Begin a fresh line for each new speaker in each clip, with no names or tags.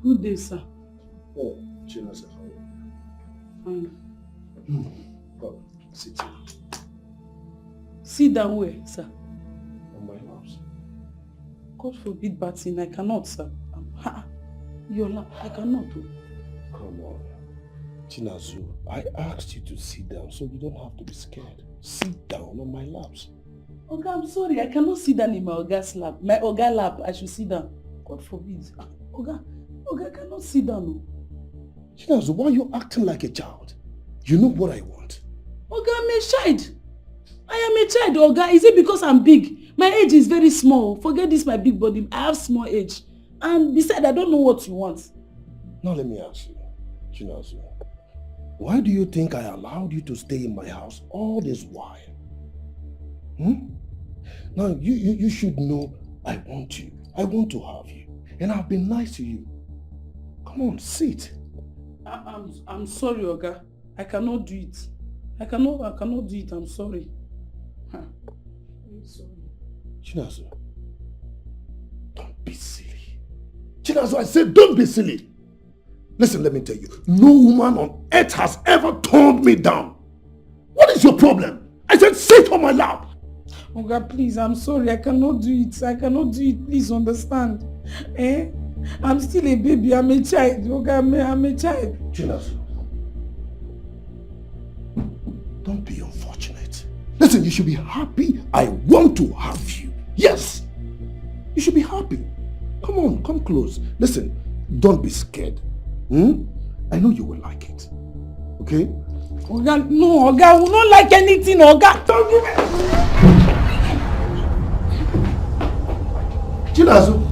Good day, sir.
Oh, Chinasa, how are you?
Fine.
Oh, sit here.
Sit down where, sir?
On my house.
God forbid, Batin, I cannot, sir. Your lap, I cannot do.
Come on. Chinazu, I asked you to sit down so you don't have to be scared. Sit down on my laps.
Oga, I'm sorry, I cannot sit down in my Oga's lap. My Oga lap, I should sit down. God forbid. Oga, I cannot sit down. No.
Chinazu, why are you acting like a child? You know what I want.
Oga, I'm a child. I am a child, Oga. Is it because I'm big? My age is very small. Forget this, my big body. I have small age. And besides, I don't know what you want.
Now let me ask you, Chinazu, why do you think I allowed you to stay in my house all this while? Now you should know I want you. I want to have you. And I've been nice to you. Come on, sit.
I'm sorry, Oga. I cannot do it. I cannot do it. I'm sorry. I'm sorry.
Chinazu, don't be silly. Chinazu, I said don't be silly. Listen, let me tell you. No woman on earth has ever turned me down. What is your problem? I said sit on my lap.
Oga, please, I'm sorry. I cannot do it. I cannot do it. Please understand. I'm still a baby. I'm a child. Oga, I'm a child.
Chinazu, don't be unfortunate. Listen, you should be happy. I want to have you. Yes. You should be happy. Come on, come close. Listen, don't be scared. I know you will like it. Okay?
Oga, no, Oga, I will not like anything, Oga.
Don't give it. Chinazu.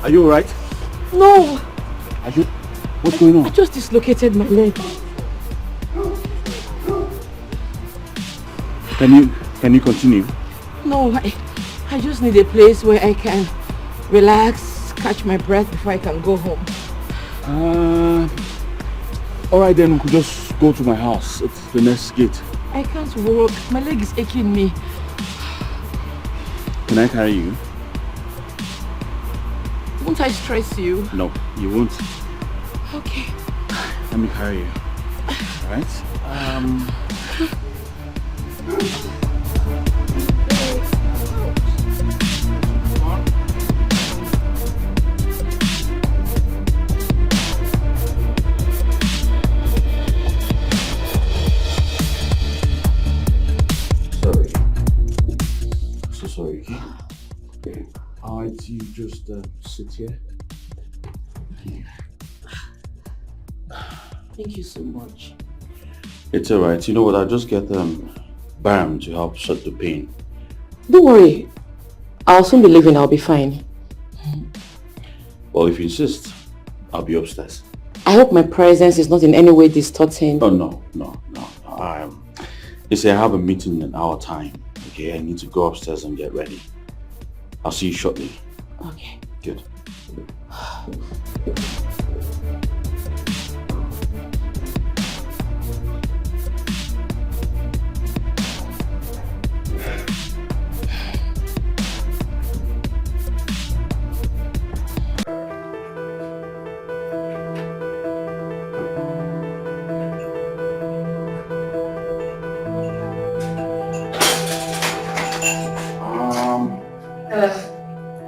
Are you alright?
No.
Are you? What's going on?
I just dislocated my leg.
Can you continue?
No, I just need a place where I can relax, catch my breath before I can go home.
Alright then, we could just go to my house. It's the next gate.
I can't walk. My leg is aching me.
Can I carry you?
Won't I stress you?
No, you won't.
Okay.
Let me carry you. Alright? Sorry. So sorry. Alright, you just sit here.
Thank you so much.
It's alright. You know what? I'll just get Bam to help shut the pain.
Don't worry. I'll soon be leaving. I'll be fine.
Well, if you insist, I'll be upstairs.
I hope my presence is not in any way distorting.
Oh, no. They say I have a meeting in an hour time. Okay, I need to go upstairs and get ready. I'll see you shortly.
Okay.
Good.
Hello.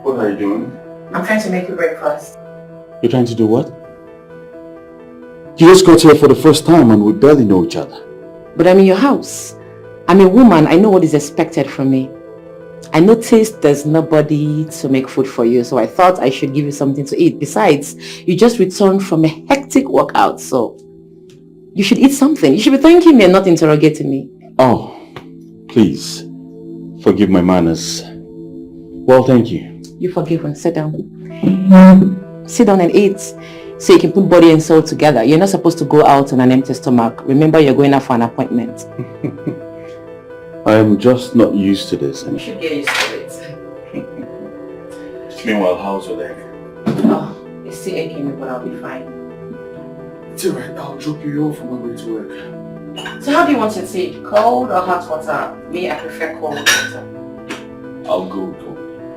What are you doing?
I'm trying to make you breakfast.
You're trying to do what? You just got here for the first time and we barely know each other.
But I'm in your house. I'm a woman. I know what is expected from me. I noticed there's nobody to make food for you, so I thought I should give you something to eat. Besides, you just returned from a hectic workout, so you should eat something. You should be thanking me and not interrogating me.
Oh, please. Forgive my manners. Well, thank you.
You're forgiven. Sit down. Sit down and eat so you can put body and soul together. You're not supposed to go out on an empty stomach. Remember, you're going out for an appointment.
I am just not used to this.
You should get used to it.
Meanwhile, how's your leg?
Oh, it's still aching me, but I'll be fine.
It's alright, I'll drop you off on my way to work.
So how do you want your tea? Cold or hot water? Me, I prefer cold water.
I'll go with cold.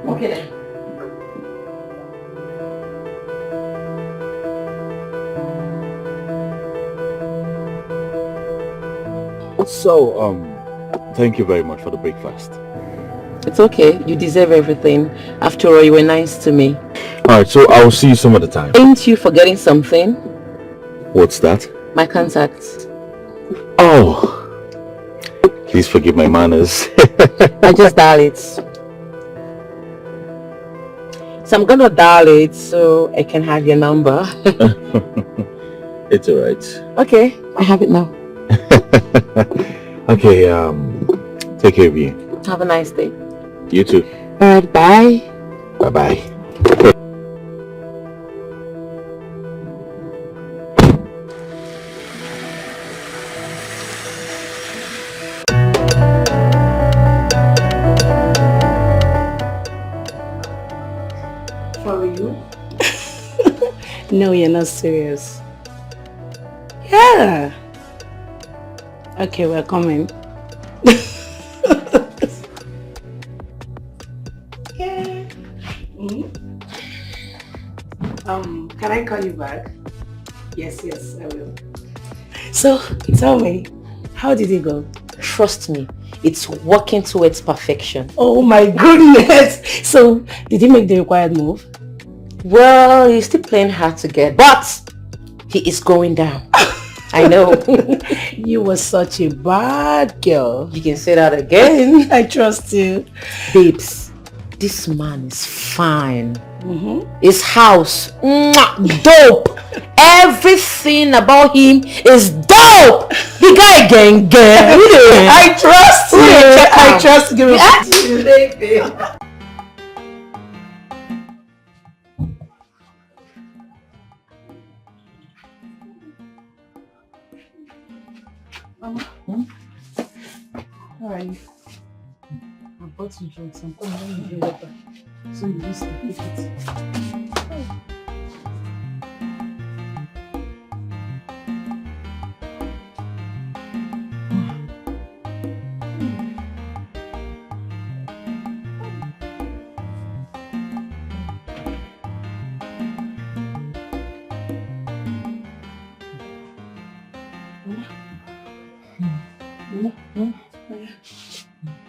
Okay then.
So, thank you very much for the breakfast.
It's okay. You deserve everything. After all, you were nice to me.
Alright, so I'll see you some other time.
Ain't you forgetting something?
What's that?
My contacts.
Oh, please forgive my manners.
I just dial it. So I'm gonna dial it so I can have your number.
It's alright.
Okay, I have it now.
Okay, take care of you.
Have a nice day.
You too.
Alright, bye.
Bye-bye.
For you?
No, you're not serious. Yeah. Okay, we're coming. Yeah. Can I call you back? Yes, I will. So, tell me, how did it go?
Trust me, it's working towards perfection.
Oh my goodness! So, did he make the required move?
Well, he's still playing hard to get, but he is going down. I know.
You were such a bad girl.
You can say that again.
I trust you.
Babes, this man is fine. His house, dope. Everything about him is dope. The guy gang.
I trust you. I trust you. Alright. I bought you drinks. I'm coming. Let me drink water. So you just take it.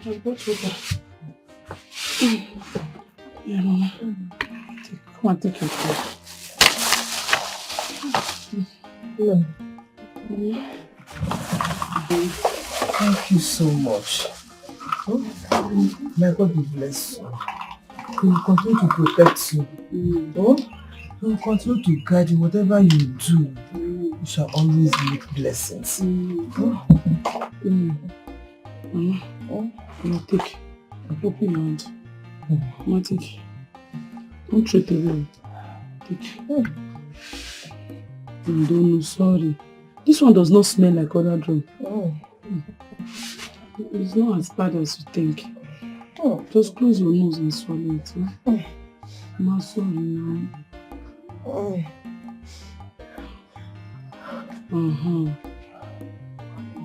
I bought water. Yeah, Mama. Come on, take your food.
Thank you so much. May God be bless you. He will continue to protect you. He will continue to guide you. Whatever you do, you shall always make blessings.
Mama, take. Open your hand. Mama, take. Don't throw it away. Take. No, sorry. This one does not smell like other drug. It's not as bad as you think. Just close your nose and swallow it. Mama, sorry now.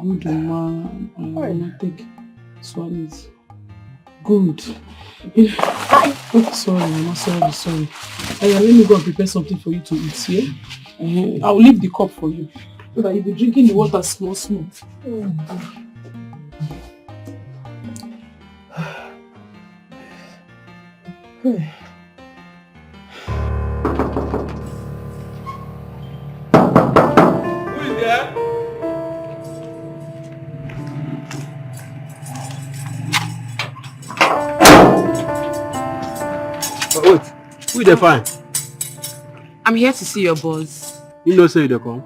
Good, Mama. Mama, take. Swallow it. Good. Sorry, Mama. Sorry. Let me go and prepare something for you to eat, yeah? I'll leave the cup for you. So that you'll be drinking the water small.
Wait, who they find?
I'm here to see your boss.
You know say they come.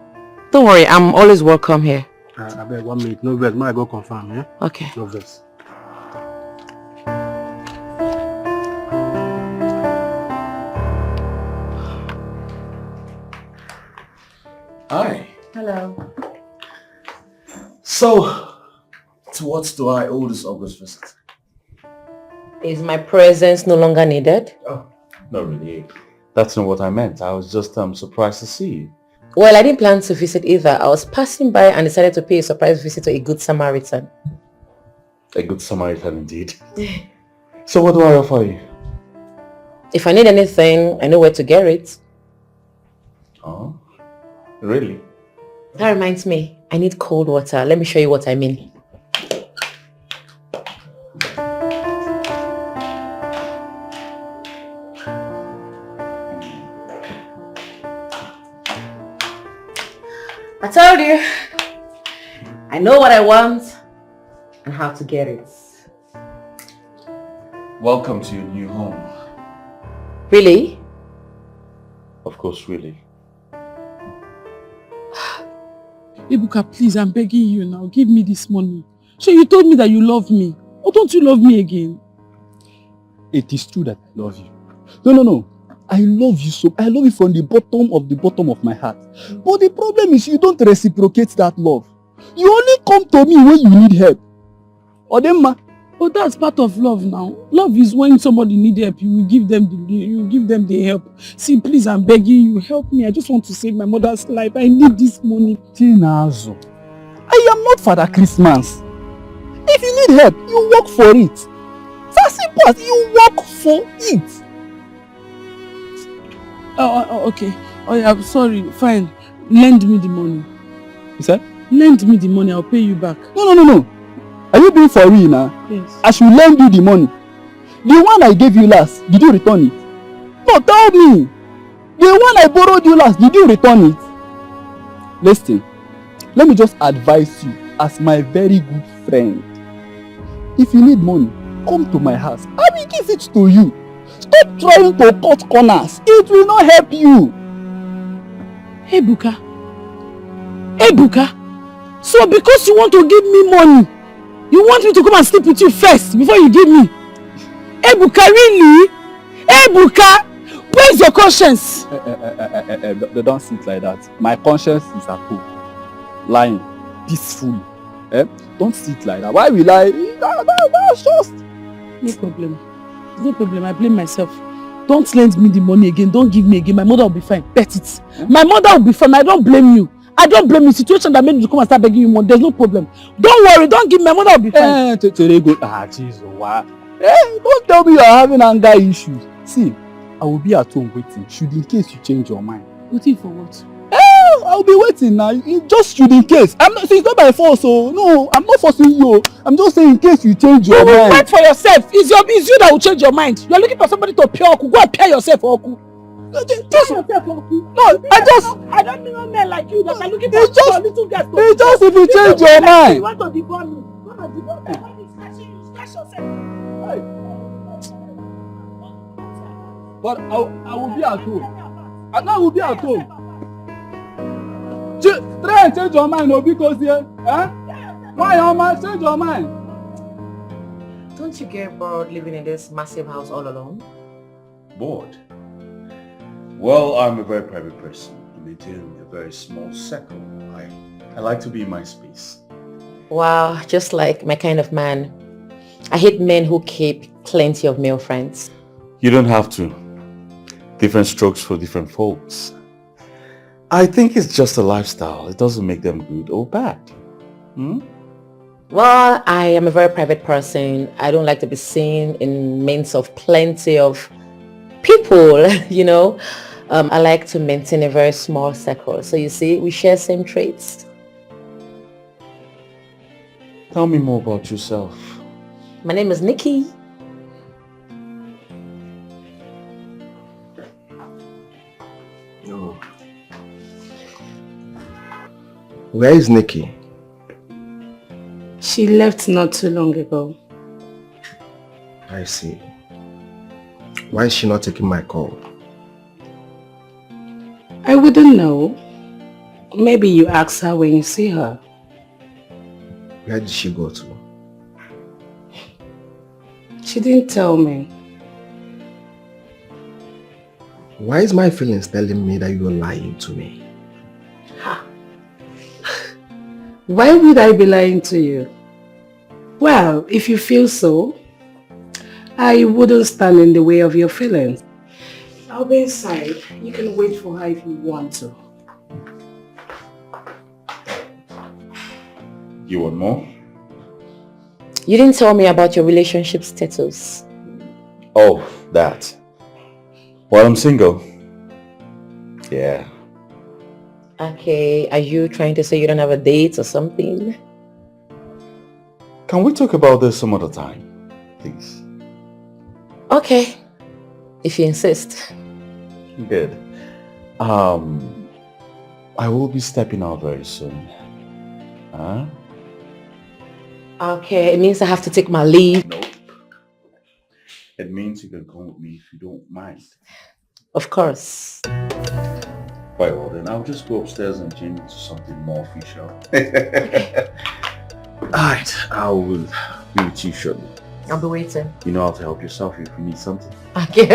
Don't worry, I'm always welcome here.
I beg 1 minute, no verse, I go confirm, yeah?
Okay.
No verse.
Hi.
Hello.
So, to what do I owe this August visit?
Is my presence no longer needed?
Oh, not really.
That's not what I meant. I was just surprised to see you.
Well, I didn't plan to visit either. I was passing by and decided to pay a surprise visit to a good Samaritan.
A good Samaritan indeed. So what do I offer you?
If I need anything, I know where to get it.
Oh, really?
That reminds me, I need cold water. Let me show you what I mean. I told you, I know what I want and how to get it.
Welcome to your new home.
Really?
Of course, really.
Ebuka, please, I'm begging you now. Give me this money. So you told me that you love me. Or don't you love me again?
It is true that I love you. No. I love you so. I love you from the bottom of my heart. But the problem is you don't reciprocate that love. You only come to me when you need help. Odemma.
Oh, that's part of love now. Love is when somebody needs help, you will give them the help. See, please, I'm begging you, help me. I just want to save my mother's life. I need this money.
Tinazo, I am not Father Christmas. If you need help, you work for it. That's simple as you work for it.
Okay. Oh, yeah, I'm sorry. Fine. Lend me the money.
You said?
Lend me the money. I'll pay you back.
No. Are you being for real now?
Yes.
I should lend you the money. The one I gave you last, did you return it? No, tell me. The one I borrowed you last, did you return it? Listen, let me just advise you as my very good friend. If you need money, come to my house. I will give it to you. Stop trying to cut corners. It will not help you.
Ebuka. So because you want to give me money, you want me to come and sleep with you first before you give me? Ebuka, really? Ebuka, where's your conscience?
They don't sit like that. My conscience is at home. Lying peacefully. Don't sit like that. Why will I? That's just...
No problem. I blame myself. Don't lend me the money again. Don't give me again. My mother will be fine. Bet it. My mother will be fine. I don't blame you. Situation that made me to come and start begging you money. There's no problem. Don't worry. Don't give me. My mother will be fine.
Don't tell me you're having anger issues. See, I will be at home waiting. Should in case you change your mind.
Waiting for what?
I'll be waiting now. You just should in case. It's not by force, so no, I'm not forcing you. I'm just saying in case you change your mind.
Wait for yourself. It's you that will change your mind. You're looking for somebody to pay Oku. Go and pay yourself, Oku. Just yourself, Oku.
No,
I don't know men like you that are looking for little girls.
It's just if you change your mind.
You want to deborn me. You want to deborn me. Scratch yourself.
But I will be at home. And I will be at home. Try and change your mind, because here, why your mind? Change your mind.
Don't you get bored living in this massive house all alone?
Bored? Well, I'm a very private person. I maintain a very small circle. I like to be in my space.
Wow, just like my kind of man. I hate men who keep plenty of male friends.
You don't have to. Different strokes for different folks. I think it's just a lifestyle. It doesn't make them good or bad.
Well, I am a very private person. I don't like to be seen in midst of plenty of people, you know. I like to maintain a very small circle. So you see, we share same traits.
Tell me more about yourself.
My name is Nikki.
Where is Nikki?
She left not too long ago.
I see. Why is she not taking my call?
I wouldn't know. Maybe you ask her when you see her.
Where did she go to?
She didn't tell me.
Why is my feelings telling me that you're lying to me?
Why would I be lying to you? Well, if you feel so, I wouldn't stand in the way of your feelings. I'll be inside. You can wait for her if you want to.
You want more?
You didn't tell me about your relationship status.
Oh, that. Well, I'm single. Yeah.
Okay, are you trying to say you don't have a date or something?
Can we talk about this some other time, please?
Okay, if you insist.
Good. I will be stepping out very soon. Huh?
Okay, it means I have to take my leave.
Nope. It means you can come with me if you don't mind.
Of course.
Quite well, then I'll just go upstairs and change into something more official. Alright, I will be with you shortly.
I'll be waiting.
You know how to help yourself if you need something.
Okay.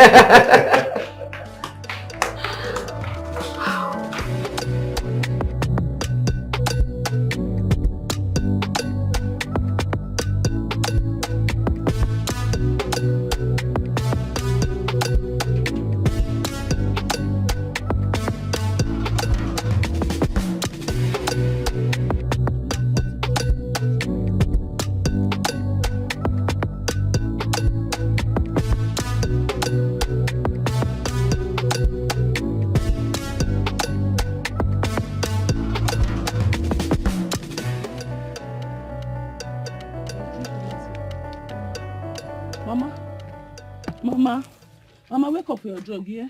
Mama, wake up for your drug, yeah?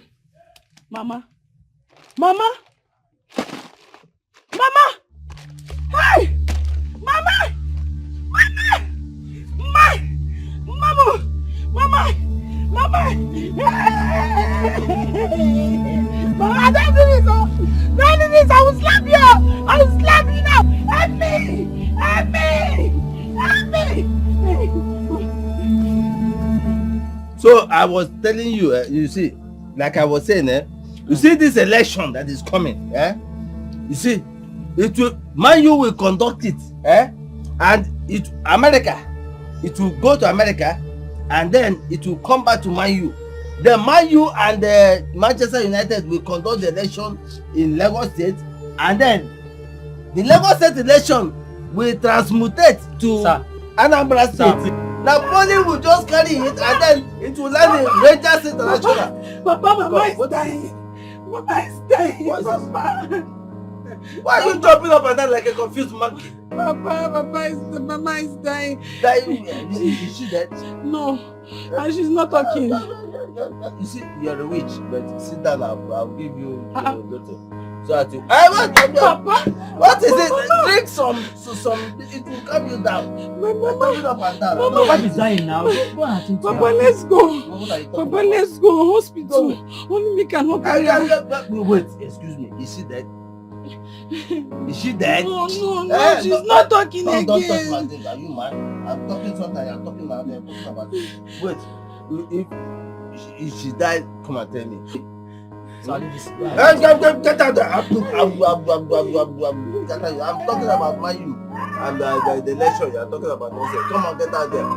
Mama. Mama! Mama! Hey! Mama! Mama! Mama! Mama! Mama! Mama, don't do this! Don't do this! I will slap you! I will slap you now! Help me! Help me! Help me!
So I was telling you, you see, like I was saying, you see this election that is coming, you see, Man U will conduct it, and it will go to America, and then it will come back to Man U. Then Man U and Manchester United will conduct the election in Lagos State, and then the Lagos State election will transmutate to Anambra State. Now money will just carry it, and then it will land in Rangers International.
Mama is dying. Mama is dying. Papa.
Why are you jumping up and down like a confused monkey?
Mama is dying.
Dying? Is she dead?
No, and she's not talking.
You see, you're a witch, but sit down. I'll give you your daughter. So that you. Papa, what is it? Mama. Drink some. It will calm you down.
My mama.
Up and down.
Papa is dying now.
Papa, let's go. Papa, let's go hospital. Only me can help her.
Wait, excuse me. Is she dead? Is she dead?
No, she's not talking again.
Don't talk about this. Are you mad? I'm talking something. I'm talking about it. Wait, if she died, come and tell me. Get out there. I'm talking about Man U and the election. You're talking about nonsense. Come on, get out there.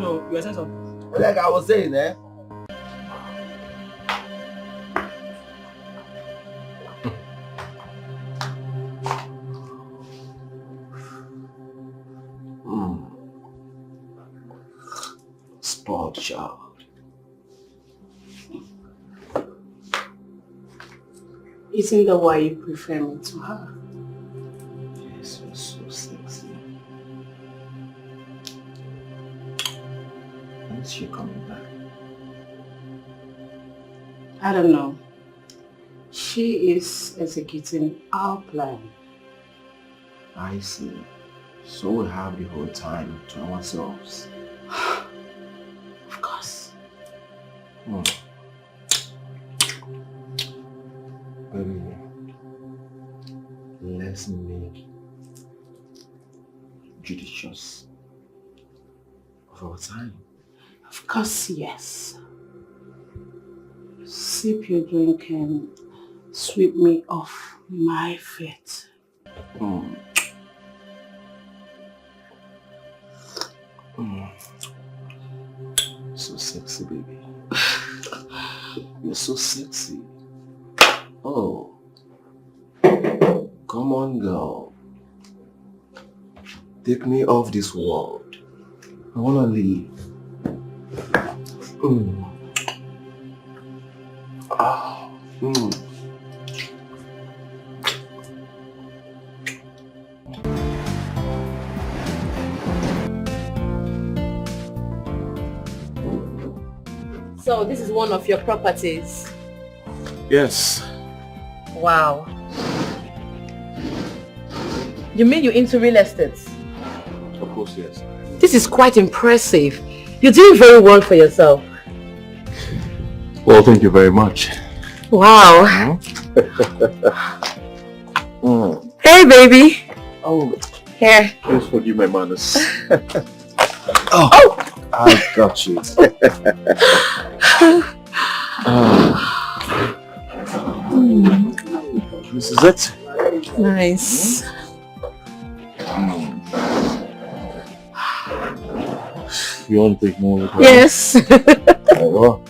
So, you were saying something?
Like I was saying,
Spoiled child.
Isn't that why you prefer me to her?
Yes, you're so sexy. When is she coming back?
I don't know. She is executing our plan.
I see. So we have the whole time to ourselves.
Of course.
Baby, let's make judicious of our time.
Of course, yes. Sip your drink and sweep me off my feet.
So sexy, baby. You're so sexy. Oh. Come on, girl. Take me off this world. I wanna leave.
So this is one of your properties?
Yes.
Wow. You mean you're into real estate?
Of course, yes.
This is quite impressive. You're doing very well for yourself.
Well, thank you very much.
Wow. Hey, baby.
Oh,
here.
Please forgive my manners. Oh, I got you. This is it.
Nice.
You want to take more?
Yes.
Oh.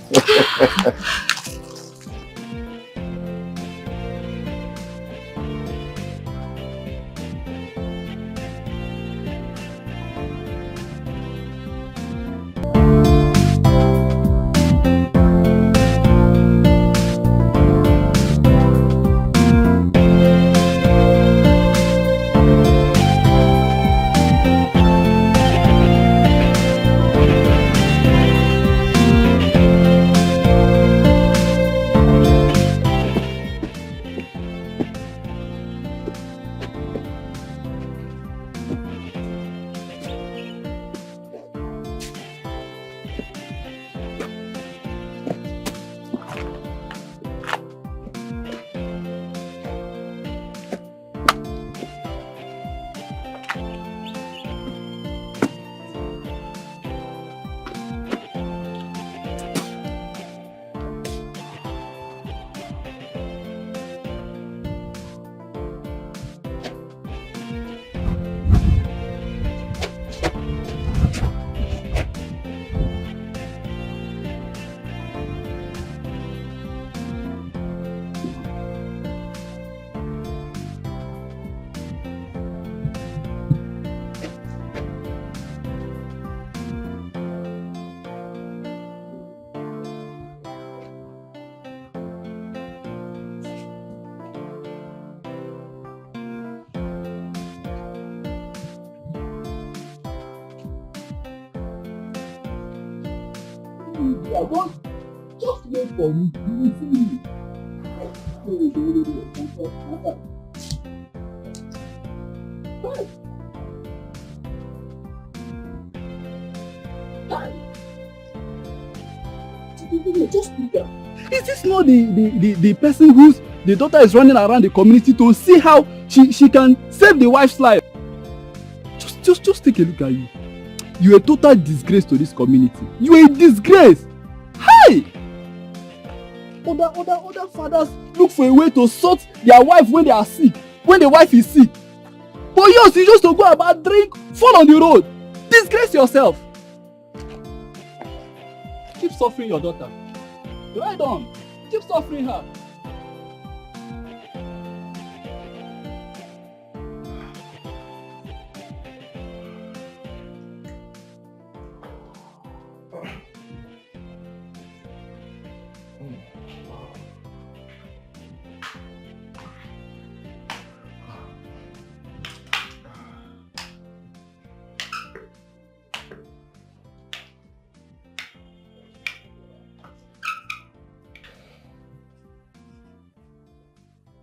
Just wait for me. You will see me. Just look at. Is this not the person whose the daughter is running around the community to see how she can save the wife's life? Just take a look at you. You're a total disgrace to this community. You're a disgrace. Hi! Other fathers look for a way to sort their wife when they are sick, when the wife is sick. But yours, you just to go about drink, fall on the road. Disgrace yourself. Keep suffering your daughter. Right on. Keep suffering her.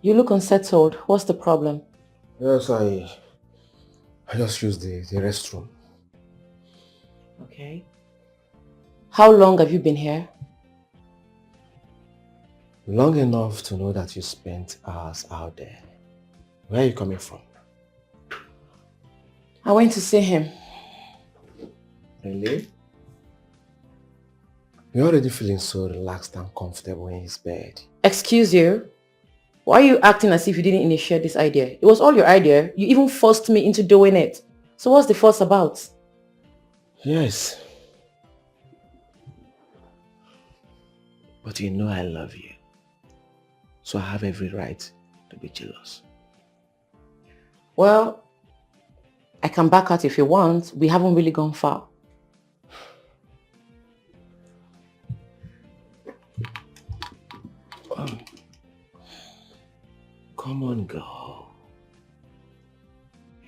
You look unsettled. What's the problem?
Yes, I just used the restroom.
Okay. How long have you been here?
Long enough to know that you spent hours out there. Where are you coming from?
I went to see him.
Really? You're already feeling so relaxed and comfortable in his bed.
Excuse you? Why are you acting as if you didn't initiate this idea? It was all your idea. You even forced me into doing it. So what's the fuss about?
Yes. But you know I love you. So I have every right to be jealous.
Well, I can back out if you want. We haven't really gone far.
Come on, girl.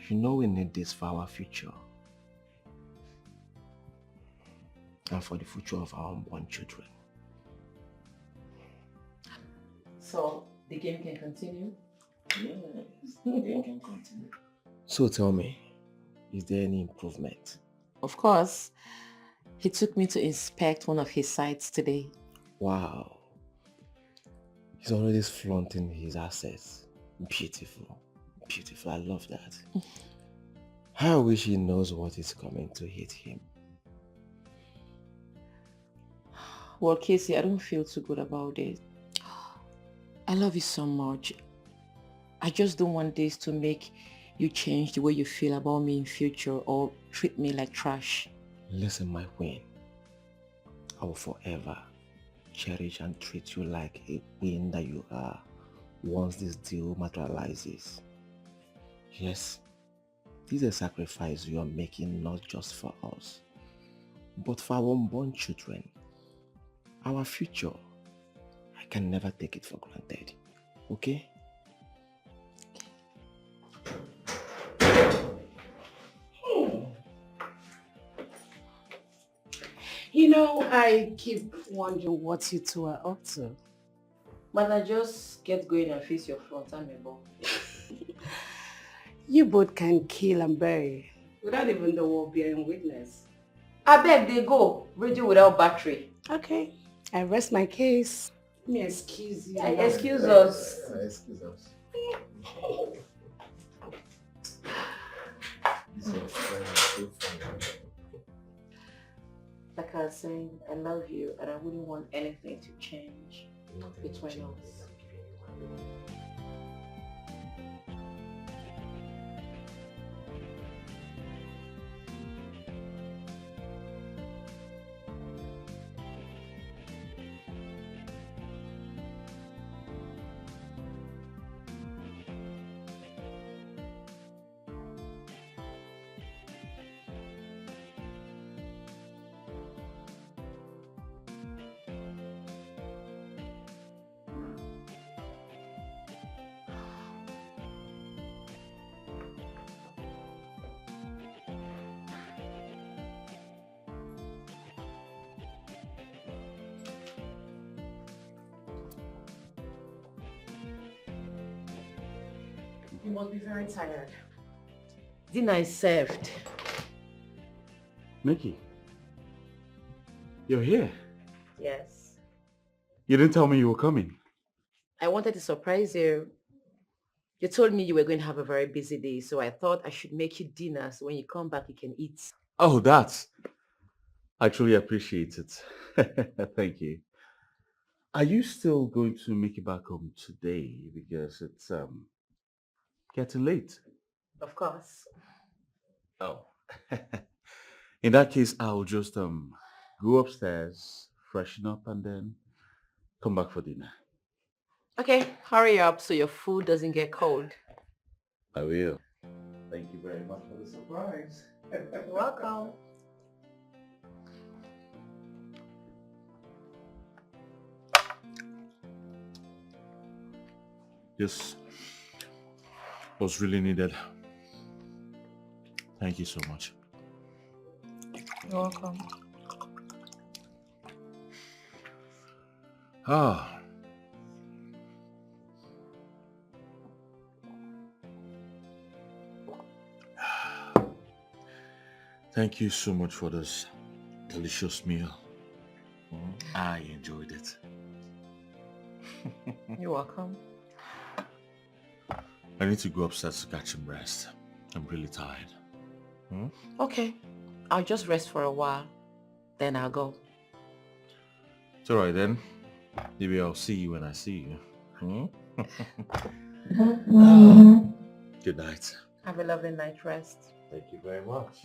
You know we need this for our future. And for the future of our unborn children.
So, the game can continue?
Yes, the game can continue. So tell me, is there any improvement?
Of course. He took me to inspect one of his sites today.
Wow. He's already flaunting his assets. Beautiful. Beautiful. I love that. I wish he knows what is coming to hit him.
Well, Casey, I don't feel too good about it. I love you so much. I just don't want this to make you change the way you feel about me in future or treat me like trash.
Listen, my queen. I will forever cherish and treat you like a queen that you are once this deal materializes. Yes, this is a sacrifice you are making not just for us, but for our unborn children. Our future. I can never take it for granted. Okay?
You know, I keep wondering what you two are up to.
Man, I just get going and face your front, I'm a ball.
You both can kill and bury without even the world bearing witness.
I beg they go. Radio without battery.
Okay, I rest my case. Let me excuse you.
Excuse us.
Excuse us.
Like I was saying, I love you and I wouldn't want anything to change between us. You must be very tired. Dinner is served.
Nikki, you're here.
Yes.
You didn't tell me you were coming.
I wanted to surprise you. You told me you were going to have a very busy day, so I thought I should make you dinner so when you come back you can eat.
Oh, that's... I truly appreciate it. Thank you. Are you still going to make it back home today? Because it's getting late.
Of course.
Oh. In that case, I'll just go upstairs, freshen up, and then come back for dinner.
Okay, hurry up so your food doesn't get cold.
I will. Thank you very much for the surprise.
You're welcome.
This was really needed. Thank you so much.
You're welcome.
Thank you so much for this delicious meal. I enjoyed it.
You're welcome.
I need to go upstairs to catch some rest. I'm really tired.
Okay. I'll just rest for a while. Then I'll go.
It's alright then. Maybe I'll see you when I see you. Good night.
Have a lovely night rest.
Thank you very much.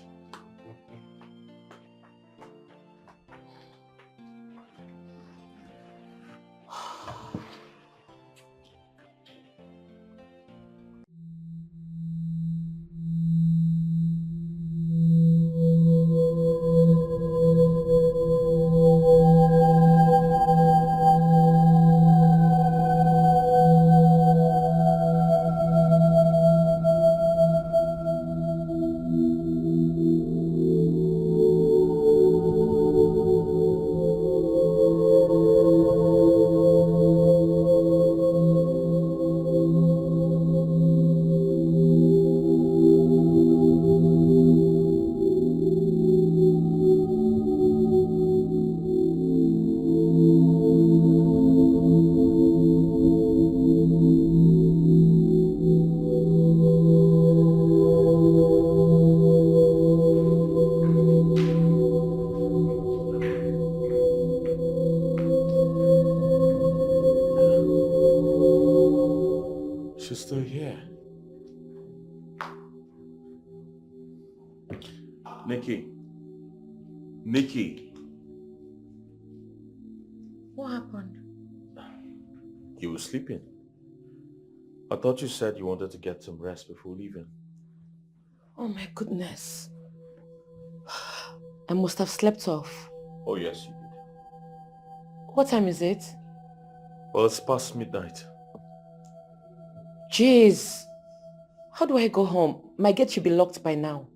She's still here. Nikki. Nikki.
What happened?
You were sleeping. I thought you said you wanted to get some rest before leaving.
Oh my goodness. I must have slept off.
Oh yes, you did.
What time is it?
Well, it's past midnight.
Jeez. How do I go home? My gate should be locked by now.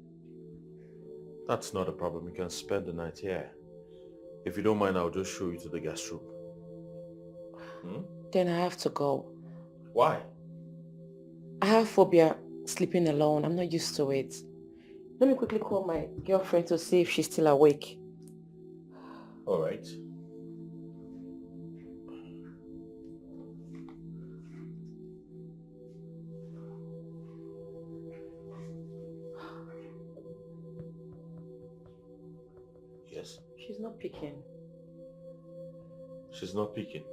That's not a problem. You can spend the night here. If you don't mind, I'll just show you to the guest room.
Then I have to go.
Why?
I have phobia sleeping alone. I'm not used to it. Let me quickly call my girlfriend to see if she's still awake.
All right. Yes.
She's not picking.
She's not picking.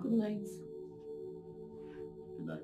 Good night.
Good night.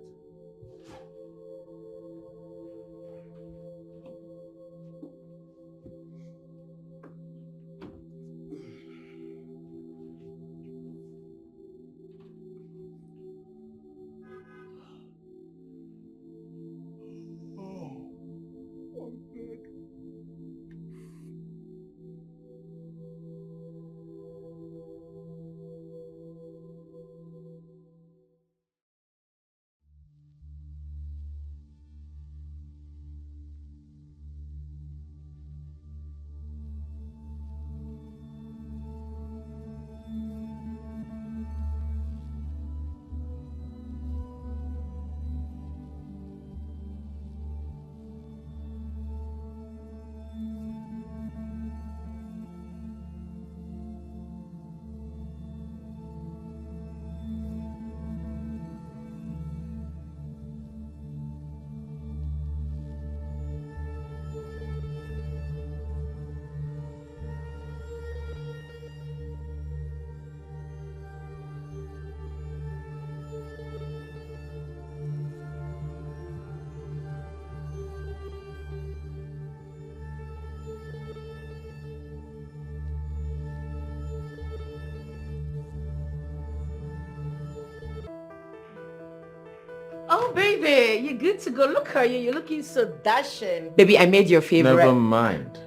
baby, you're good to go. Look at you. You're looking so dashing. Baby, I made your favorite.
Never mind.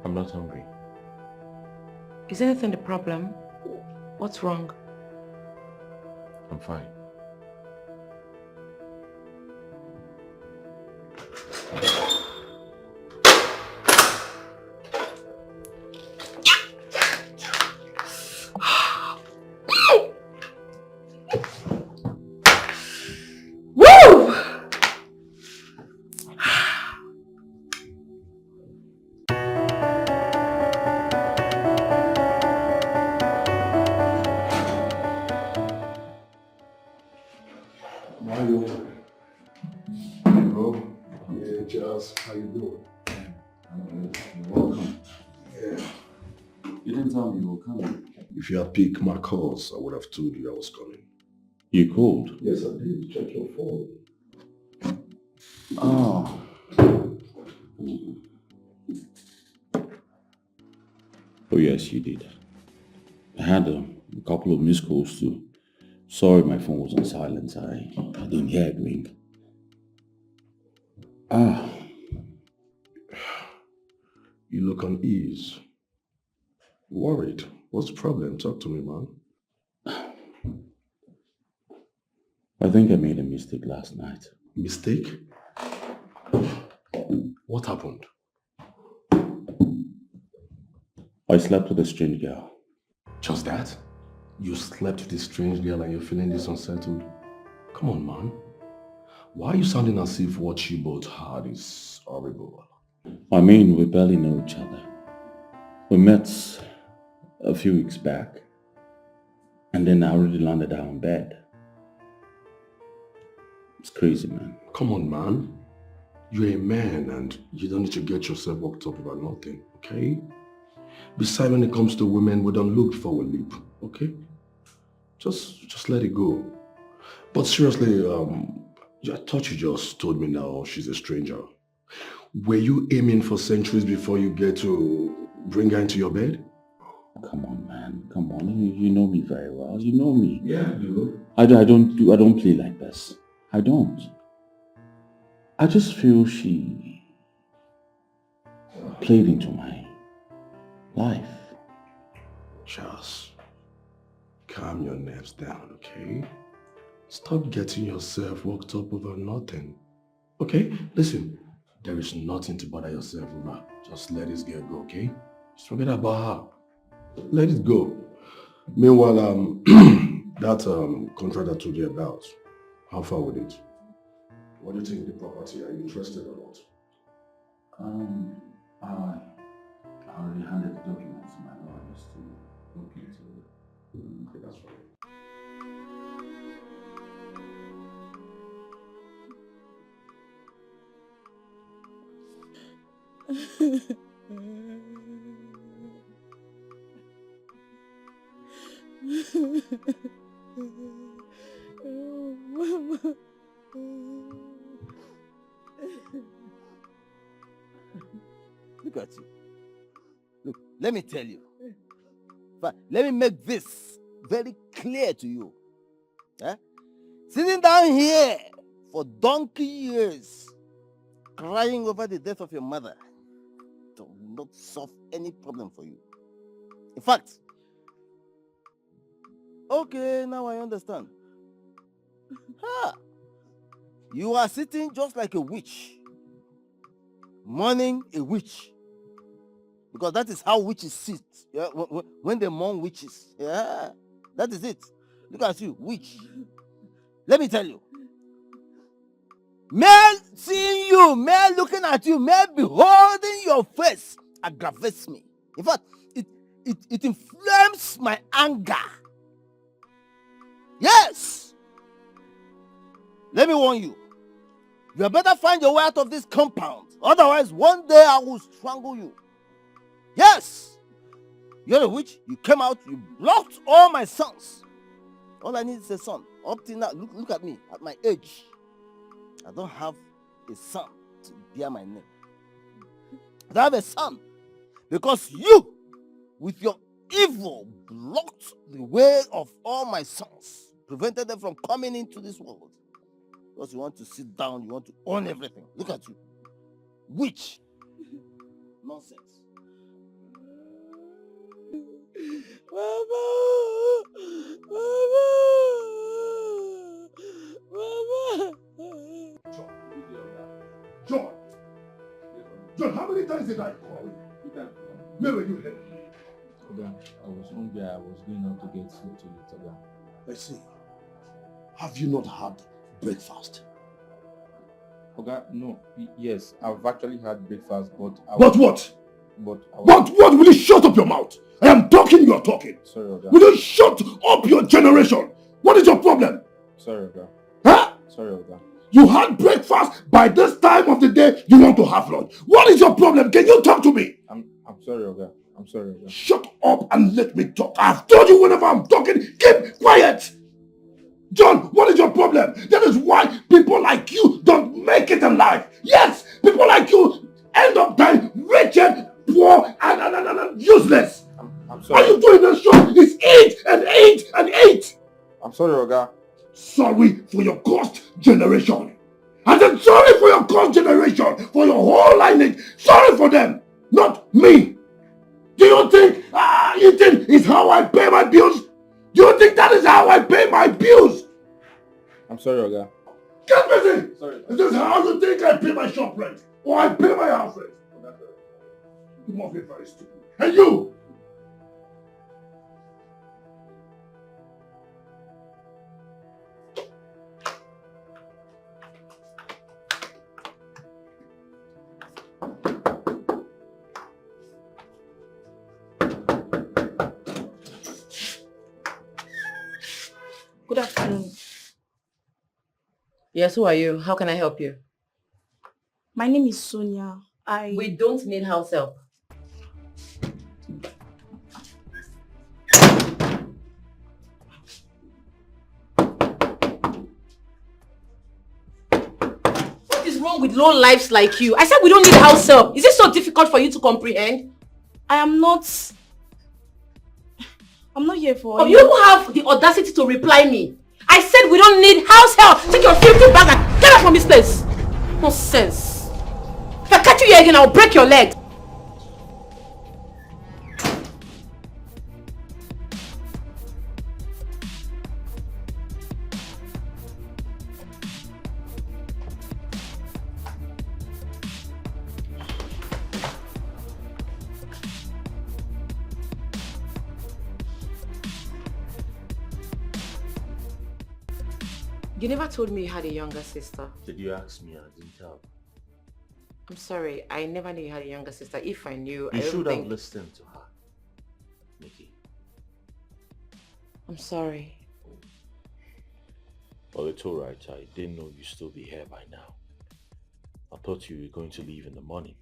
I'm not hungry.
Is anything the problem? What's wrong?
I'm fine.
Woo!
Bro, yeah, Charles, how you doing?
You're welcome.
Yeah.
You didn't tell me you were coming.
If you had picked my calls, I would have told you I was coming.
You called?
Yes, I did. Check your phone.
Oh. Oh yes, you did. I had a couple of missed calls too. Sorry my phone was on silent. I didn't hear it ring. Ah.
You look uneasy. Worried. What's the problem? Talk to me, man.
I think I made a mistake last night.
Mistake? What happened?
I slept with a strange girl.
Just that? You slept with this strange girl and you're feeling this unsettled? Come on, man. Why are you sounding as if what you both had is horrible?
I mean, we barely know each other. We met a few weeks back, and then I already landed out in bed. It's crazy, man.
Come on, man. You're a man and you don't need to get yourself worked up about nothing, okay? Besides, when it comes to women, we don't look before we leap, okay? Just let it go. But seriously, I thought you just told me now she's a stranger. Were you aiming for centuries before you get to bring her into your bed?
Come on, man. Come on. You know me very well. You know me.
Yeah, I do.
I don't play like this. I don't. I just feel she played into my life.
Charles, calm your nerves down, okay? Stop getting yourself worked up over nothing. Okay? Listen, there is nothing to bother yourself over. Just let this girl go, okay? Just forget about her. Let it go. Meanwhile, that contract I told you about, how far with it? What do you think of the property? Are you interested or not?
I already handed the documents to my lawyers to look into it.
Okay, that's fine.
Look at you. Look, let me tell you. But let me make this very clear to you. Eh? Sitting down here for donkey years, crying over the death of your mother, will not solve any problem for you. In fact, okay, now I understand. You are sitting just like a witch, mourning a witch. Because that is how witches sit. Yeah? When they mourn witches. Yeah, that is it. Look at you, witch. Let me tell you. Men seeing you, men looking at you, men beholding your face aggravates me. In fact, it inflames my anger. Yes. Let me warn you. You better find your way out of this compound. Otherwise, one day I will strangle you. Yes! You're a witch. You came out, you blocked all my sons. All I need is a son. Up till now, look at me, at my age. I don't have a son to bear my name. I don't have a son. Because you, with your evil, blocked the way of all my sons. Prevented them from coming into this world. Because you want to sit down, you want to own everything. Look at you. Witch. Nonsense.
Mama! Mama!
John! John, how many times did I call you? Where were you headed?
Oga, I was hungry. I was going out to get food to eat, Oga.
I see. Have you not had breakfast?
Oga, no. Yes, I've actually had breakfast, but...
But what?
But
what? Will you shut up your mouth? I am talking, you are talking.
Sorry, Oga.
Will you shut up your generation? What is your problem?
Sorry, Oga.
Huh?
Sorry, Oga.
You had breakfast. By this time of the day, you want to have lunch. What is your problem? Can you talk to me?
I'm sorry, Oga. I'm sorry, Oga.
Shut up and let me talk. I've told you whenever I'm talking, keep quiet. John, what is your problem? That is why people like you don't make it in life. Yes, people like you end up dying wretched, poor, and useless.
I'm sorry.
Are you doing this show? It's 8 and 8 and 8.
I'm sorry, Oga.
Sorry for your cursed generation. I said sorry for your cursed generation, for your whole lineage. Sorry for them, not me. Do you think eating is how I pay my bills? Do you think that is how I pay my bills?
I'm sorry, Oga.
Get busy!
Sorry.
Is this how you think I pay my shop rent? Or I pay my house rent? You must be very stupid. And you!
Good afternoon. Yes, who are you? How can I help you?
My name is Sonia.
We don't need house help. What is wrong with low lives like you? I said we don't need house help. Is it so difficult for you to comprehend?
I'm not here for...
Oh, you have the audacity to reply me. I said we don't need house help. Take your filthy bag and get out from this place. Nonsense. If I catch you here again, I'll break your leg. You never told me you had a younger sister.
Did you ask me? I didn't tell.
I'm sorry, I never knew you had a younger sister. If I knew,
You
I
should
don't
have
think...
listened to her, Nikki.
I'm sorry.
Well, it's alright. I didn't know you'd still be here by now. I thought you were going to leave in the morning.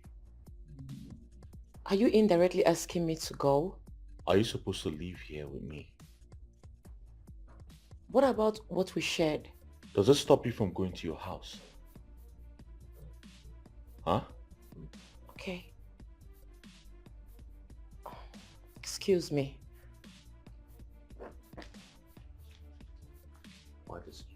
Are you indirectly asking me to go?
Are you supposed to leave here with me?
What about what we shared?
Does it stop you from going to your house? Huh?
Okay. Excuse me.
What excuse?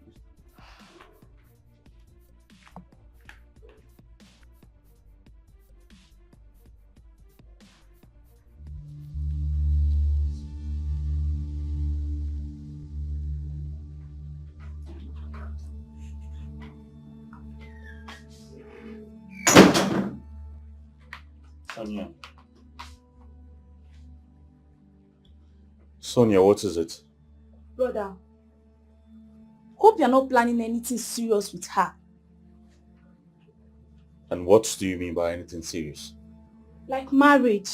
Sonia. Sonia, what is it?
Brother, hope you're not planning anything serious with her.
And what do you mean by anything serious?
Like marriage.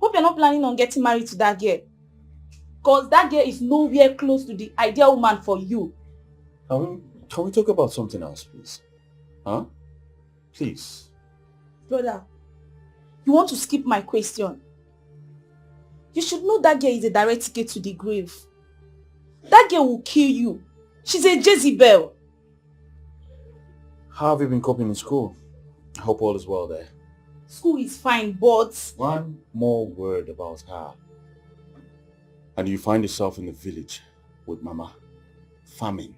Hope you're not planning on getting married to that girl. Because that girl is nowhere close to the ideal woman for you.
Can we talk about something else, please? Huh? Please.
Brother, you want to skip my question. You should know that girl is a direct ticket to the grave. That girl will kill you. She's a Jezebel.
How have you been coping in school? I hope all is well there.
School is fine, but...
One more word about her. And you find yourself in the village with Mama, farming.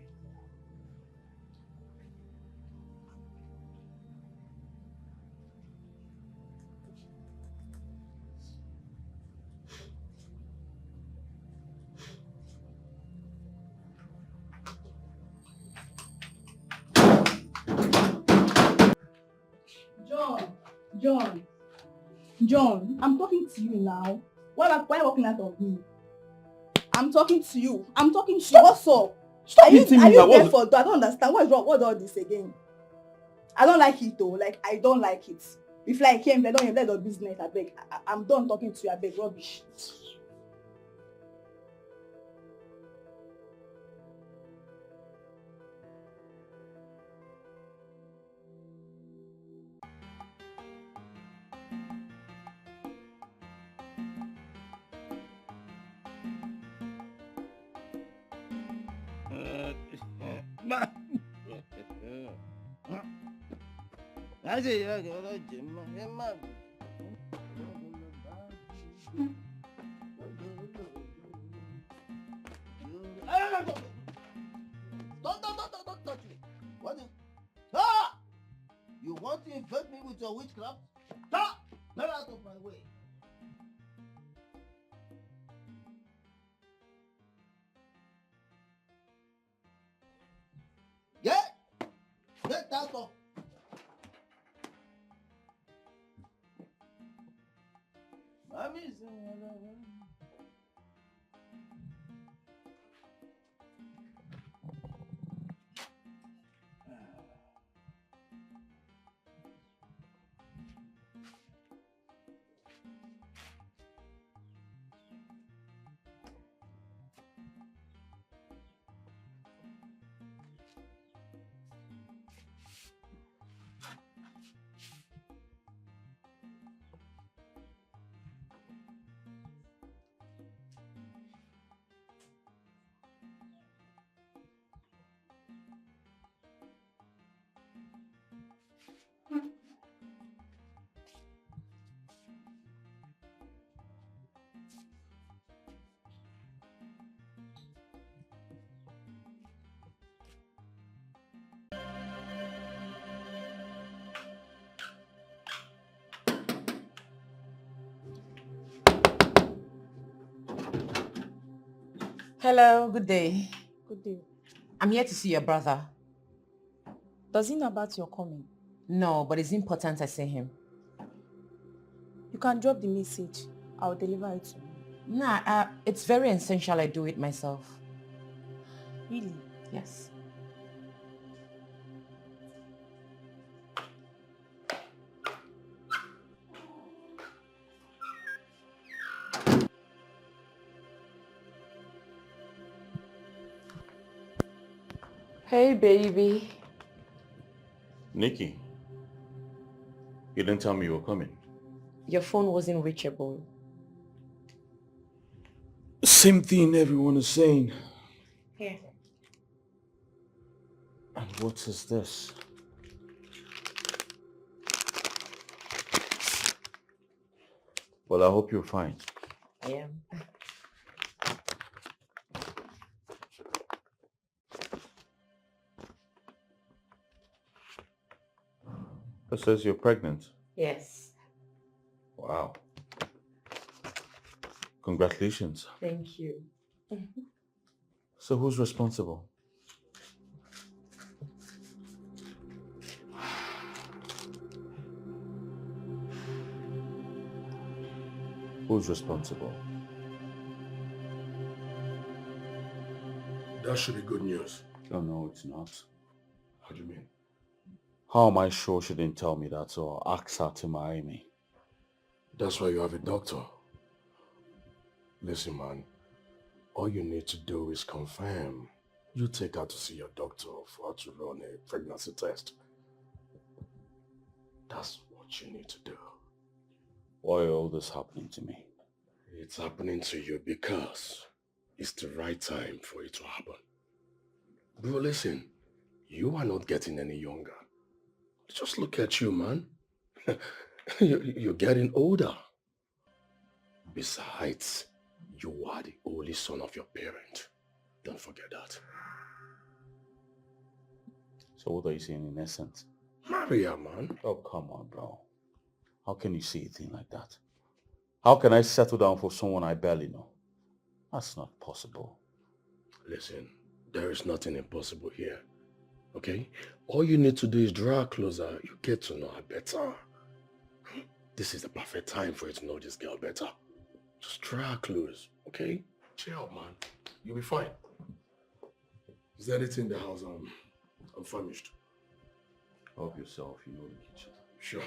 John, I'm talking to you now. Why are you walking out of me? I'm talking to you. What's up?
Stop
are you
hitting me now.
there for? I don't understand. What is wrong? What's all this again? I don't like it though. Like, I don't like it. If like came, they don't let the business. I beg. I'm done talking to you. I beg. Rubbish.
Don't touch me. What is... Ah! You want to infect me with your witchcraft? Ah! Get out of my way. Get out of...
Hello, good day.
Good day.
I'm here to see your brother.
Does he know about your coming?
No, but it's important I see him.
You can drop the message. I'll deliver it to you.
Nah, it's very essential I do it myself.
Really?
Yes. Hey, baby.
Nikki, you didn't tell me you were coming.
Your phone wasn't reachable.
Same thing everyone is saying.
Here.
And what is this? Well, I hope you're fine.
I am.
It says you're pregnant.
Yes.
Wow. Congratulations.
Thank you.
So who's responsible? Who's responsible?
That should be good news.
Oh, no, it's not.
How do you mean?
How am I sure she didn't tell me that or ask her to marry me?
That's why you have a doctor. Listen, man. All you need to do is confirm. You take her to see your doctor for her to run a pregnancy test. That's what you need to do.
Why is all this happening to me?
It's happening to you because it's the right time for it to happen. Bro, listen. You are not getting any younger. Just look at you, man. You're getting older. Besides, you are the only son of your parent. Don't forget that.
So what are you saying in essence?
Marry her, man.
Oh, come on, bro. How can you see a thing like that? How can I settle down for someone I barely know? That's not possible.
Listen, there is nothing impossible here. Okay? All you need to do is draw her closer. You get to know her better. this is the perfect time for you to know this girl better. Just try her clothes, okay? Chill, man. You'll be fine. Is there anything in the house unfurnished?
Help yourself, you know the kitchen.
Sure.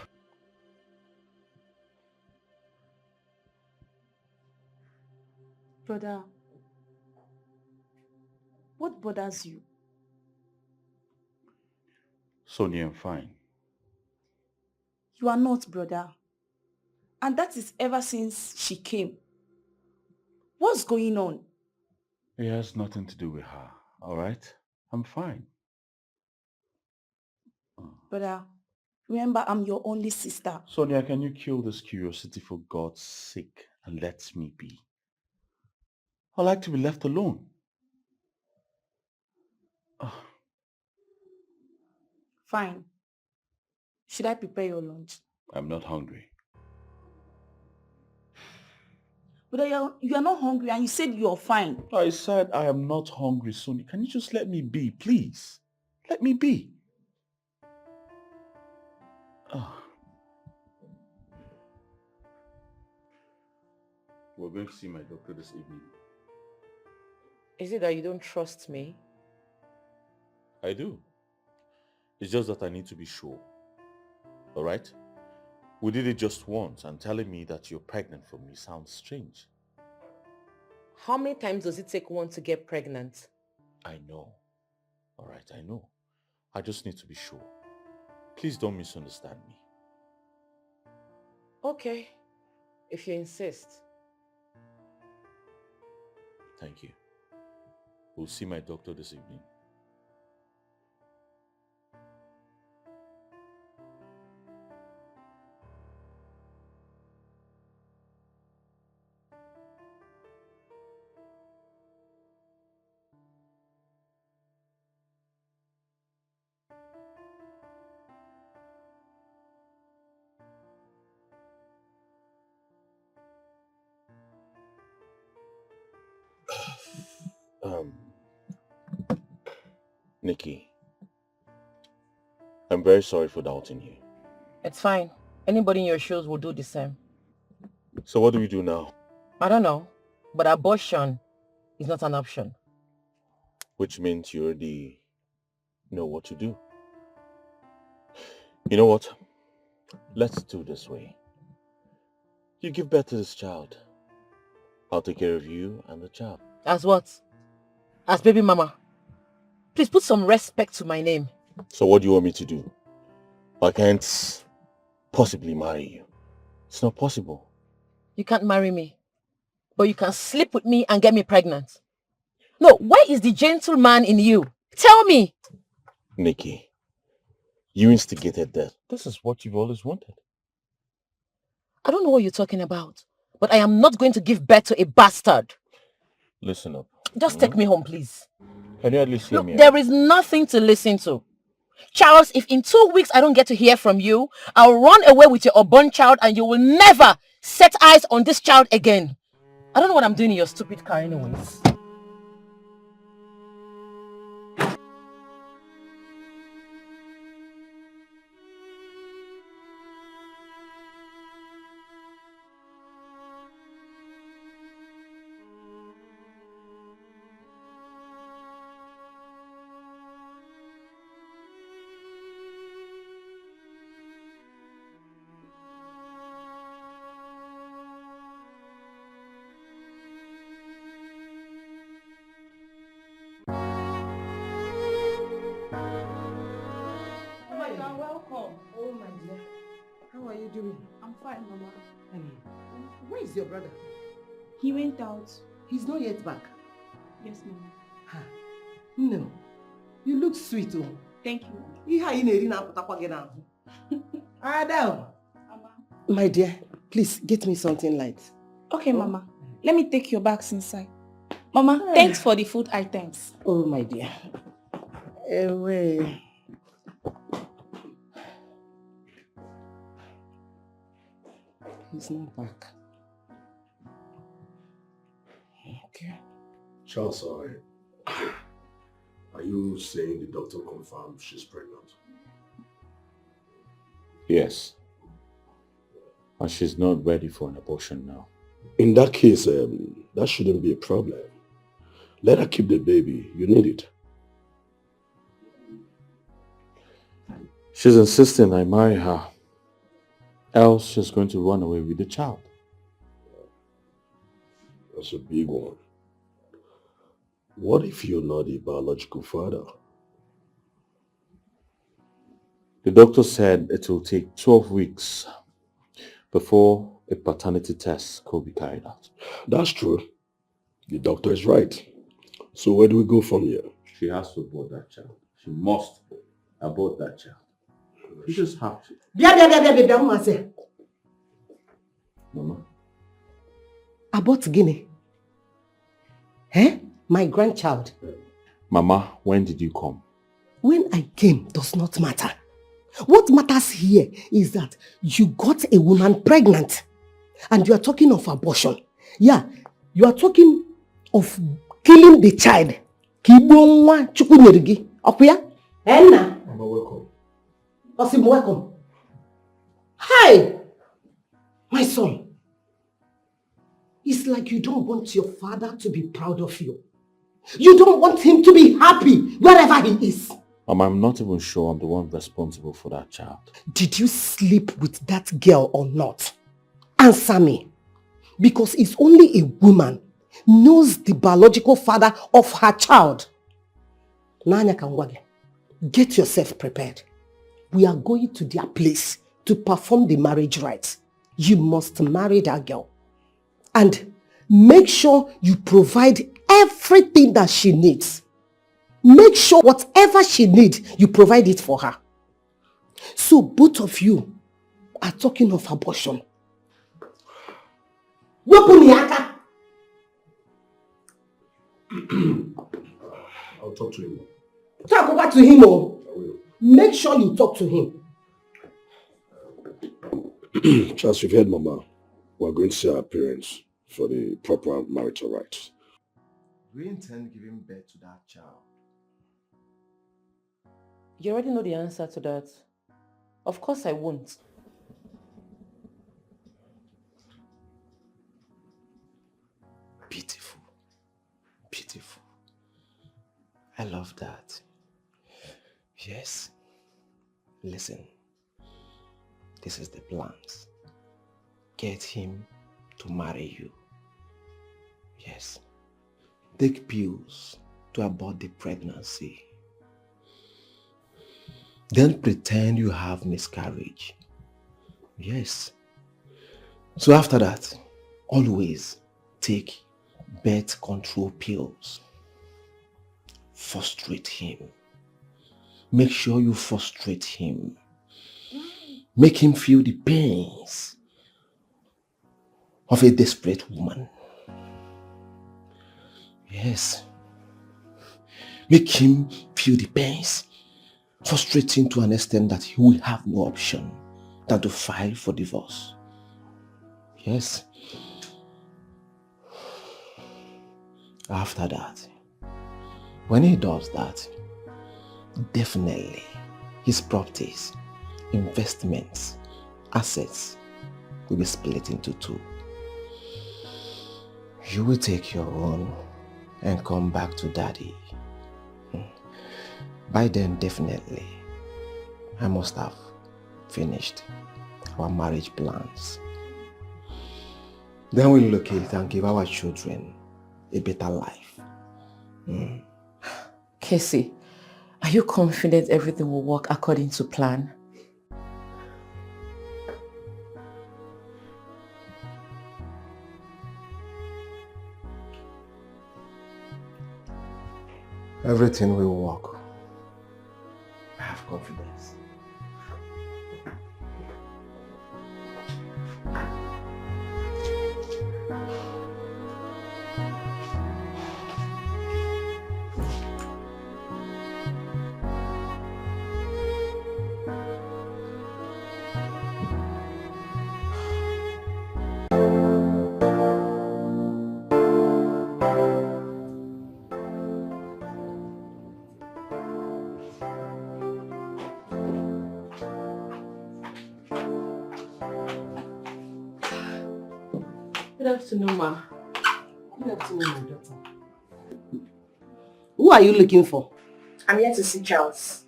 Brother, what bothers you?
Sonia, I'm fine.
You are not, brother. And that is ever since she came. What's going on?
It has nothing to do with her, alright? I'm fine.
Brother, remember I'm your only sister.
Sonia, can you kill this curiosity for God's sake and let me be? I like to be left alone.
Fine. Should I prepare your lunch?
I'm not hungry.
But you are not hungry and you said you're fine.
I said I am not hungry, Sonia. Can you just let me be, please? Let me be. We're going to see my doctor this evening.
Is it that you don't trust me?
I do. It's just that I need to be sure. Alright? We did it just once, and telling me that you're pregnant from me sounds strange.
How many times does it take one to get pregnant?
I know. Alright, I know. I just need to be sure. Please don't misunderstand me.
Okay, if you insist.
Thank you. We'll see my doctor this evening. Nikki, I'm very sorry for doubting you.
It's fine. Anybody in your shoes will do the same.
So what do we do now?
I don't know, but abortion is not an option.
Which means you already know what to do. You know what? Let's do this way. You give birth to this child. I'll take care of you and the child.
As what? As baby mama. Please put some respect to my name.
So what do you want me to do? I can't possibly marry you. It's not possible.
You can't marry me, but you can sleep with me and get me pregnant. No, where is the gentleman in you? Tell me.
Nikki, you instigated that. This is what you've always wanted.
I don't know what you're talking about, but I am not going to give birth to a bastard.
Listen up.
Just take me home, please.
Can you at least hear me?
There is nothing to listen to. Charles, if in 2 weeks I don't get to hear from you, I'll run away with your unborn child and you will never set eyes on this child again. I don't know what I'm doing in your stupid car anyways.
I'm fine, Mama. Where is your brother?
He went out.
He's not yet back.
Yes, Mama.
No. You look sweet, oh.
Thank you.
Adam. My dear, please get me something light.
Okay, Mama. Let me take your bags inside. Mama, thanks for the food items.
Oh, my dear. Wait. He's not back. Okay.
Charles, are you saying the doctor confirmed she's pregnant?
Yes.
And she's not ready for an abortion now.
In that case, that shouldn't be a problem. Let her keep the baby. You need it.
She's insisting I marry her. Else she's going to run away with the child.
That's a big one. What if you're not a biological father?
The doctor said it will take 12 weeks before a paternity test could be carried out.
That's true. The doctor is right. So where do we go from here?
She has to abort that child. She must abort that child. You just have to. Mama.
Abort Guinea. Eh? My grandchild.
Mama, when did you come?
When I came does not matter. What matters here is that you got a woman pregnant and you are talking of abortion. Yeah, you are talking of killing the child. Okuya? Enna?
Mama, welcome.
Osim, welcome. Hi! My son. It's like you don't want your father to be proud of you. You don't want him to be happy wherever he is.
Mama, I'm not even sure I'm the one responsible for that child.
Did you sleep with that girl or not? Answer me. Because it's only a woman knows the biological father of her child. Nanya Kangwage, get yourself prepared. We are going to their place to perform the marriage rites. You must marry that girl. And make sure you provide everything that she needs. Make sure whatever she needs, you provide it for her. So both of you are talking of abortion.
I'll talk to him.
Talk over to him, oh. Make sure you talk to him.
Charles, you've heard Mama. We're going to see our parents for the proper marital rites.
Do you intend giving birth to that child?
You already know the answer to that. Of course I won't.
Beautiful. Beautiful. I love that. Yes. Listen. This is the plans. Get him to marry you. Yes. Take pills to abort the pregnancy. Then pretend you have miscarriage. Yes. So after that, always take birth control pills. Frustrate him. Make sure you frustrate him. Make him feel the pains of a desperate woman. Yes. Make him feel the pains. Frustrate him to an extent that he will have no option than to file for divorce. Yes. After that, when he does that, definitely his properties, investments, assets will be split into two. You will take your own and come back to daddy. By then, definitely, I must have finished our marriage plans. Then we'll locate and give our children a better life.
Casey, are you confident everything will work according to plan?
Everything will work. I have confidence.
Good afternoon, ma.
Good afternoon, my daughter. Who are you looking for?
I'm here to see Charles.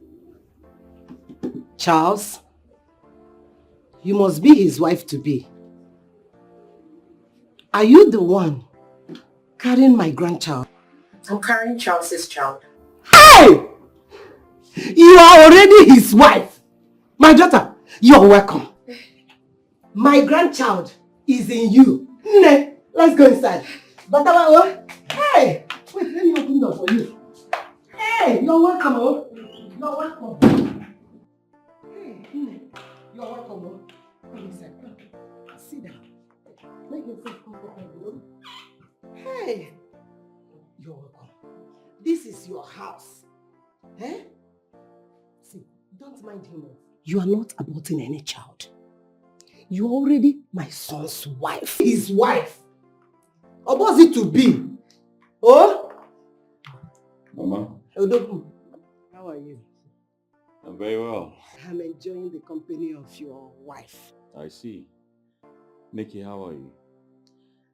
Charles? You must be his wife-to-be. Are you the one carrying my grandchild?
I'm carrying Charles's child.
Hey! You are already his wife. My daughter, you're welcome. My grandchild is in you. Nne, let's go inside. Batawa, hey! Wait, let me open the door for you. Hey, you're welcome, oh. You're welcome. Hey, Nne, you're welcome, oh. Come inside, come. Sit down. Make yourself comfortable. Hey, you're welcome. This is your house. Eh? See, don't mind him. You are not aborting any child. You are already my son's wife. His wife. Or was it to be? Oh?
Mama,
Odogu, how are you?
I'm very well.
I'm enjoying the company of your wife.
I see. Nikki, how are you?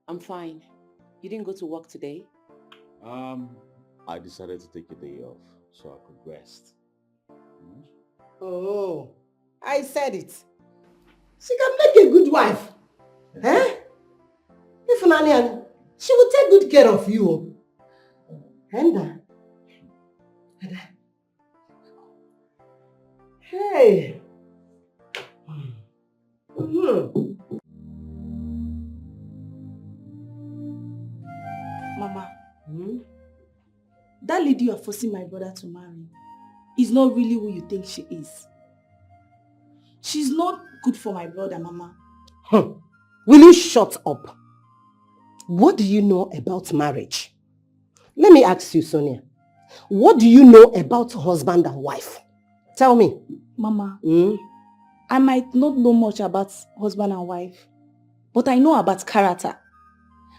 I'm fine. You didn't go to work today?
I decided to take a day off so I could rest.
Oh, I said it. She can make a good wife. Eh? If Nanian, she will take good care of you. And hey.
Mama, that lady you are forcing my brother to marry is not really who you think she is. She's not good for my brother, Mama.
Will you shut up? What do you know about marriage? Let me ask you, Sonia. What do you know about husband and wife? Tell me.
Mama, I might not know much about husband and wife, but I know about character.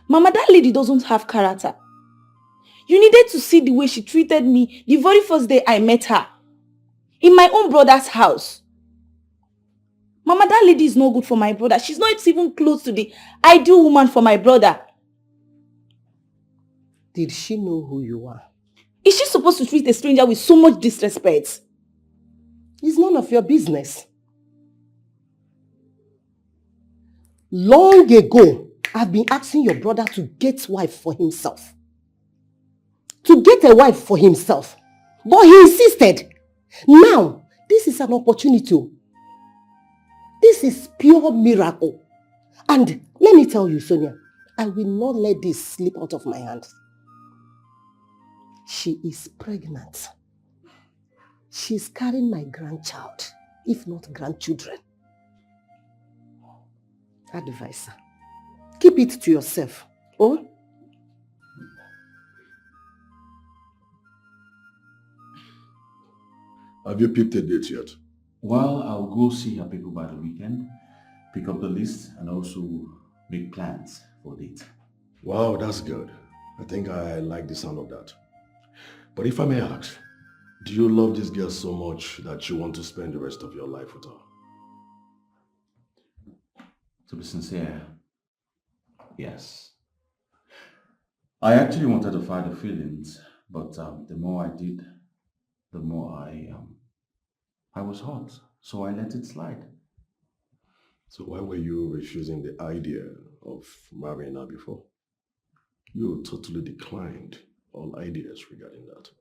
Mama, that lady doesn't have character. You needed to see the way she treated me the very first day I met her. In my own brother's house. Mama, that lady is no good for my brother. She's not even close to the ideal woman for my brother.
Did she know who you are?
Is she supposed to treat a stranger with so much disrespect?
It's none of your business. Long ago, I've been asking your brother to get wife for himself. To get a wife for himself. But he insisted. Now, this is an opportunity. This is pure miracle. And let me tell you, Sonia, I will not let this slip out of my hands. She is pregnant. She's carrying my grandchild, if not grandchildren. Advisor, keep it to yourself. Oh?
Have you picked a date yet?
Well, I'll go see her people by the weekend, pick up the list, and also make plans for a date.
Wow, that's good. I think I like the sound of that. But if I may ask, do you love this girl so much that you want to spend the rest of your life with her?
To be sincere, yes. I actually wanted to fight the feelings, but the more I did, the more I was hot, so I let it slide.
So why were you refusing the idea of marrying her before? You totally declined all ideas regarding that.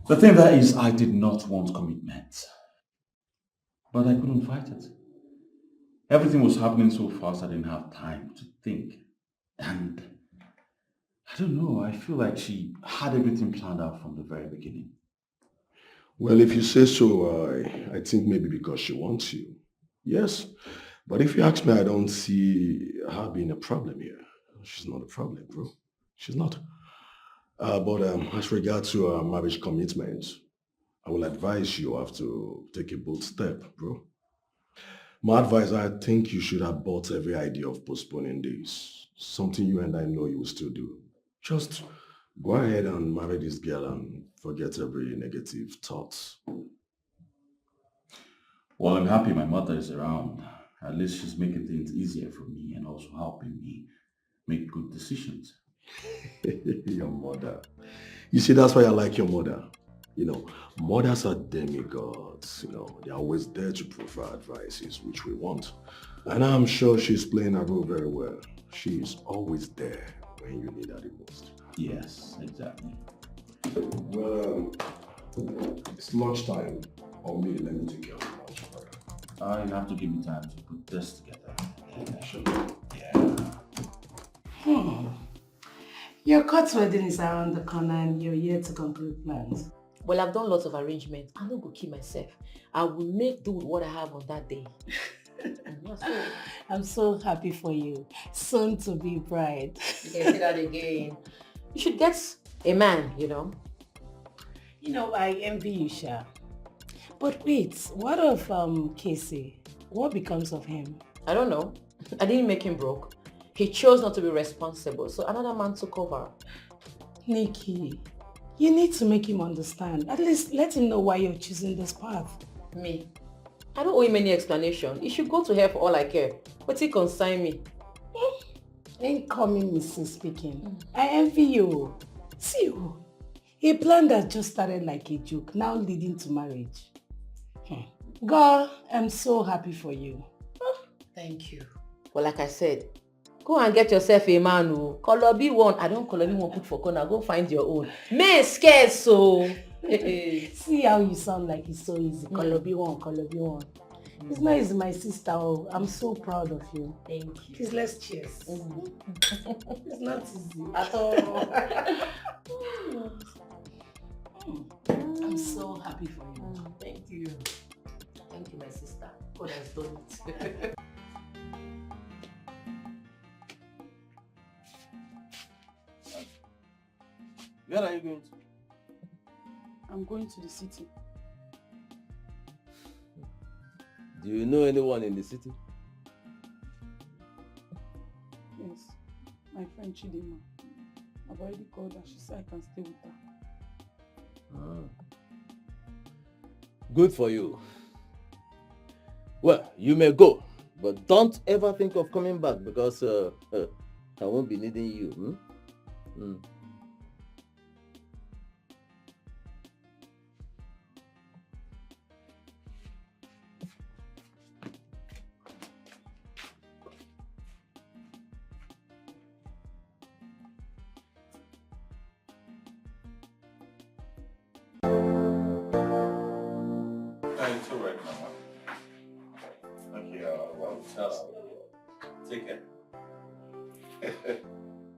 The thing there is, I did not want commitment, but I couldn't fight it. Everything was happening so fast I didn't have time to think. And I don't know, I feel like she had everything planned out from the very beginning.
Well, if you say so, I think maybe because she wants you. Yes, but if you ask me, I don't see her being a problem here. She's not a problem, bro. She's not. But as regards to marriage commitments, I will advise you have to take a bold step, bro. My advice, I think you should abort every idea of postponing this. Something you and I know you will still do. Just go ahead and marry this girl and forget every negative thought.
Well, I'm happy my mother is around.
At least she's making things easier for me and also helping me make good decisions.
Your mother. You see, that's why I like your mother. You know, mothers are demigods. You know, they're always there to provide advices, which we want. And I'm sure she's playing her role very well. She's always there when you need her the most.
Yes, exactly.
Well, it's lunchtime. Or maybe let me take care of the lunch.
You have to give me time to put this together.
Sure.
Your court wedding is around the corner and you're here to conclude plans.
Well, I've done lots of arrangements. I'm not going to keep myself. I will make do with what I have on that day.
I'm so happy for you. Soon to be bride.
You can say that again. You should get a man, you know.
You know, I envy you, Sha. But wait, what of Casey? What becomes of him?
I don't know. I didn't make him broke. He chose not to be responsible, so another man took over.
Nikki, you need to make him understand. At least let him know why you're choosing this path.
Me? I don't owe him any explanation. He should go to hell for all I care. But he consign me.
Incoming Mrs. Speaking. I envy you. See you. A plan that just started like a joke, now leading to marriage. Girl, I'm so happy for you.
Thank you. Well, like I said, go and get yourself a man who Kolobi one. I don't Kolobi one put for corner. Go find your own. Me scared so.
See how you sound like it's so easy. Kolobi one, Kolobi one. It's not easy, my sister. Oh, I'm so proud of you.
Thank you.
Please, let's cheers. It's not easy at all. I'm so happy for you.
Thank you. Thank you, my sister. God has done it.
Where are you going to?
I'm going to the city.
Do you know anyone in the city?
Yes, my friend Chidima. I've already called her. She said I can stay with her.
Good for you. Well, you may go, but don't ever think of coming back because I won't be needing you.
It's all right, Mama. Okay, well, take care.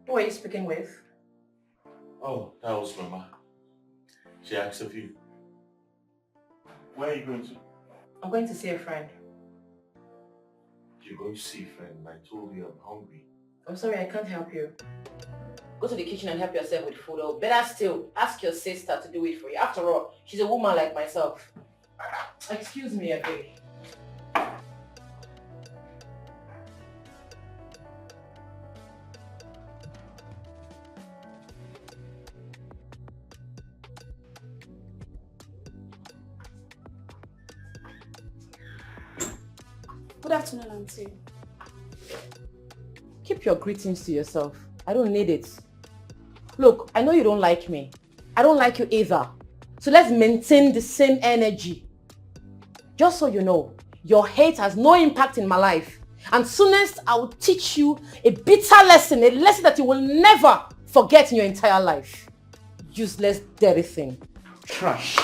Who are you speaking with?
Oh, that was Mama. She asked of you. Where are you going to?
I'm going to see a friend.
You're going to see a friend. I told you I'm hungry.
I'm sorry, I can't help you. Go to the kitchen and help yourself with food, or better still, ask your sister to do it for you. After all, she's a woman like myself. Excuse me, I beg.
Good afternoon, Auntie.
Keep your greetings to yourself. I don't need it. Look, I know you don't like me. I don't like you either. So let's maintain the same energy. Just so you know, your hate has no impact in my life. And soonest I will teach you a bitter lesson, a lesson that you will never forget in your entire life. Useless, dirty thing. Trash.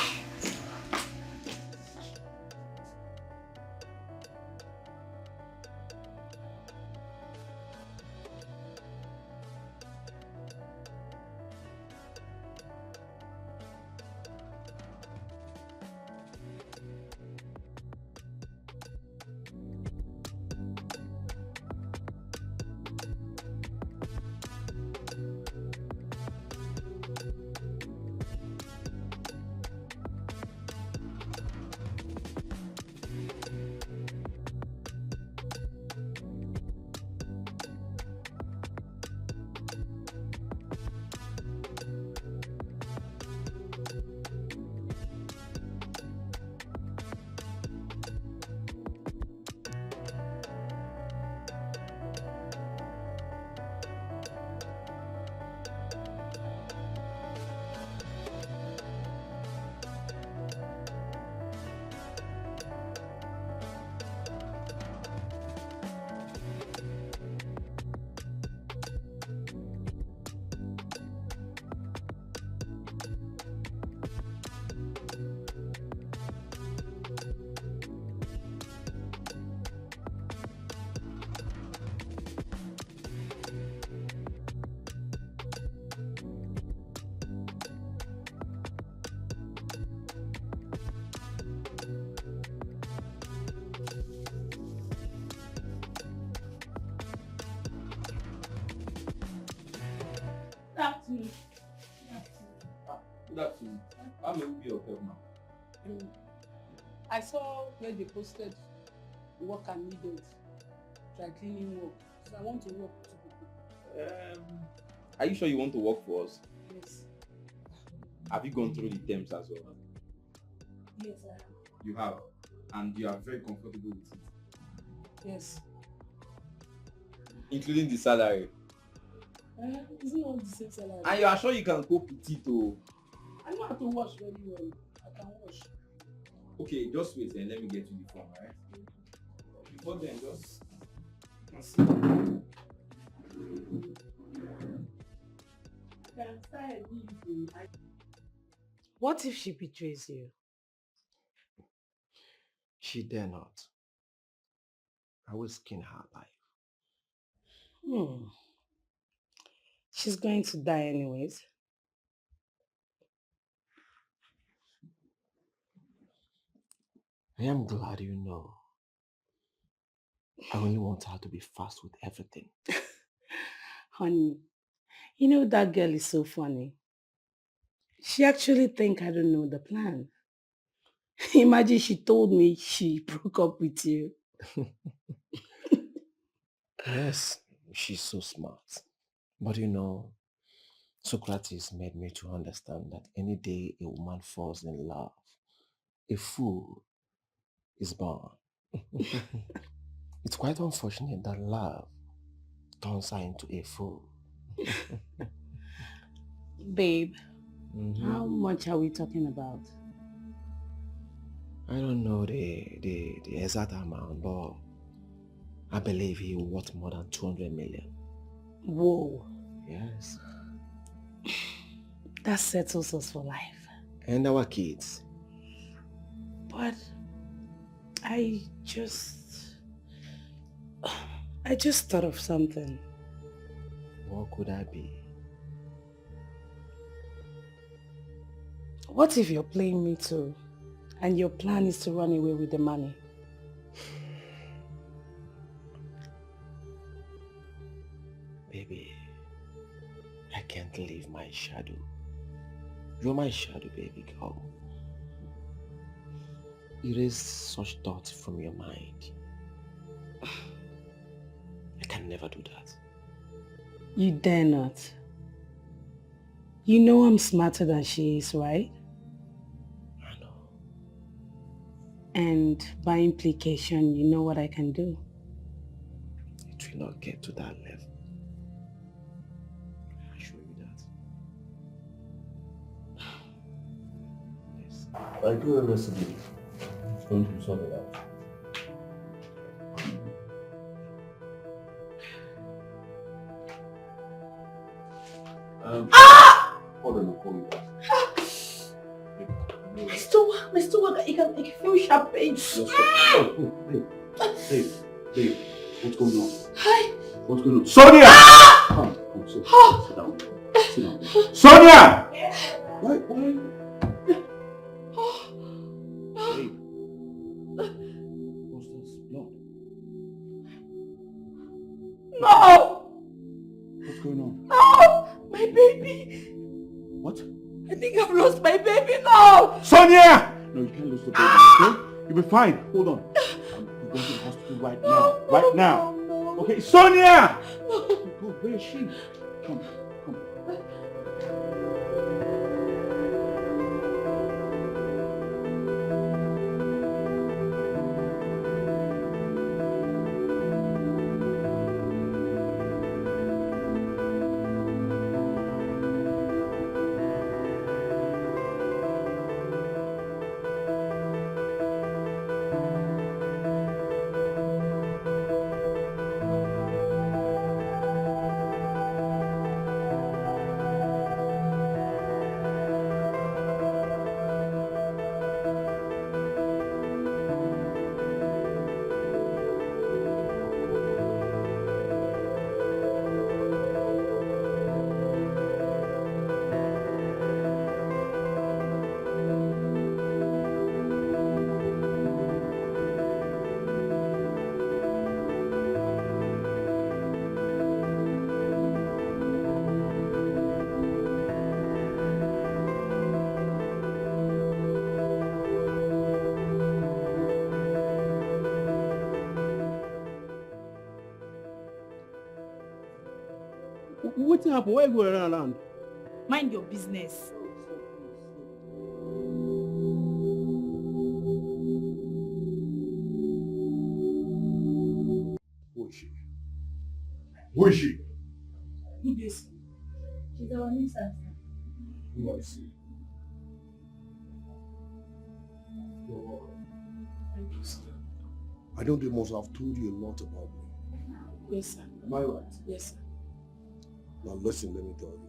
afternoon.
Good afternoon. How may we be of help now?
I saw where they posted work and needed, dry cleaning work. So I want to work with people.
Are you sure you want to work for us?
Yes.
Have you gone through the terms as well?
Yes, I have.
You have, and you are very comfortable with it,
Yes.
including the salary.
Isn't all the same salary?
And you are sure you can cope with it, oh?
I know how to wash very well. I can wash.
Okay, just wait and let me get you the form, alright? Before then, just...
What if she betrays you?
She dare not. I will skin her alive.
She's going to die anyways.
I am glad you know. I only want her to be fast with everything.
Honey, you know that girl is so funny. She actually think I don't know the plan. Imagine she told me she broke up with you.
Yes, she's so smart. But you know, Socrates made me to understand that any day a woman falls in love, a fool is born. It's quite unfortunate that love turns her into a fool.
Babe, how much are we talking about?
I don't know the exact amount, but I believe he worth more than 200 million.
Whoa.
Yes.
That settles us for life.
And our kids.
But I just thought of something.
What could I be?
What if you're playing me too, and your plan is to run away with the money?
Baby, I can't leave my shadow. You're my shadow, baby girl. Erase such thoughts from your mind. I can never do that.
You dare not. You know I'm smarter than she is, right?
I know.
And by implication, you know what I can do.
It will not get to that level. I assure you that. Yes.
I do the rest of it. It's going to sort it out. Hold on, I'll call you back.
Mr. Waka, you can feel sharp pain.
Babe, what's going on?
Hi.
What's going on? Sonia! Come, sit down. Sit down. Sonia! Why? Babe. What's this? Blood?
No!
What's going on?
No! My baby!
What?
I think I've lost my baby now!
Sonia! No, you can't lose the baby, okay? You'll be fine. Hold on. I'm going to the hospital right now. Right now. Okay, Sonia! Go, where is she? Come.
What happened? Why you going around?
Mind your business.
Who is she? Who is she?
Who is? She's our new sister.
Who I see? I know they must have told you a lot about me.
Yes, sir.
Am I right?
Yes, sir.
Now listen, let me tell you.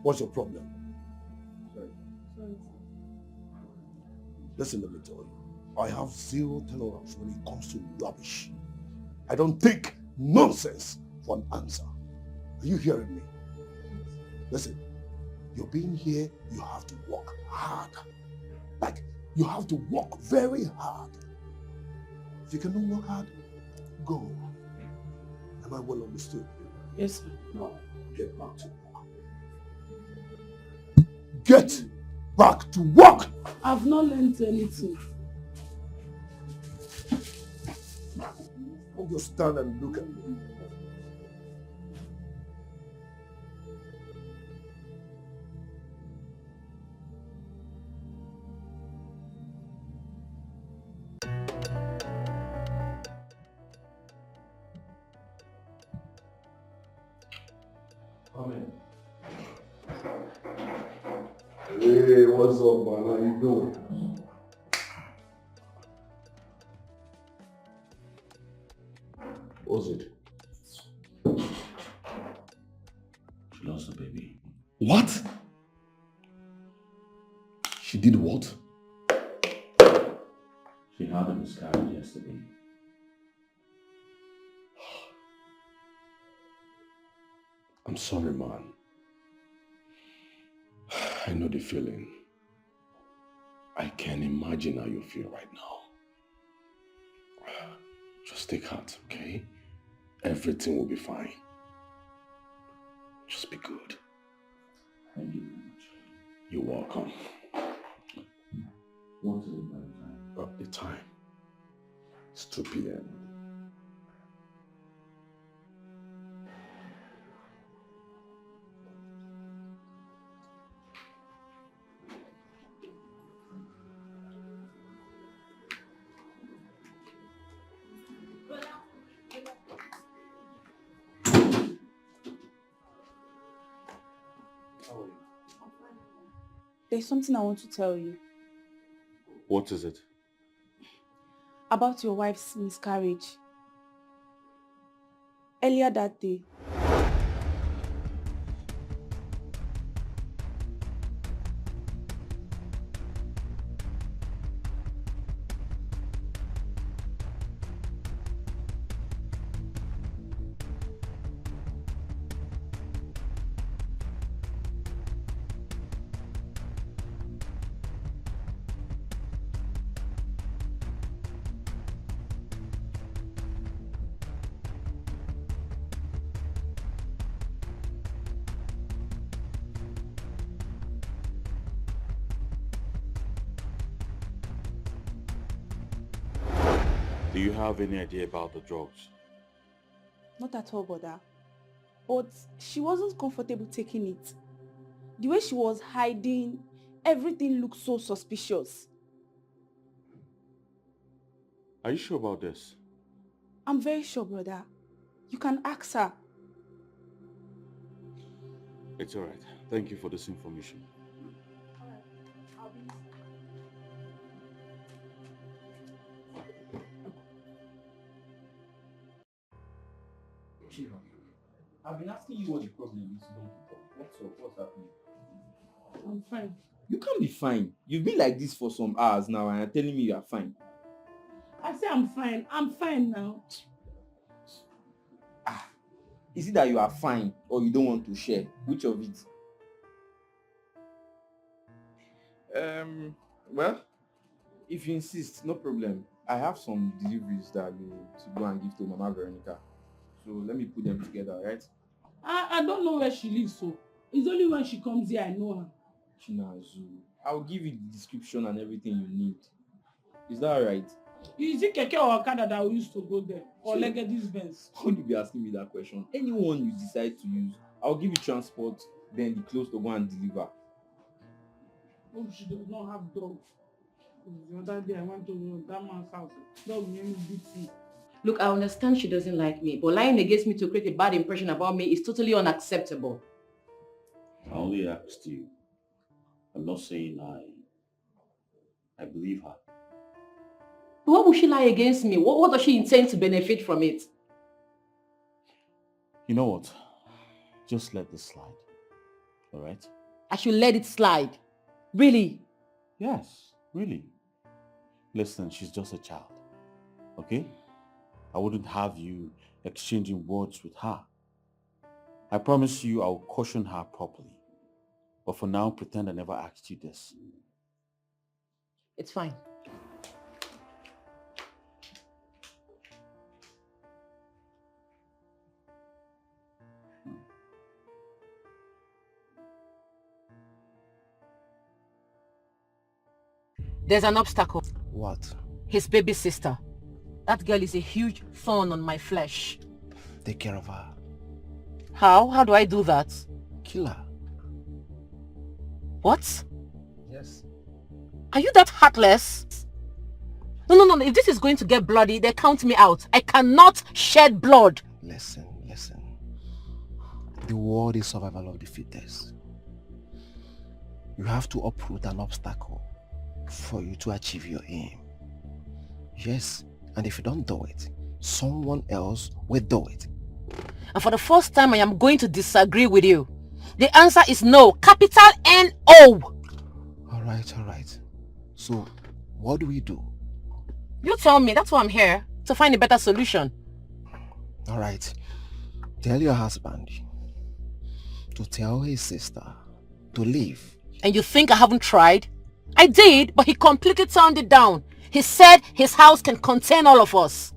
What's your problem?
Sorry, sir.
Listen, let me tell you. I have zero tolerance when it comes to rubbish. I don't take nonsense for an answer. Are you hearing me? Listen, you're being here, you have to work hard. Like, you have to work very hard. If you cannot work hard, go. Am I well understood?
Yes, sir.
Now, get back to work. Get back to work!
I've not learned anything.
Don't just stand and look at me.
Amen.
Hey, what's up, man? How you doing? What's it?
She lost the baby.
What? She did what?
She had a miscarriage yesterday.
I'm sorry, man. I know the feeling. I can imagine how you feel right now. Just take heart, okay? Everything will be fine. Just be good.
Thank you very much.
You're welcome.
What is it by the time?
The time. It's 2 p.m.
There's something I want to tell you
What is it?
about your wife's miscarriage. Earlier that day,
Do you have any idea about the drugs?
not at all, brother. But she wasn't comfortable taking it. The way she was hiding, everything looked so suspicious.
Are you sure about this?
I'm very sure, brother. You can ask her.
It's alright. Thank you for this information.
Shiva, I've been asking you what the problem is. What's up? What's happening?
I'm fine.
You can't be fine. You've been like this for some hours now and you're telling me you are fine.
I say I'm fine. I'm fine now.
Is it that you are fine or you don't want to share? Which of it? Well, if you insist, no problem. I have some deliveries that I need to go and give to Mama Veronica. So let me put them together, right?
I don't know where she lives, so it's only when she comes here I know her.
Chinazu, I'll give you the description and everything you need. Is that alright?
Is it Keke or Okada that we used to go there? Or Legady's Benz?
How would you be asking me that question? Anyone you decide to use, I'll give you transport, then the clothes to go and deliver.
Oh, she does not have dog. The other day I went to that man's house. Dog named Beauty.
Look, I understand she doesn't like me, but lying against me to create a bad impression about me is totally unacceptable.
I only asked you. I'm not saying I believe her.
Why would she lie against me? What does she intend to benefit from it?
You know what? Just let this slide. Alright?
I should let it slide. Really?
Yes, really. Listen, she's just a child. Okay? I wouldn't have you exchanging words with her. I promise you I'll caution her properly. But for now, pretend I never asked you this.
It's fine. There's an obstacle.
What?
His baby sister. That girl is a huge thorn on my flesh.
Take care of her.
How? How do I do that?
Kill her.
What?
Yes.
Are you that heartless? No. If this is going to get bloody, then count me out. I cannot shed blood.
Listen. The world is survival of the fittest. You have to uproot an obstacle for you to achieve your aim. Yes, and if you don't do it, someone else will do it.
And for the first time, I am going to disagree with you. The answer is no. Capital N-O.
Alright. So, what do we do?
You tell me. That's why I'm here. To find a better solution.
Alright. Tell your husband to tell his sister to leave.
And you think I haven't tried? I did, but he completely turned it down. He said his house can contain all of us.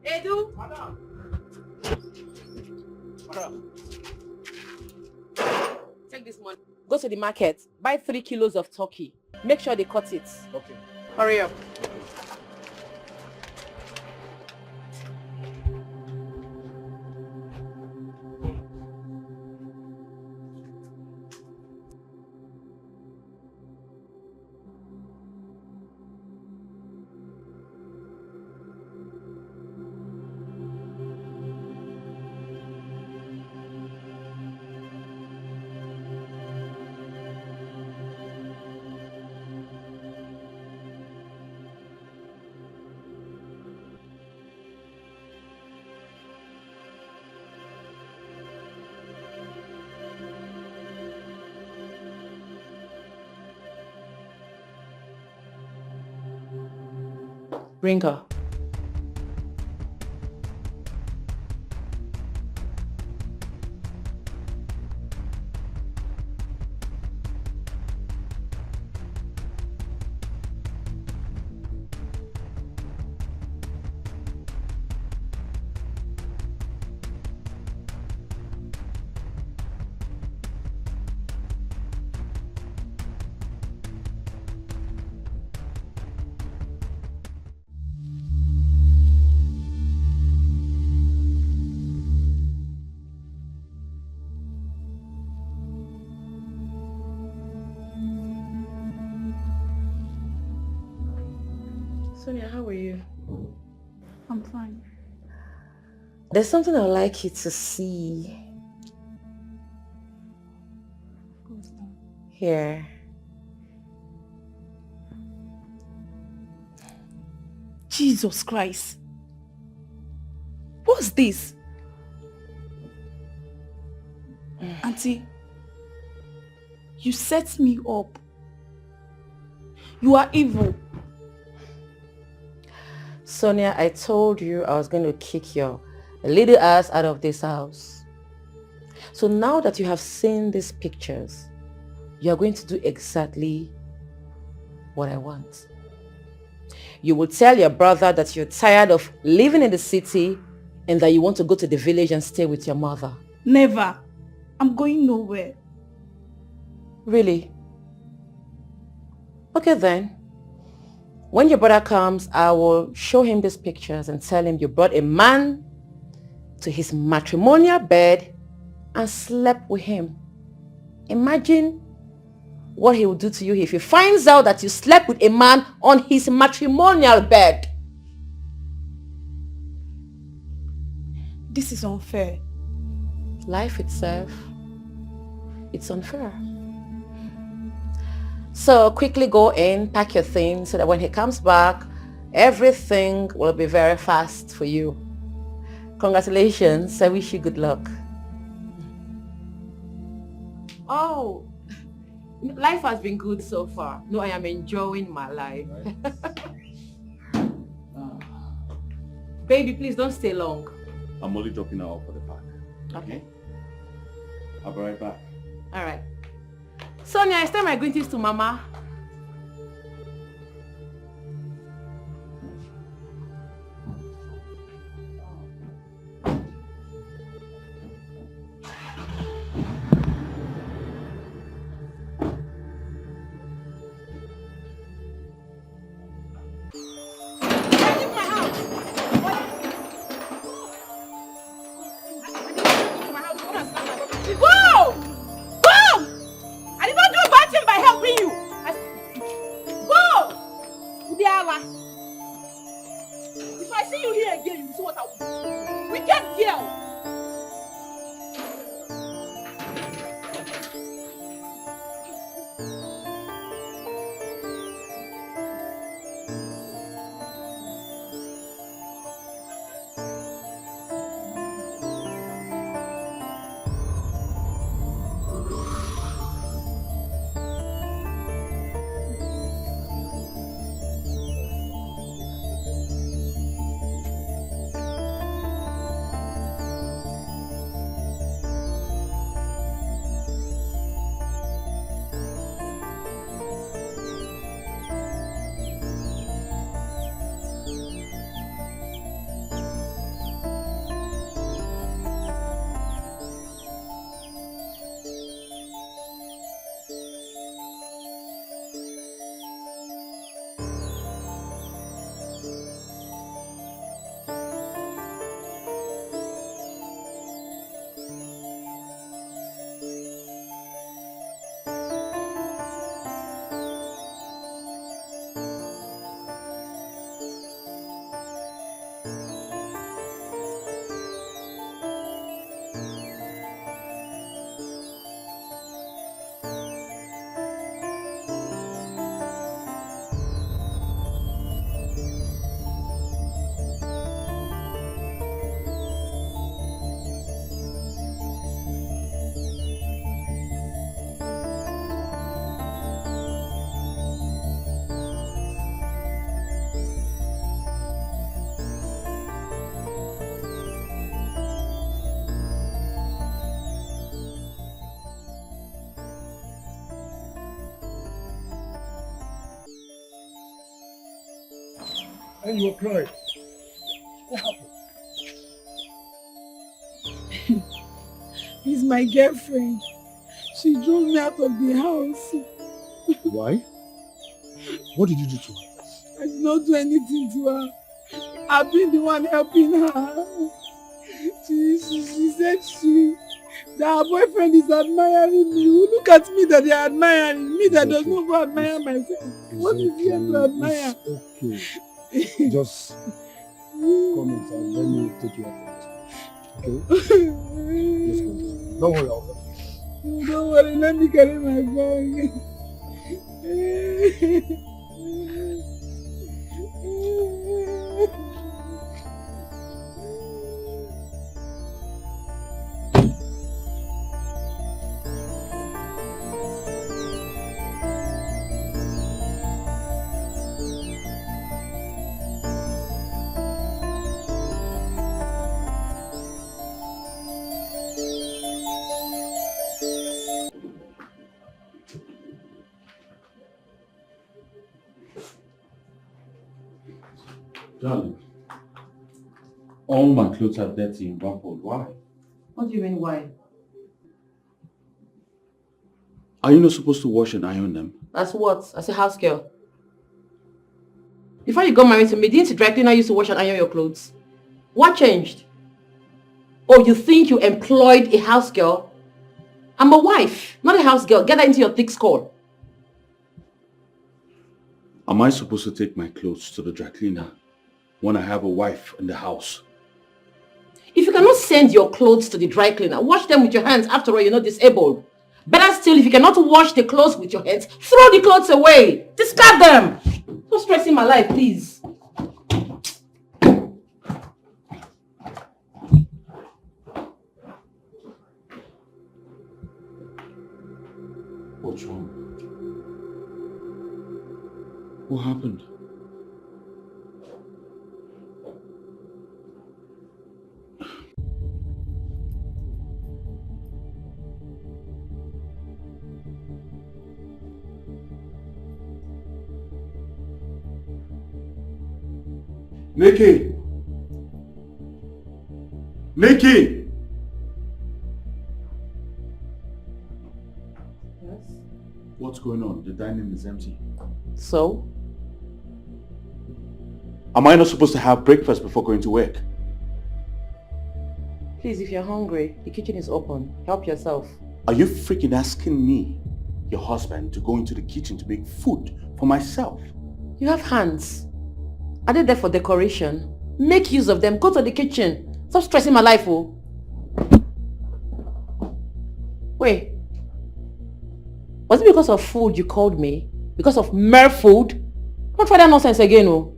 Edu? Madam. Take this money. Go to the market. Buy 3 kilos of turkey. Make sure they cut it.
Okay.
Hurry up. Bring her. Sonia, how are you?
I'm fine.
There's something I'd like you to see. Here.
Jesus Christ. What's this? Auntie, you set me up. You are evil.
Sonia, I told you I was going to kick your little ass out of this house. So now that you have seen these pictures, you are going to do exactly what I want. You will tell your brother that you're tired of living in the city and that you want to go to the village and stay with your mother.
Never. I'm going nowhere.
Really? Okay then. When your brother comes, I will show him these pictures and tell him you brought a man to his matrimonial bed and slept with him. Imagine what he will do to you if he finds out that you slept with a man on his matrimonial bed.
This is unfair.
Life itself, it's unfair. So quickly go in, pack your things so that when he comes back, everything will be very fast for you. Congratulations. I wish you good luck. Oh, life has been good so far. No, I am enjoying my life. Baby, please don't stay long.
I'm only dropping her off for the park.
Okay.
I'll be right back.
All right. Sonia, extend my greetings to Mama.
And you were crying. What happened?
He's my girlfriend. She drove me out of the house.
Why? What did you do to her?
I did not do anything to her. I've been the one helping her. She said that her boyfriend is admiring me. Look at me that they are admiring me that does not go admire myself. What is he to admire?
It's okay. Just come inside. Let me take you out. Okay? Let's go. Don't worry, I'll help you.
Don't worry, let me carry my bag.
Darling, all my clothes are dirty in one fold. Why?
What do you mean, why?
Are you not supposed to wash and iron them?
As what? As a house girl? Before you got married to me, didn't the dry cleaner used to wash and iron your clothes? What changed? Oh, you think you employed a house girl? I'm a wife, not a house girl. Get that into your thick skull.
Am I supposed to take my clothes to the dry cleaner when I have a wife in the house?
If you cannot send your clothes to the dry cleaner, wash them with your hands. After all, you're not disabled. Better still, if you cannot wash the clothes with your hands, throw the clothes away. Discard them. Stop stressing my life, please.
What's wrong? What happened? Nikki! Nikki!
Yes?
What's going on? The dining is empty.
So?
Am I not supposed to have breakfast before going to work?
Please, if you're hungry, the kitchen is open. Help yourself.
Are you freaking asking me, your husband, to go into the kitchen to make food for myself?
You have hands. Are they there for decoration? Make use of them. Go to the kitchen. Stop stressing my life, oh. Wait. Was it because of food you called me? Because of mere food? Don't try that nonsense again, oh.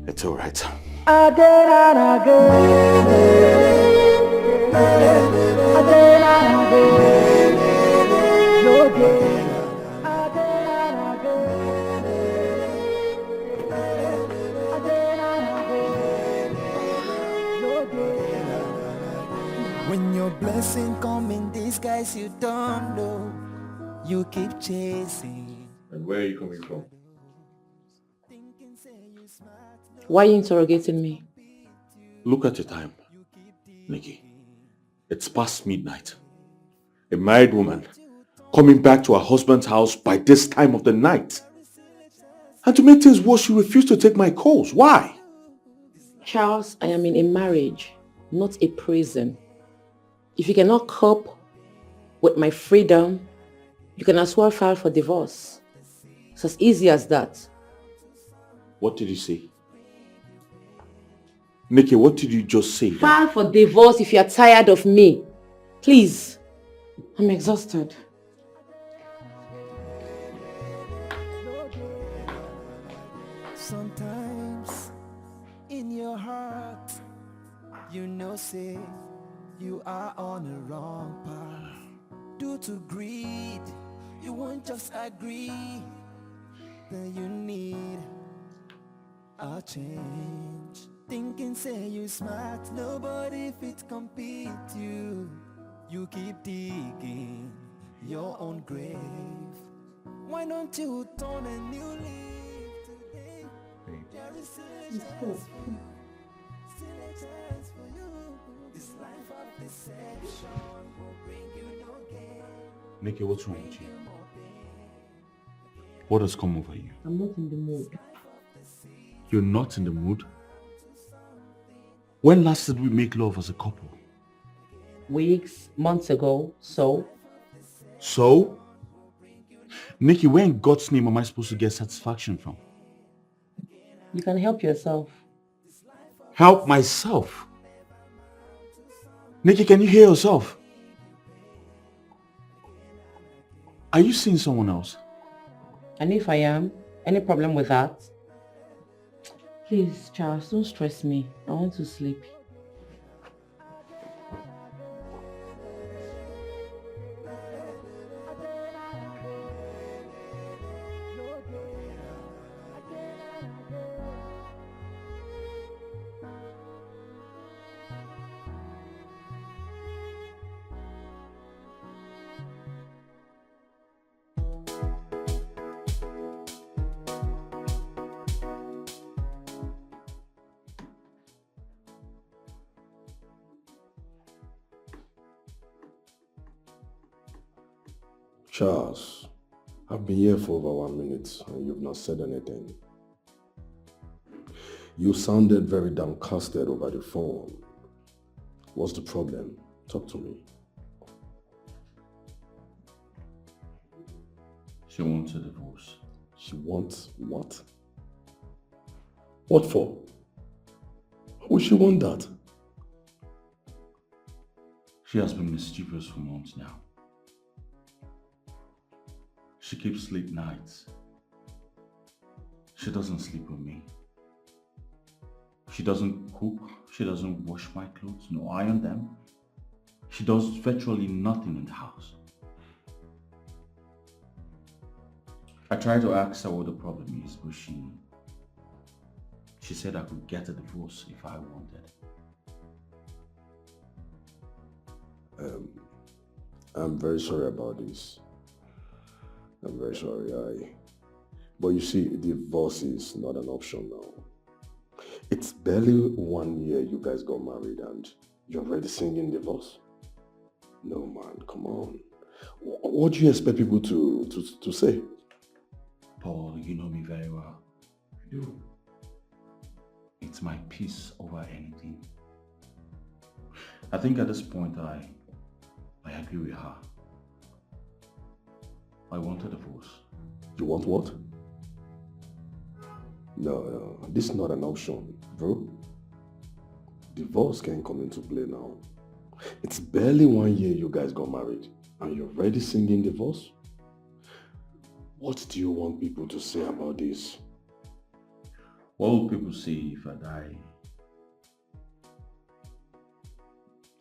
It's all right.
When your blessing come in disguise, you don't know. You keep chasing.
And where are you coming from?
Why are you interrogating me?
Look at the time, Nikki. It's past midnight. A married woman coming back to her husband's house by this time of the night. And to make things worse, you refuse to take my calls. Why?
Charles, I am in a marriage, not a prison. If you cannot cope with my freedom, you can as well file for divorce. It's as easy as that.
What did you say? Nikki, what did you just say?
File for divorce if you are tired of me. Please. I'm exhausted.
Sometimes in your heart, you know, say you are on the wrong path. Due to greed, you won't just agree that you need a change. Thinking say you smart, nobody fit compete you. You keep digging your own grave. Why don't you turn a new leaf today? There is still a chance for you. Still a chance for you. This life of deception will bring you no gain.
Nikki, what's wrong with you? What has come over you?
I'm not in the mood.
You're not in the mood? When last did we make love as a couple?
Weeks, months ago, so?
So? Nikki, where in God's name am I supposed to get satisfaction from?
You can help yourself.
Help myself? Nikki, can you hear yourself? Are you seeing someone else?
And if I am, any problem with that? Please, Charles, don't stress me. I want to sleep.
Charles, I've been here for over 1 minute and you've not said anything. You sounded very downcasted over the phone. What's the problem? Talk to me.
She wants a divorce.
She wants what? What for? Why would she want that?
She has been mischievous for months now. She keeps late nights. She doesn't sleep with me. She doesn't cook. She doesn't wash my clothes, no iron them. She does virtually nothing in the house. I tried to ask her what the problem is, but she said I could get a divorce if I wanted.
I'm very sorry about this. I'm very sorry. But you see, divorce is not an option now. It's barely 1 year you guys got married and you're already singing divorce. No man, come on. What do you expect people to say?
Paul, you know me very well. I do. It's my peace over anything. I think at this point I agree with her. I want a divorce.
You want what? No, this is not an option, bro. Divorce can come into play now. It's barely 1 year you guys got married and you're already singing divorce? What do you want people to say about this?
What will people say if I die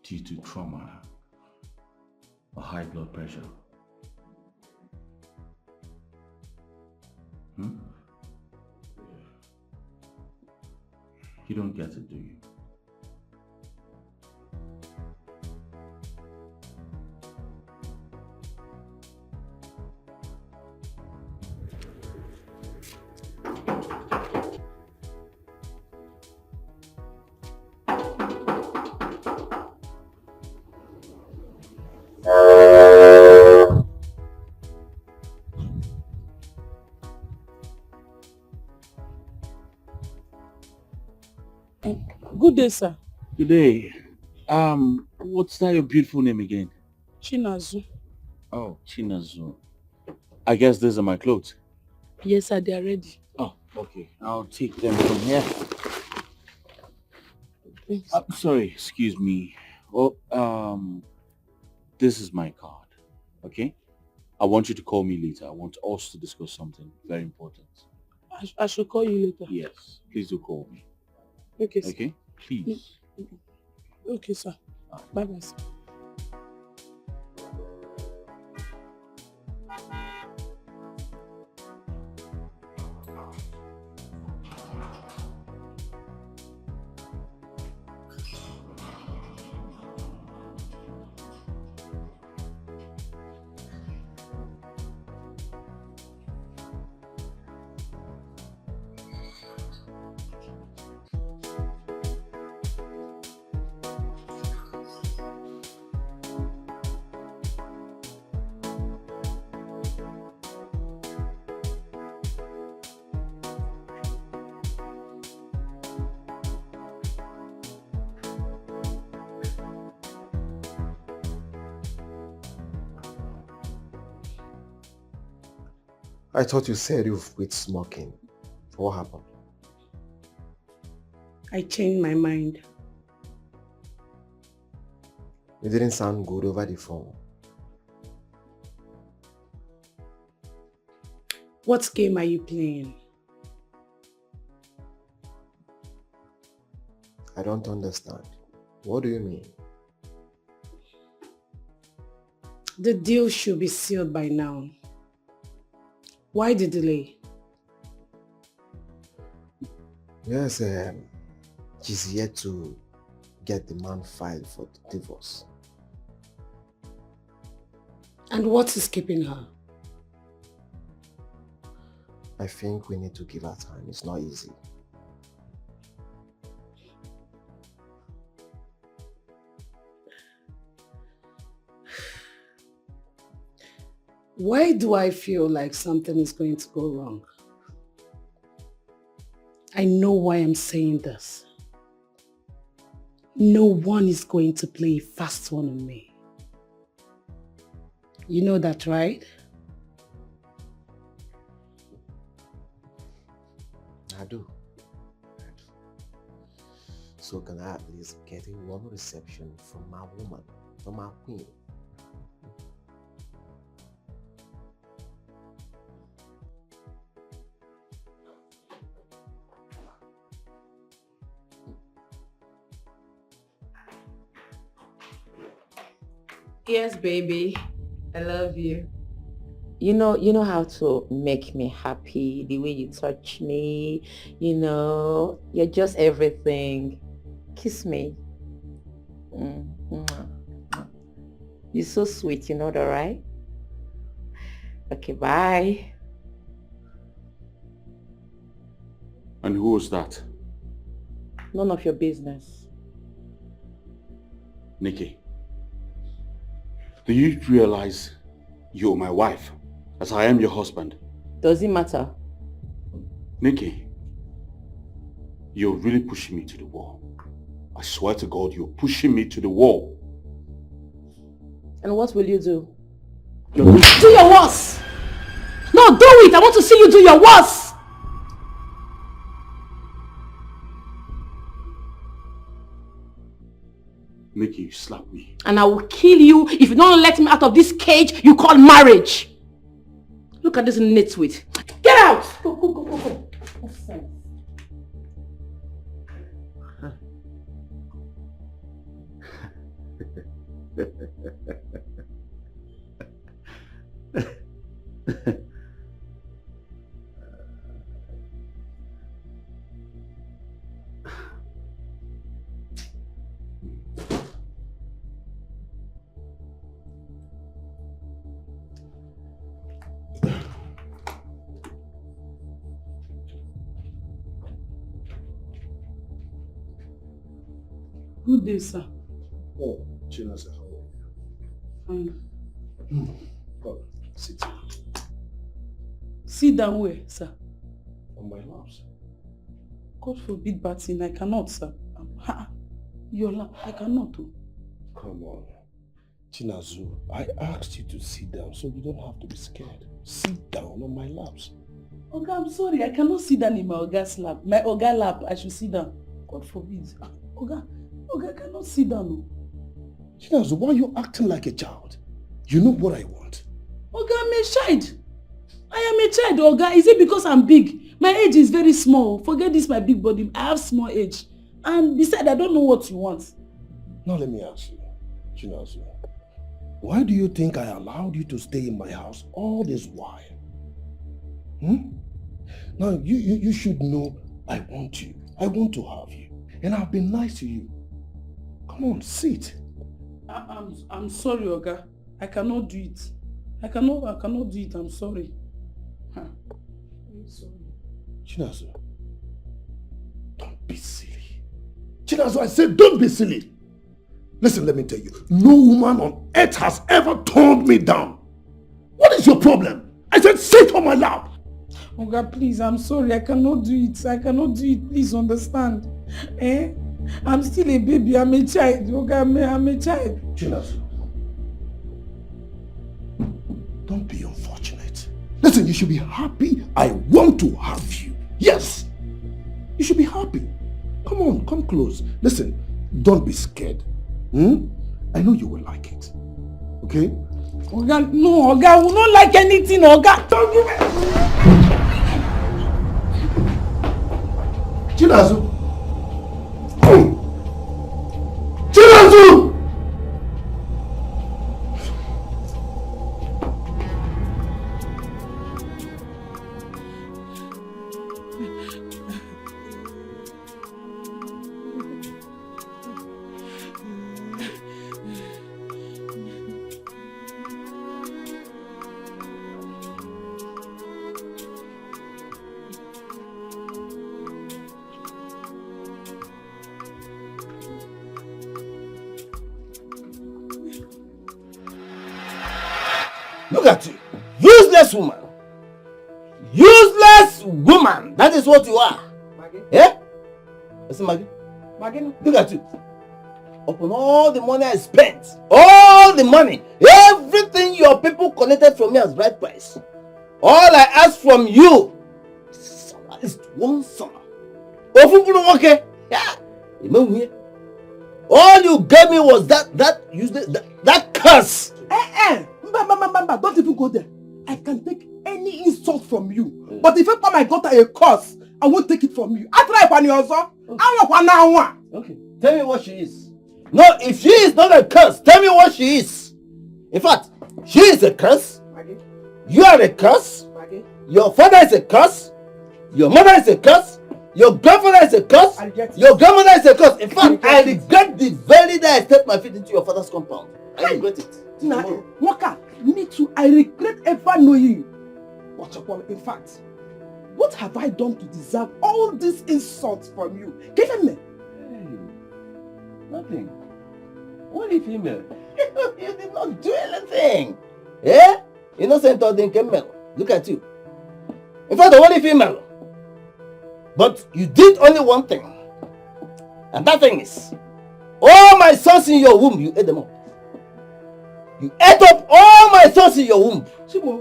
due to trauma or high blood pressure? You don't get it, do you?
Good day, sir.
Good day. What's that your beautiful name again?
Chinazu.
Oh, Chinazu. I guess these are my clothes.
Yes, sir, they are ready.
Oh, okay. I'll take them from here. Sorry, excuse me. Well, this is my card, okay? I want you to call me later. I want us to discuss something very important.
I should call you later.
Yes, please do call me.
Okay, sir.
Okay, please.
Okay, sir. Bye-bye, sir.
I thought you said you've quit smoking. What happened?
I changed my mind.
You didn't sound good over the phone.
What game are you playing?
I don't understand. What do you mean?
The deal should be sealed by now. Why the delay?
Yes, she's yet to get the man filed for divorce.
And what is keeping her?
I think we need to give her time. It's not easy.
Why do I feel like something is going to go wrong? I know why I'm saying this. No one is going to play a fast one on me. You know that, right?
I do. So can I at least get a warm reception from my woman, from my queen?
Yes, baby. I love you. You know how to make me happy, the way you touch me, you're just everything. Kiss me. You're so sweet, you know that, right? Okay, bye.
And who was that?
None of your business.
Nikki, do you realize you're my wife, as I am your husband?
Does it matter?
Nikki, you're really pushing me to the wall. I swear to God, you're pushing me to the wall.
And what will you do?
Do your worst! No, do it! I want to see you do your worst!
Nikki, you slapped me.
And I will kill you if you don't let me out of this cage you call marriage. Look at this nitwit. Get out! Go, go, go, go, go. Nonsense. Good day, sir.
Oh, Chinasa, how are you?
Fine.
Come, sit down.
Sit down where, sir?
On my laps.
God forbid, Batin, I cannot, sir. Your lap, I cannot.
Come on. Chinazu, I asked you to sit down so you don't have to be scared. Sit down on my laps.
Oga, I'm sorry, I cannot sit down in my Oga's lap. My Oga lap, I should sit down. God forbid. Oga, I cannot sit down.
Chinazu, why are you acting like a child? You know what I want.
Oga, I'm a child. I am a child, Oga. Is it because I'm big? My age is very small. Forget this, my big body. I have small age. And besides, I don't know what you want.
Now let me ask you, Chinazu, why do you think I allowed you to stay in my house all this while? Now, you should know I want you. I want to have you. And I've been nice to you. Come on, sit.
I'm sorry, Oga. I cannot do it. I cannot do it. I'm sorry. I'm sorry.
Chinazu, don't be silly. Chinazu, I said don't be silly. Listen, let me tell you. No woman on earth has ever turned me down. What is your problem? I said sit on my lap.
Oga, please, I'm sorry. I cannot do it. I cannot do it. Please understand. I'm still a baby. I'm a child. Oga, I'm a child.
Chinazu, don't be unfortunate. Listen, Listen, you should be happy. I want to have you. Yes. You should be happy. Come on, come close. Listen, don't be scared. I know you will like it. Okay?
Oga, no, Oga, I will not like anything, Oga. Don't give it.
Chinazu! Chinazu!
Look at you. Useless woman. Useless woman. That is what you are.
Maggie?
Yeah? Listen, Maggie.
Maggie?
Look at you. Upon all the money I spent, all the money, everything your people collected from me as bride price, all I ask from you is one son. Okay? Yeah. All you gave me was that useless, that curse.
Mbamba, don't even go there. I can take any insult from you. But if you call my daughter a curse, I won't take it from you. I try one also.
Okay. Tell me what she is. No, if she is not a curse, tell me what she is. In fact, she is a curse.
Maggie?
You are a curse.
Maggie?
Your father is a curse. Your mother is a curse. Your grandfather is a curse. Your grandmother is a curse. In fact, I regret the very day I stepped my feet into your father's compound. I regret it.
Waka, me too. I regret ever knowing you. In fact, what have I done to deserve all these insults from you? Give me.
Hey, nothing. What if female? You did not do anything. Eh? Innocent or female. Look at you. In fact, the only female. But you did only one thing. And that thing is, all my sons in your womb, you ate them up. You ate up all my sons in your womb.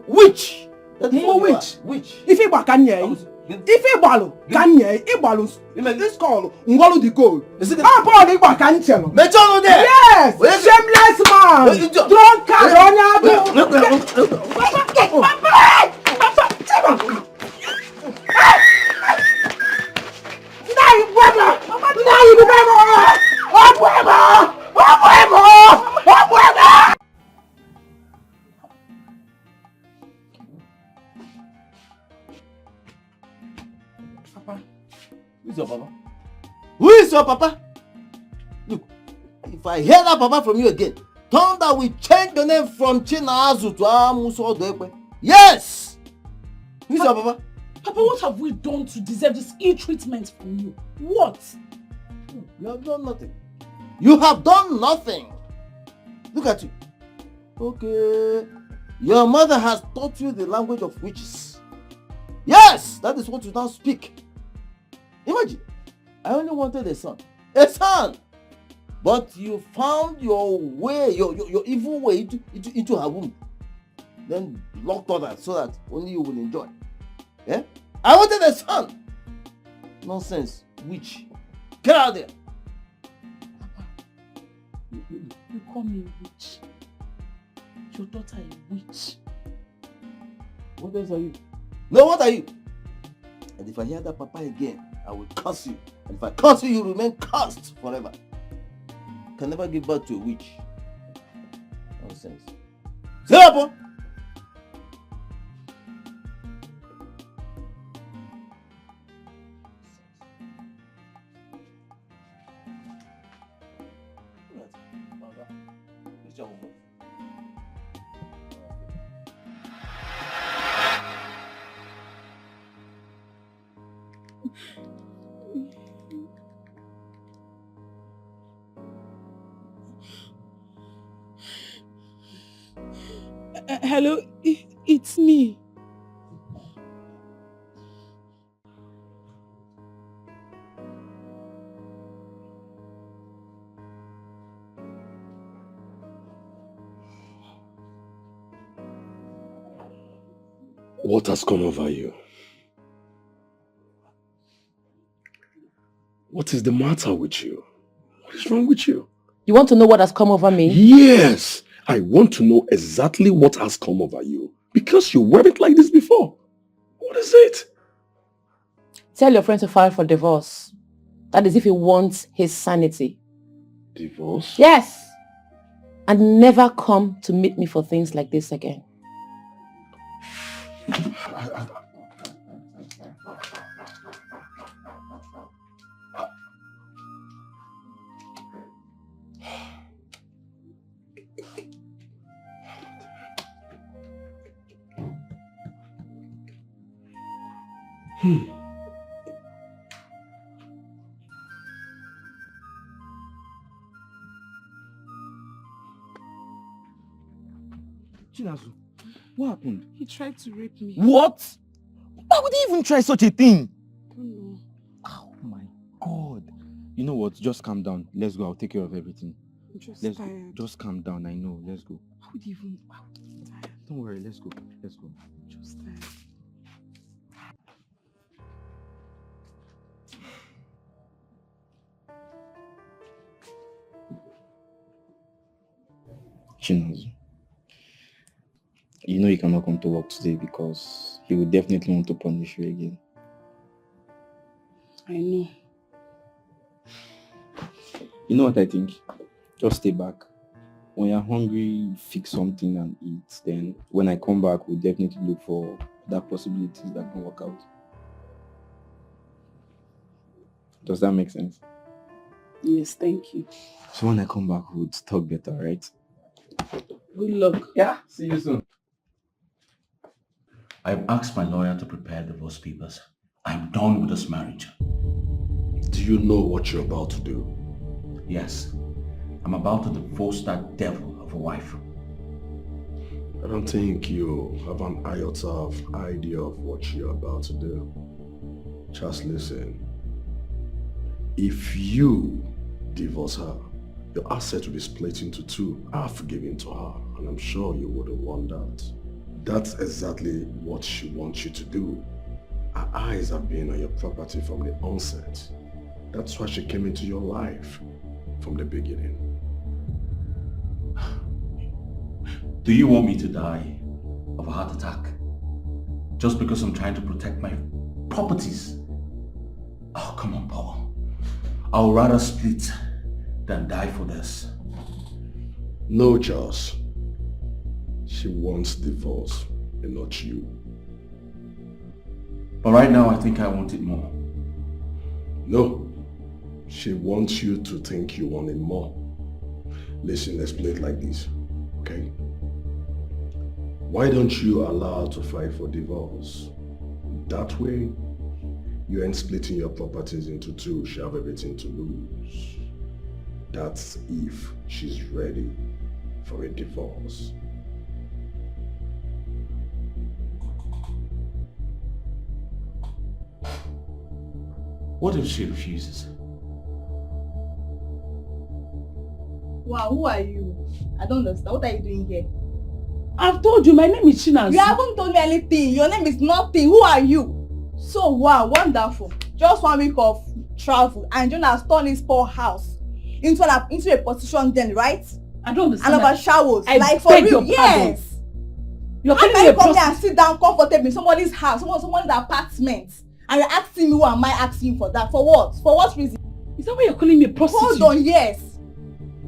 Which? That is what
which?
Which?
If you can hear, if you balo, can hear, this call, Ngolo the gold. Ah, boy, they can tell.
Mechono there.
Yes, shameless man.
Who is your papa? Who is your papa? Look, if I hear that papa from you again, thunder will change your name from Chinazu to Amuso Odekwe. Yes! Who is your papa?
Papa, what have we done to deserve this ill treatment from you? What?
You have done nothing. You have done nothing. Look at you. Okay. Your mother has taught you the language of witches. Yes! That is what you now speak. Imagine, I only wanted a son. A son! But you found your way, your evil way into her womb. Then locked others so that only you will enjoy. Yeah? I wanted a son. Nonsense. Witch. Get out there.
Papa, you call me a witch. Your daughter a witch.
What else are you? No, what are you? And if I hear that papa again, I will curse you. And if I curse you, you remain cursed forever. You can never give birth to a witch. Nonsense. Say up!
Hello, it's me.
What has come over you? What is the matter with you? What is wrong with you?
You want to know what has come over me?
Yes! I want to know exactly what has come over you. Because you weren't like this before. What is it?
Tell your friend to file for divorce. That is if he wants his sanity.
Divorce?
Yes! And never come to meet me for things like this again.
Chinazu, what happened?
He tried to rape me.
What? Why would he even try such a thing?
I don't know.
Oh my God. You know what? Just calm down. Let's go. I'll take care of everything.
I'm just
Let's
tired.
go. Just calm down. I know. Let's go.
How would you even...
Don't worry. Let's go. Let's go.
Just tired.
Chinazu, you know you cannot come to work today because he will definitely want to punish you again.
I know.
You know what I think? Just stay back. When you're hungry, fix something and eat. Then when I come back, we'll definitely look for that possibilities that can work out. Does that make sense?
Yes, thank you.
So when I come back, we'll talk better, right?
Good luck.
Yeah, see you soon.
I've asked my lawyer to prepare divorce papers. I'm done with this marriage.
Do you know what you're about to do?
Yes. I'm about to divorce that devil of a wife.
I don't think you have an iota of idea of what you're about to do. Just listen. If you divorce her, your asset will be split into two, half given to her, and I'm sure you wouldn't want that. That's exactly what she wants you to do. Her eyes have been on your property from the onset. That's why she came into your life from the beginning.
Do you want me to die of a heart attack? Just because I'm trying to protect my properties? Oh, come on, Paul. I'll rather split than die for this.
No, Charles. She wants divorce and not you.
But right now, I think I want it more.
No. She wants you to think you want it more. Listen, let's play it like this, okay? Why don't you allow her to fight for divorce? That way, you ain't splitting your properties into two. She have everything to lose. That's if she's ready for a divorce.
What if she refuses?
Wow, who are you? I don't understand. What are you doing here?
I've told you, my name is Chinazu.
You haven't told me anything. Your name is nothing. Who are you? So, wow, wonderful. Just 1 week of travel and John has turned his poor house into a position then, right?
I don't understand.
And about showers.
I
like for
beg
real.
your pardon.
Yes.
You're
How
calling
can
me
you
a
come there
prostitute?
and sit down comfortably in somebody's house, someone's apartment, and you're asking me who am I asking you for that? For what? For what reason?
Is that why you're calling me a prostitute?
Hold on, yes.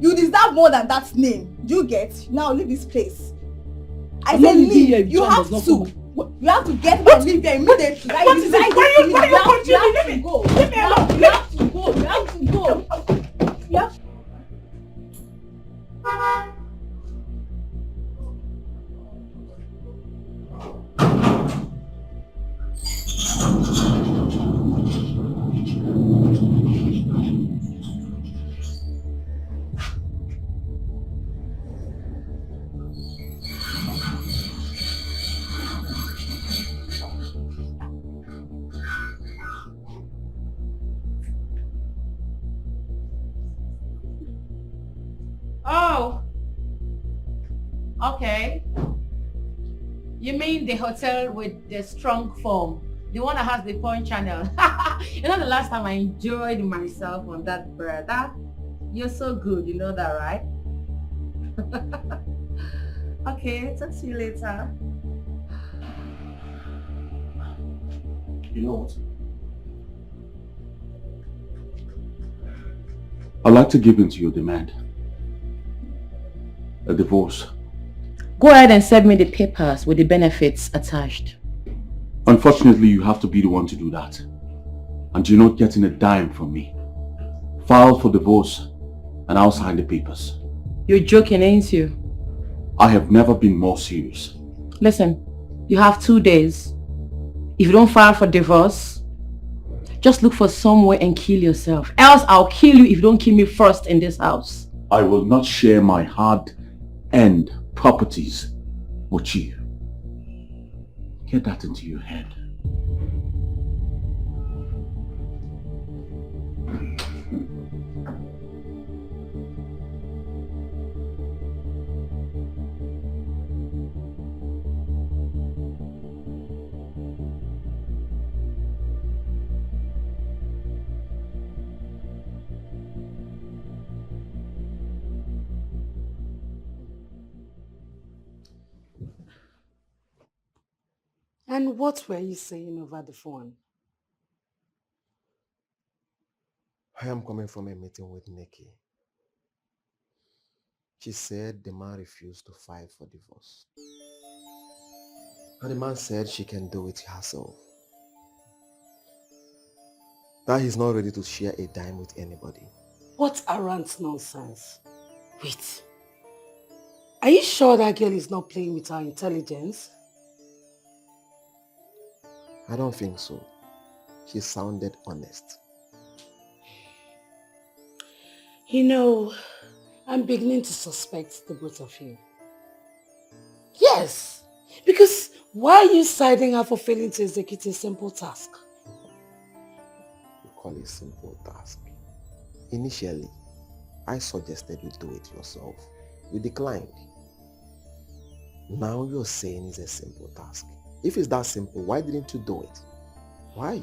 You deserve more than that name. Do you get? Now leave this place. I said leave. You have to. You have to get my leave here immediately.
What is it? Why you continue?
Let me go. Leave me alone. You have to go. You have to go. You have to.
Oh. Okay. You mean the hotel with the strong form? The one that has the porn channel? You know the last time I enjoyed myself on that bed? You're so good, you know that, right? Okay, talk to you later.
You know what? I'd like to give in to your demand. A divorce.
Go ahead and send me the papers with the benefits attached.
Unfortunately, you have to be the one to do that. And you're not getting a dime from me. File for divorce and I'll sign the papers.
You're joking, ain't you?
I have never been more serious.
Listen, you have 2 days. If you don't file for divorce, just look for somewhere and kill yourself. Else I'll kill you if you don't kill me first in this house.
I will not share my hard-earned properties with you. Get that into your head.
And what were you saying over the phone?
I am coming from a meeting with Nikki. She said the man refused to file for divorce. And the man said she can do it herself. That he's not ready to share a dime with anybody.
What arrant nonsense. Wait. Are you sure that girl is not playing with her intelligence?
I don't think so. She sounded honest.
You know, I'm beginning to suspect the both of you. Yes, because why are you siding her for failing to execute a simple task?
You call it a simple task. Initially, I suggested you do it yourself. You declined. Now you're saying it's a simple task. If it's that simple, why didn't you do it? Why?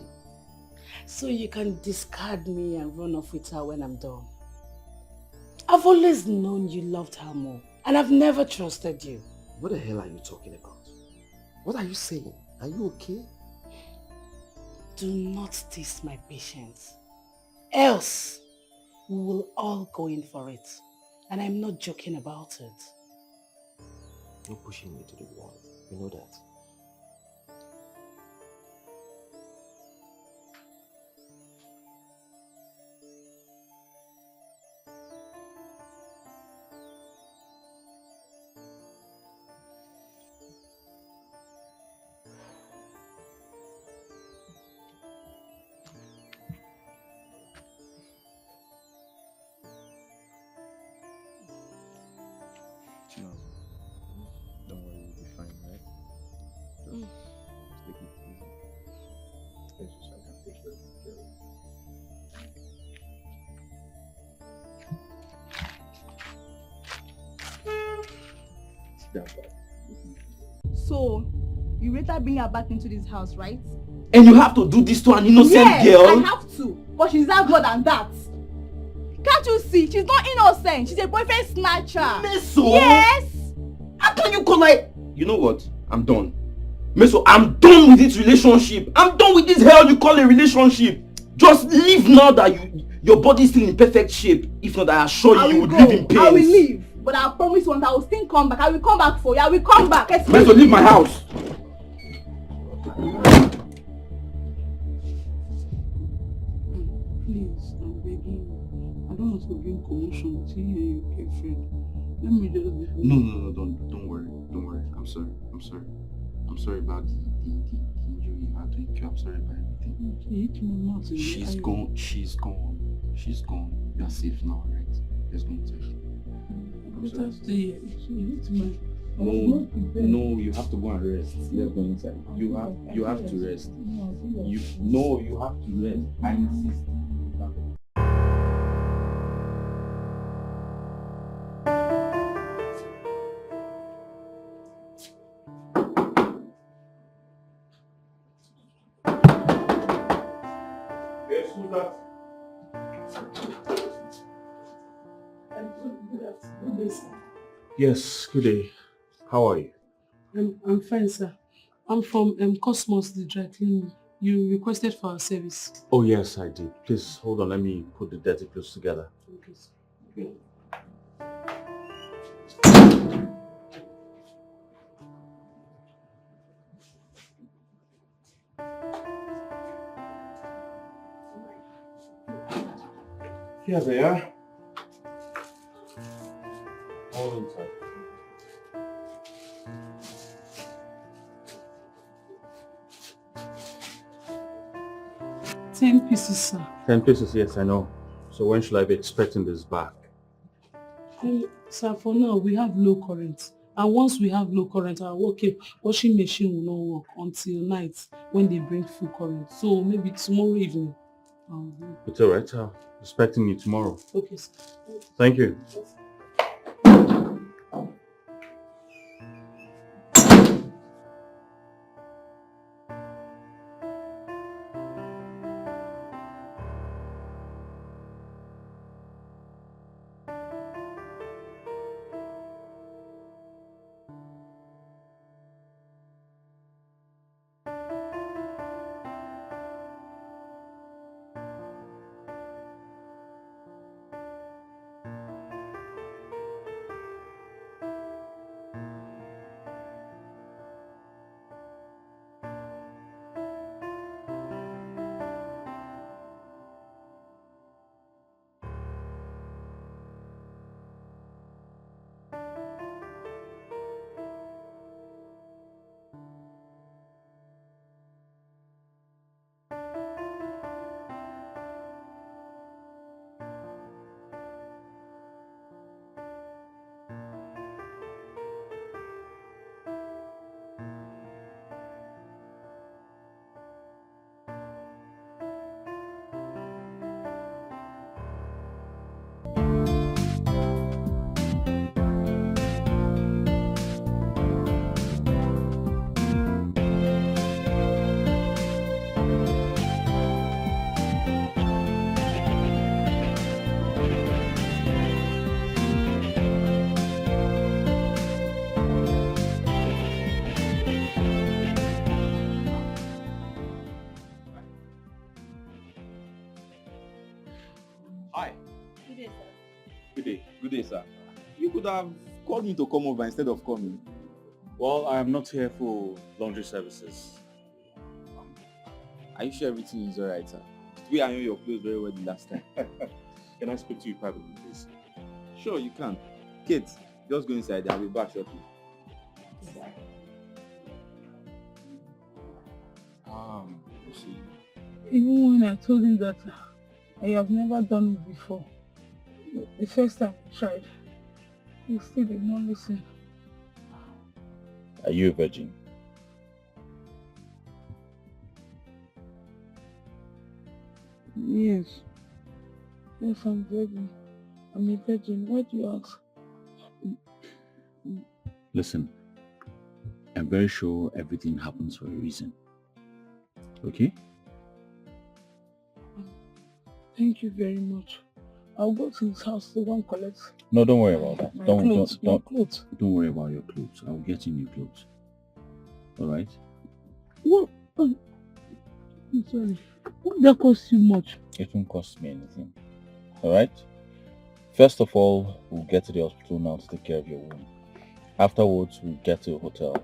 So you can discard me and run off with her when I'm done. I've always known you loved her more, and I've never trusted you.
What the hell are you talking about? What are you saying? Are you okay?
Do not test my patience. Else, we will all go in for it. And I'm not joking about it.
You're pushing me to the wall. You know that.
Don't worry, you'll be fine, right? Just take it easy. Yes, I can take care of you.
So, you later bring her back into this house, right?
And you have to do this to an innocent girl?
Yes, I have to. But she's not more than that. Can't you see? She's not innocent. She's a boyfriend snatcher.
Meso?
Yes!
How can you collide? You know what? I'm done. Meso, I'm done with this relationship. I'm done with this hell you call a relationship. Just leave now that your body's still in perfect shape. If not, I assure you, you would live in pain.
I will leave. But I promise once I will still come back. I will come back for you. I will come back.
Meso, leave my house.
Please, I'm begging you. I don't want to bring commotion between you and your girlfriend. Let me just...
No, don't worry. Don't worry. I'm sorry. I'm sorry about the injury you had to incur. I'm sorry about everything. She's gone. You're safe now, right? Let's go inside.
No, you have to go and rest. Let's go inside. You have to rest. You have to rest. I insist.
do that.
Good day, sir.
Yes, good day. How are you?
I'm fine, sir. I'm from Cosmos, the dry cleaning. You requested for our service.
Oh yes, I did. Please hold on, let me put the dirty clothes together.
Okay, sir. Okay.
Here they are. All inside.
10 pieces, sir.
10 pieces, yes, I know. So when should I be expecting this back?
Sir, for now, we have low current. And once we have low current, our washing machine will not work until night when they bring full current. So maybe tomorrow evening.
It's alright, I'm expecting you tomorrow.
Okay, sir.
Thank you.
Hi.
Good day, sir.
Good day. Good day, sir. You could have called me to come over instead of coming.
Well, I am not here for laundry services.
Are you sure everything is alright, sir? We ironed your clothes very well the last time.
Can I speak to you privately, please?
Sure, you can. Kate, just go inside. I'll be back shortly. You see.
Even when I told him that I have never done it before, the first time I tried, he still did not listen.
Are you a virgin?
Yes. Yes, I'm virgin. I'm a virgin. Why do you ask?
Listen, I'm very sure everything happens for a reason. Okay?
Thank you very much. I'll go to his house to go and collect.
No, don't worry about that.
My
Don't
clothes.
Don't worry about your clothes. I'll get you new clothes. Alright?
What? I'm sorry. Won't that cost you much?
It won't cost me anything. Alright? First of all, we'll get to the hospital now to take care of your wound. Afterwards, we'll get to a hotel,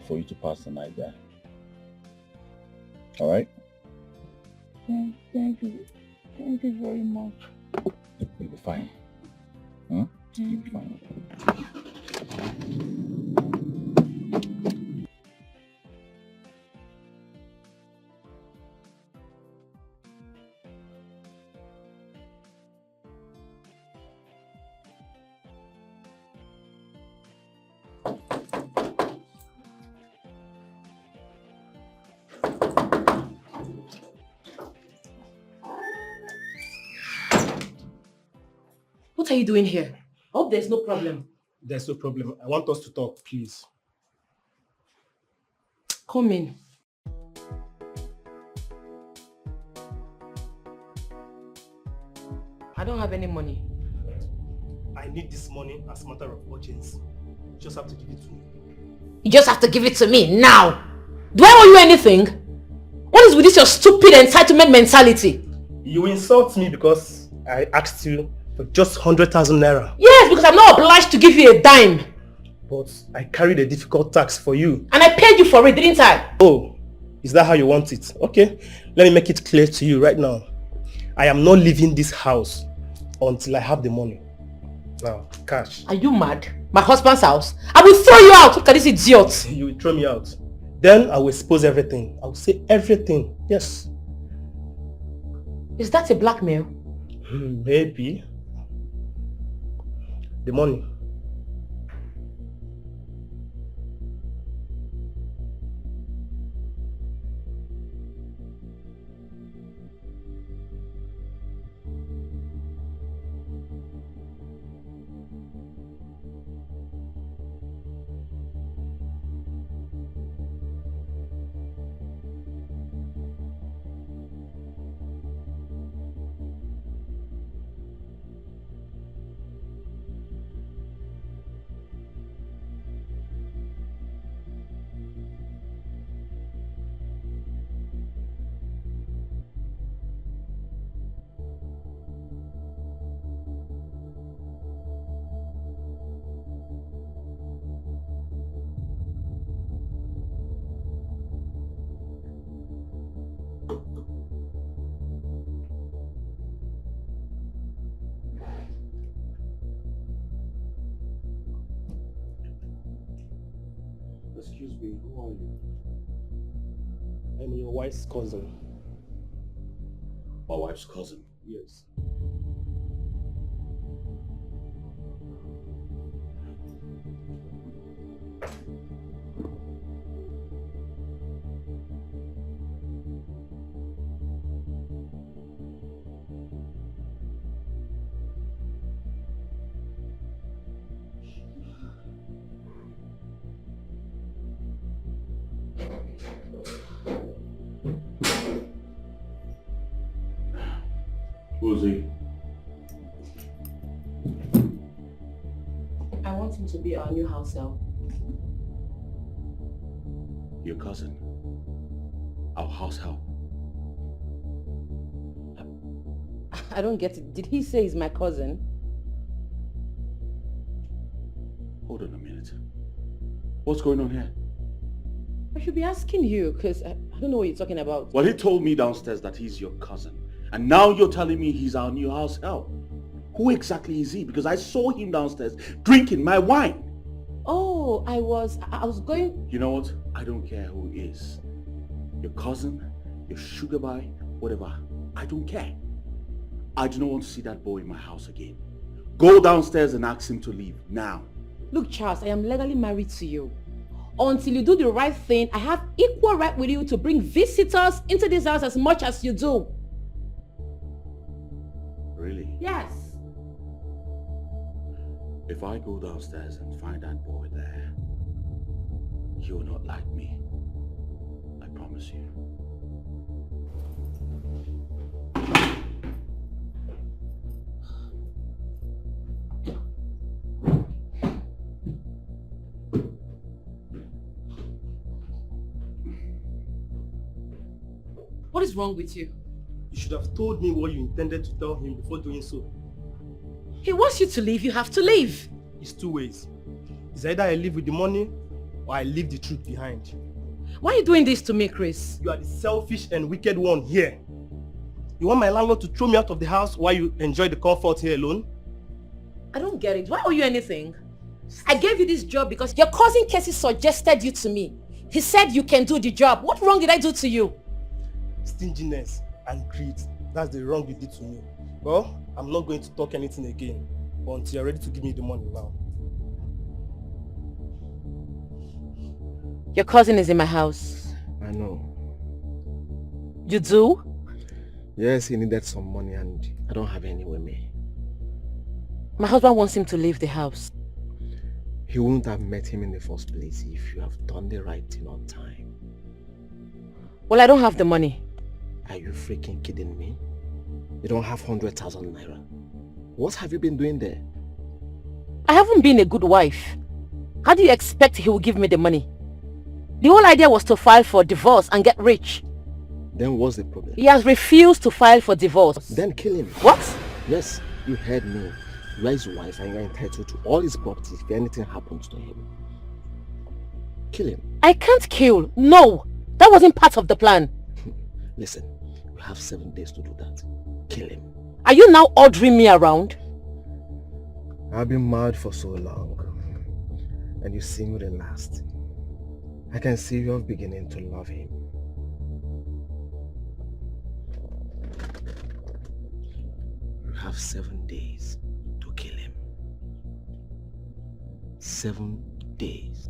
for you to pass the night there. Alright?
Thank you. Thank you very much.
You'll be fine. Huh? You'll be fine.
What are you doing here? I hope there's no problem.
There's no problem. I want us to talk, please.
Come in. I don't have any money.
I need this money as a matter of urgency. You just have to give it to me.
You just have to give it to me now. Do I owe you anything? What is with this your stupid entitlement mentality?
You insult me because I asked you for just 100,000 naira.
Yes, because I'm not obliged to give you a dime.
But I carried a difficult task for you.
And I paid you for it, didn't I?
Oh, is that how you want it? Okay, let me make it clear to you right now. I am not leaving this house until I have the money. Now, cash.
Are you mad? My husband's house? I will throw you out. Look at this idiot.
You will throw me out. Then I will expose everything. I will say everything. Yes.
Is that a blackmail?
Maybe. The money.
Excuse me, who are you?
I'm your wife's cousin.
My wife's cousin?
Yes.
Who's he?
I want him to be our new house help.
Your cousin? Our house help?
I don't get it. Did he say he's my cousin?
Hold on a minute. What's going on here?
I should be asking you, because I don't know what you're talking about.
Well, he told me downstairs that he's your cousin. And now you're telling me he's our new house help. Who exactly is he? Because I saw him downstairs drinking my wine.
Oh, I was going...
You know what? I don't care who he is. Your cousin, your sugar boy, whatever. I don't care. I do not want to see that boy in my house again. Go downstairs and ask him to leave now.
Look, Charles, I am legally married to you. Until you do the right thing, I have equal right with you to bring visitors into this house as much as you do.
Really?
Yes.
If I go downstairs and find that boy there, he will not like me. I promise you.
What is wrong with you?
You should have told me what you intended to tell him before doing so.
He wants you to leave, you have to leave.
It's two ways. It's either I leave with the money or I leave the truth behind.
Why are you doing this to me, Chris?
You are the selfish and wicked one here. You want my landlord to throw me out of the house while you enjoy the comfort here alone?
I don't get it. Why owe you anything? I gave you this job because your cousin Casey suggested you to me. He said you can do the job. What wrong did I do to you?
Stinginess and greed. That's the wrong you did to me. Well, I'm not going to talk anything again until you're ready to give me the money now.
Your cousin is in my house.
I know.
You do?
Yes, he needed some money and I don't have any with me.
My husband wants him to leave the house.
He wouldn't have met him in the first place if you have done the right thing on time.
Well, I don't have the money.
Are you freaking kidding me? You don't have 100,000 naira. What have you been doing there?
I haven't been a good wife. How do you expect he will give me the money? The whole idea was to file for divorce and get rich.
Then what's the problem?
He has refused to file for divorce.
Then kill him.
What?
Yes, you heard me. You are his wife and you are entitled to all his properties if anything happens to him. Kill him.
I can't kill. No, that wasn't part of the plan.
Listen, you have 7 days to do that. Kill him.
Are you now ordering me around?
I've been mad for so long. And you see me the last. I can see you're beginning to love him. You have 7 days to kill him. 7 days.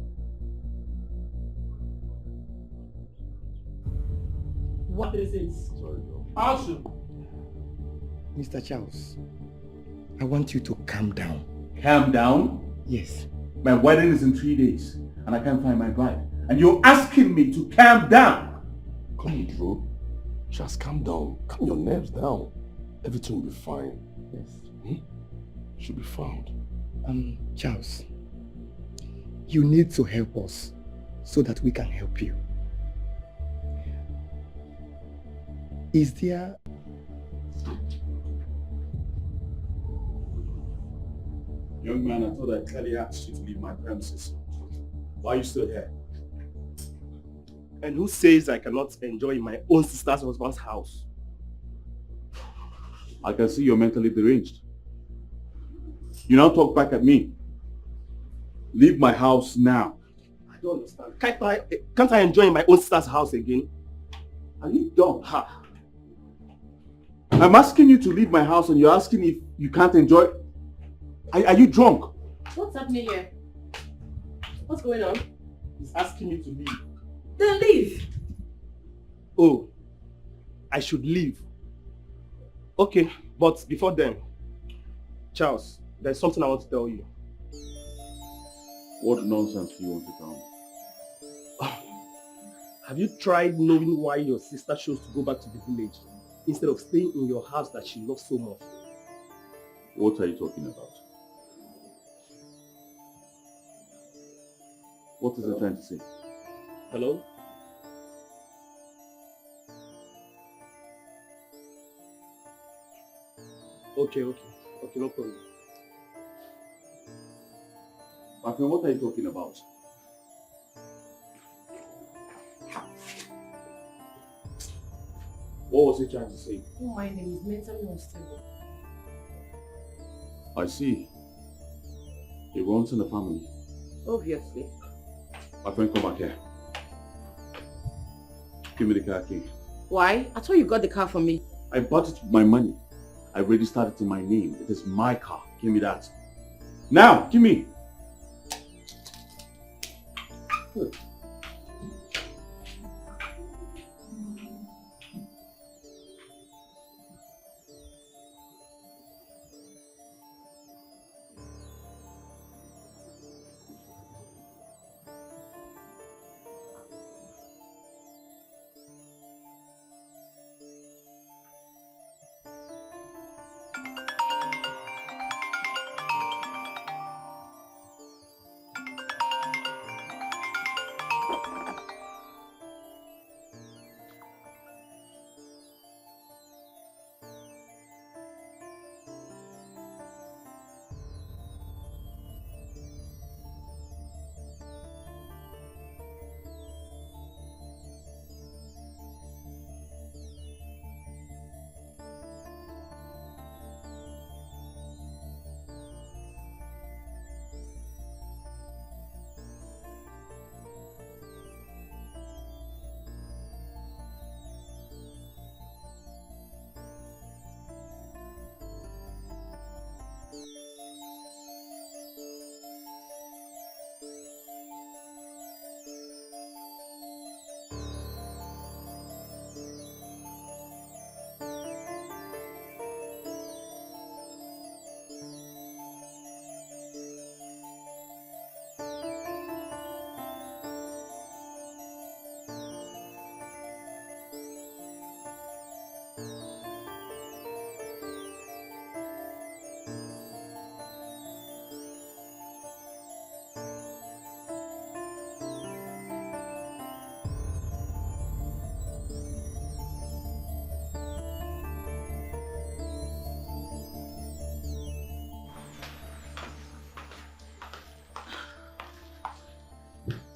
What is it?
Sorry, bro.
Awesome.
Mr. Charles, I want you to calm down.
Calm down?
Yes.
My wedding is in 3 days and I can't find my bride. And you're asking me to calm down?
Come on, Drew. Just calm down. Calm your nerves down. Everything will be fine.
Yes.
Should be found.
Charles, you need to help us so that we can help you. Is there...
Young man, I thought I clearly asked you to leave my premises. Why are you still here?
And who says I cannot enjoy my own sister's husband's house?
I can see you're mentally deranged. You now talk back at me. Leave my house now.
I don't understand. Can't I enjoy my own sister's house again?
Are you dumb? Ha. I'm asking you to leave my house and you're asking if you can't enjoy... Are you drunk?
What's happening here? What's going on?
He's asking me to leave.
Then leave.
Oh, I should leave. Okay, but before then, Charles, there's something I want to tell you.
What nonsense do you want to tell me?
Have you tried knowing why your sister chose to go back to the village instead of staying in your house that she loves so much?
What are you talking about? What is it trying to say?
Hello? Okay, no problem.
My friend, what are you talking about? What was he trying to say?
Don't mind him, he's mentally unstable.
I see. He runs in the family.
Obviously.
My friend, come back here. Give me the car key.
Why? I thought you got the car for me.
I bought it with my money. I registered it in my name. It is my car. Give me that. Now, give me. Good.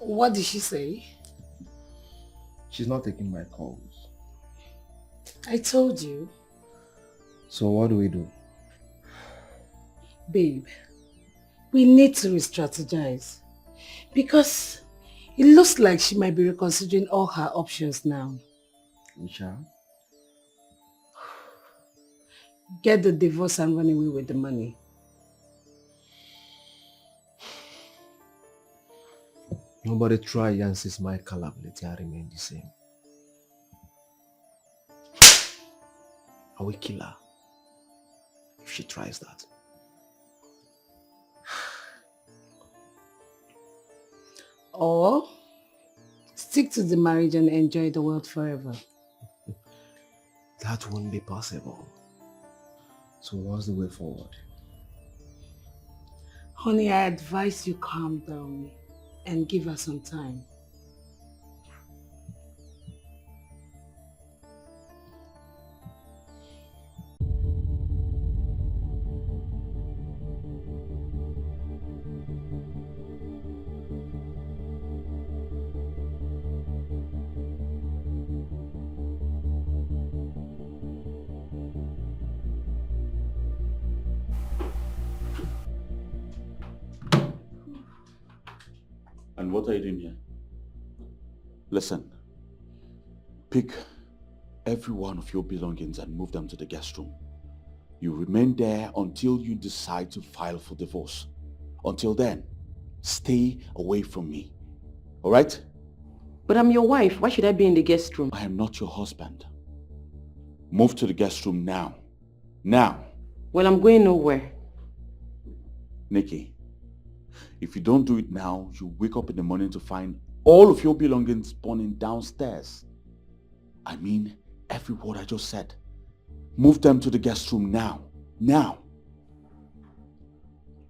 What did she say?
She's not taking my calls.
I told you.
So what do we do?
Babe, we need to re-strategize. Because it looks like she might be reconsidering all her options now.
Isha?
Get the divorce and run away with the money.
Nobody try Yancy's my capability and remain the same. I will kill her if she tries that.
Or stick to the marriage and enjoy the world forever.
That won't be possible. So what's the way forward?
Honey, I advise you calm down and give her some time.
And what are you doing here? Listen, pick every one of your belongings and move them to the guest room. You remain there until you decide to file for divorce. Until then, stay away from me. All right?
But I'm your wife. Why should I be in the guest room?
I am not your husband. Move to the guest room now. Now.
Well, I'm going nowhere.
Nikki, if you don't do it now, you wake up in the morning to find all of your belongings burning downstairs. I mean, every word I just said. Move them to the guest room now. Now.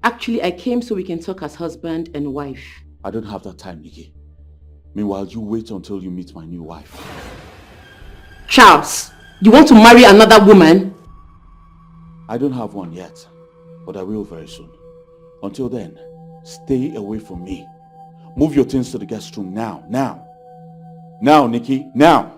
Actually, I came so we can talk as husband and wife.
I don't have that time, Nikki. Meanwhile, you wait until you meet my new wife.
Charles, you want to marry another woman?
I don't have one yet, but I will very soon. Until then, stay away from me. Move your things to the guest room now. Now. Now, Nikki. Now.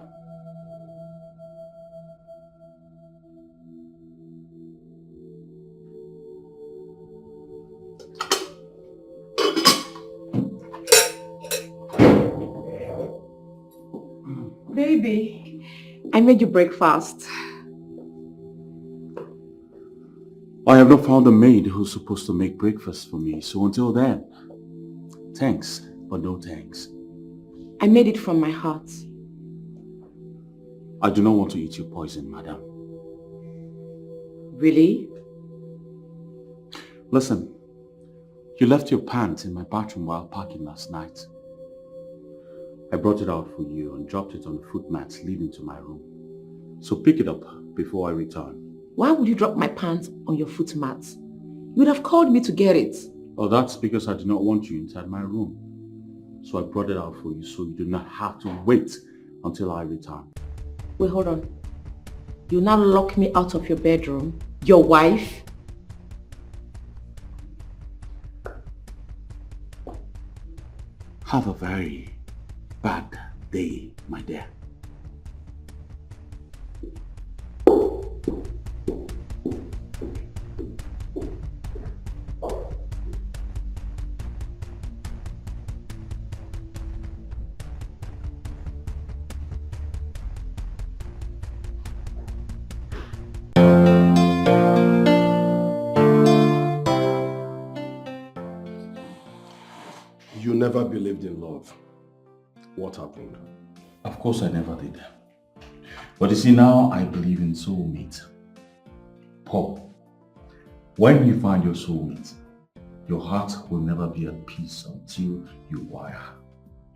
Baby, I made you breakfast.
I have not found a maid who's supposed to make breakfast for me, so until then, thanks, but no thanks.
I made it from my heart.
I do not want to eat your poison, madam.
Really?
Listen, you left your pants in my bathroom while parking last night. I brought it out for you and dropped it on the footmats leading to my room. So pick it up before I return.
Why would you drop my pants on your footmat? You would have called me to get it.
Oh, that's because I do not want you inside my room. So I brought it out for you so you do not have to wait until I return.
Wait, hold on. You now lock me out of your bedroom? Your wife?
Have a very bad day, my dear.
You never believed in love. What happened?
Of course I never did. But you see, now I believe in soulmate. Paul, when you find your soulmate, your heart will never be at peace until you wire.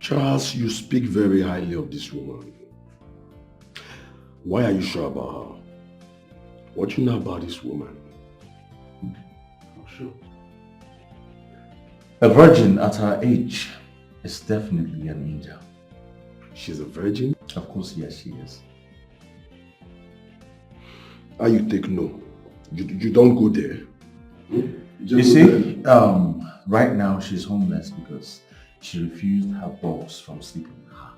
Charles, you speak very highly of this woman. Why are you sure about her? What do you know about this woman?
Not sure. A virgin at her age is definitely an angel.
She's a virgin?
Of course, yes, she is.
How you take no? You don't go there.
You see, right now she's homeless because she refused her boss from sleeping with her.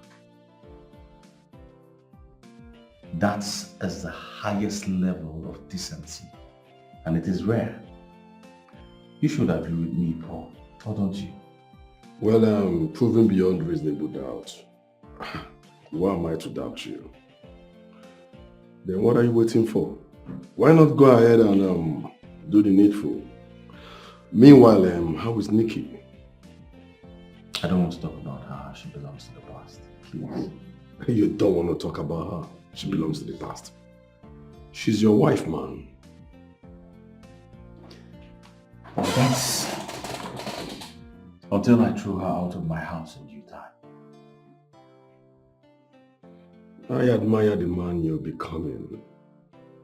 That's as the highest level of decency, and it is rare. You should agree with me, Paul, or don't you?
Well, proven beyond reasonable doubt. Why am I to doubt you? Then what are you waiting for? Why not go ahead and do the needful? Meanwhile, how is Nikki?
I don't want to talk about her. She belongs to the past. Please.
You don't want to talk about her. She belongs to the past. She's your wife, man.
That's until I threw her out of my house in due time.
I admire the man you're becoming,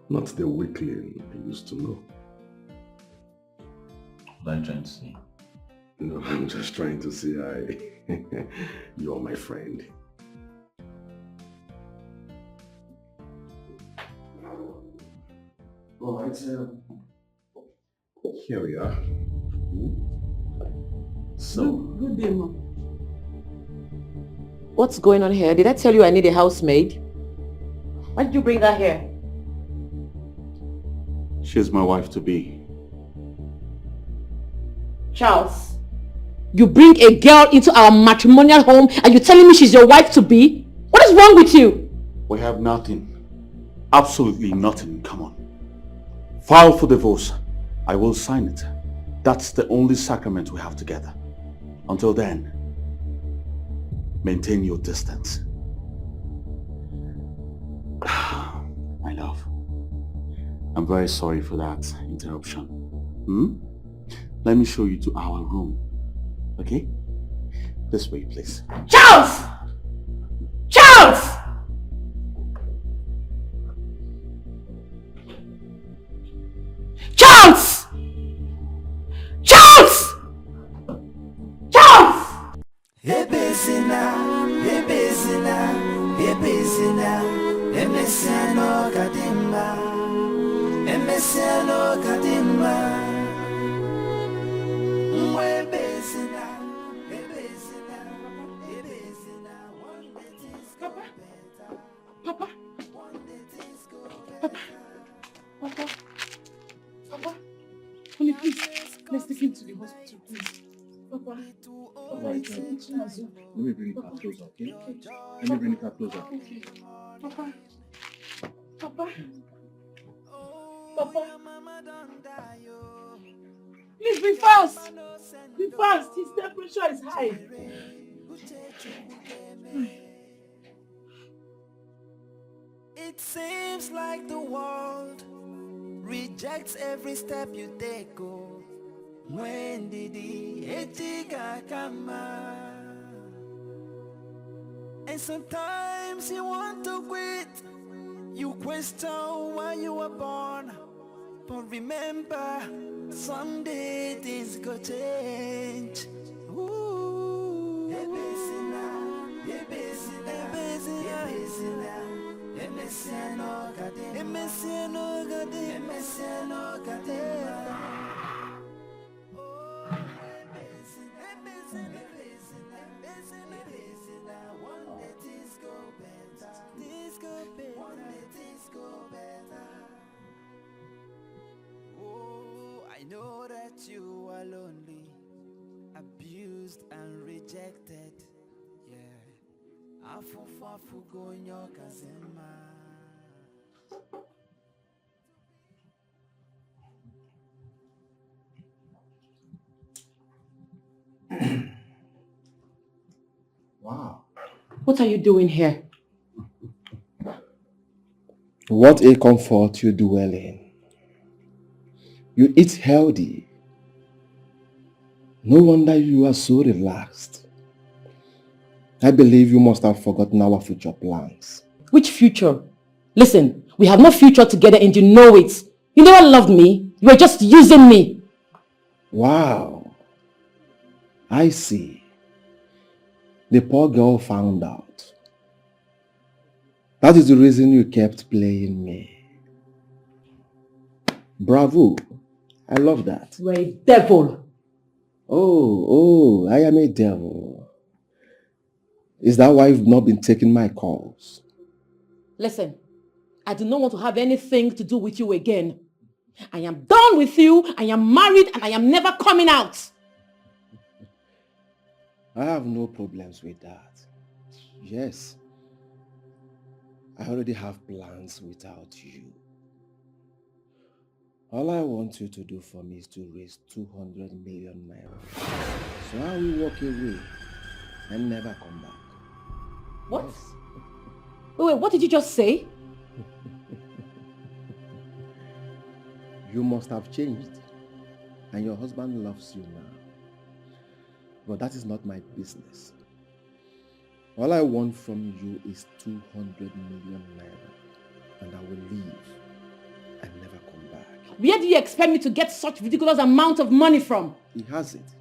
not the weakling I used to know.
What are you trying to say?
No, I'm just trying to say you're my friend. Alright, here we are.
So,
Good day, Mom.
What's going on here? Did I tell you I need a housemaid? Why did you bring her here?
She's my wife-to-be.
Charles, you bring a girl into our matrimonial home and you're telling me she's your wife-to-be? What is wrong with you?
We have nothing. Absolutely nothing. Come on. File for divorce. I will sign it. That's the only sacrament we have together. Until then, maintain your distance. My love, I'm very sorry for that interruption. Let me show you to our room. Okay? This way, please.
Charles! Charles! Charles! Charles! Charles!
Papa, honey, please, let's take him to the hospital, please. Papa,
Alright, let me bring her closer, okay? Let me bring her closer.
Okay. Papa, please be fast. Be fast. His temperature is high.
It seems like the world rejects every step you take. Oh, when did the Etiko come? And sometimes you want to quit. You question why you were born. But remember, someday things go change. Ooh. Oh, I know that you are lonely, abused and rejected. Yeah, afu go nyo kazema.
Wow. What are you doing here?
What a comfort you dwell in. You eat healthy. No wonder you are so relaxed. I believe you must have forgotten our future plans.
Which future? Listen, we have no future together and you know it. You never loved me. You were just using me.
Wow. I see. The poor girl found out. That is the reason you kept playing me. Bravo. I love that.
You are a devil.
Oh, I am a devil.
Is that why you've not been taking my calls?
Listen, I do not want to have anything to do with you again. I am done with you, I am married, and I am never coming out.
I have no problems with that. Yes. I already have plans without you. All I want you to do for me is to raise 200 million naira. So I will walk away and never come back.
What? Wait, what did you just say?
You must have changed, and your husband loves you now. But that is not my business. All I want from you is 200 million naira, and I will leave and never come back.
Where do you expect me to get such ridiculous amount of money from?
He has it.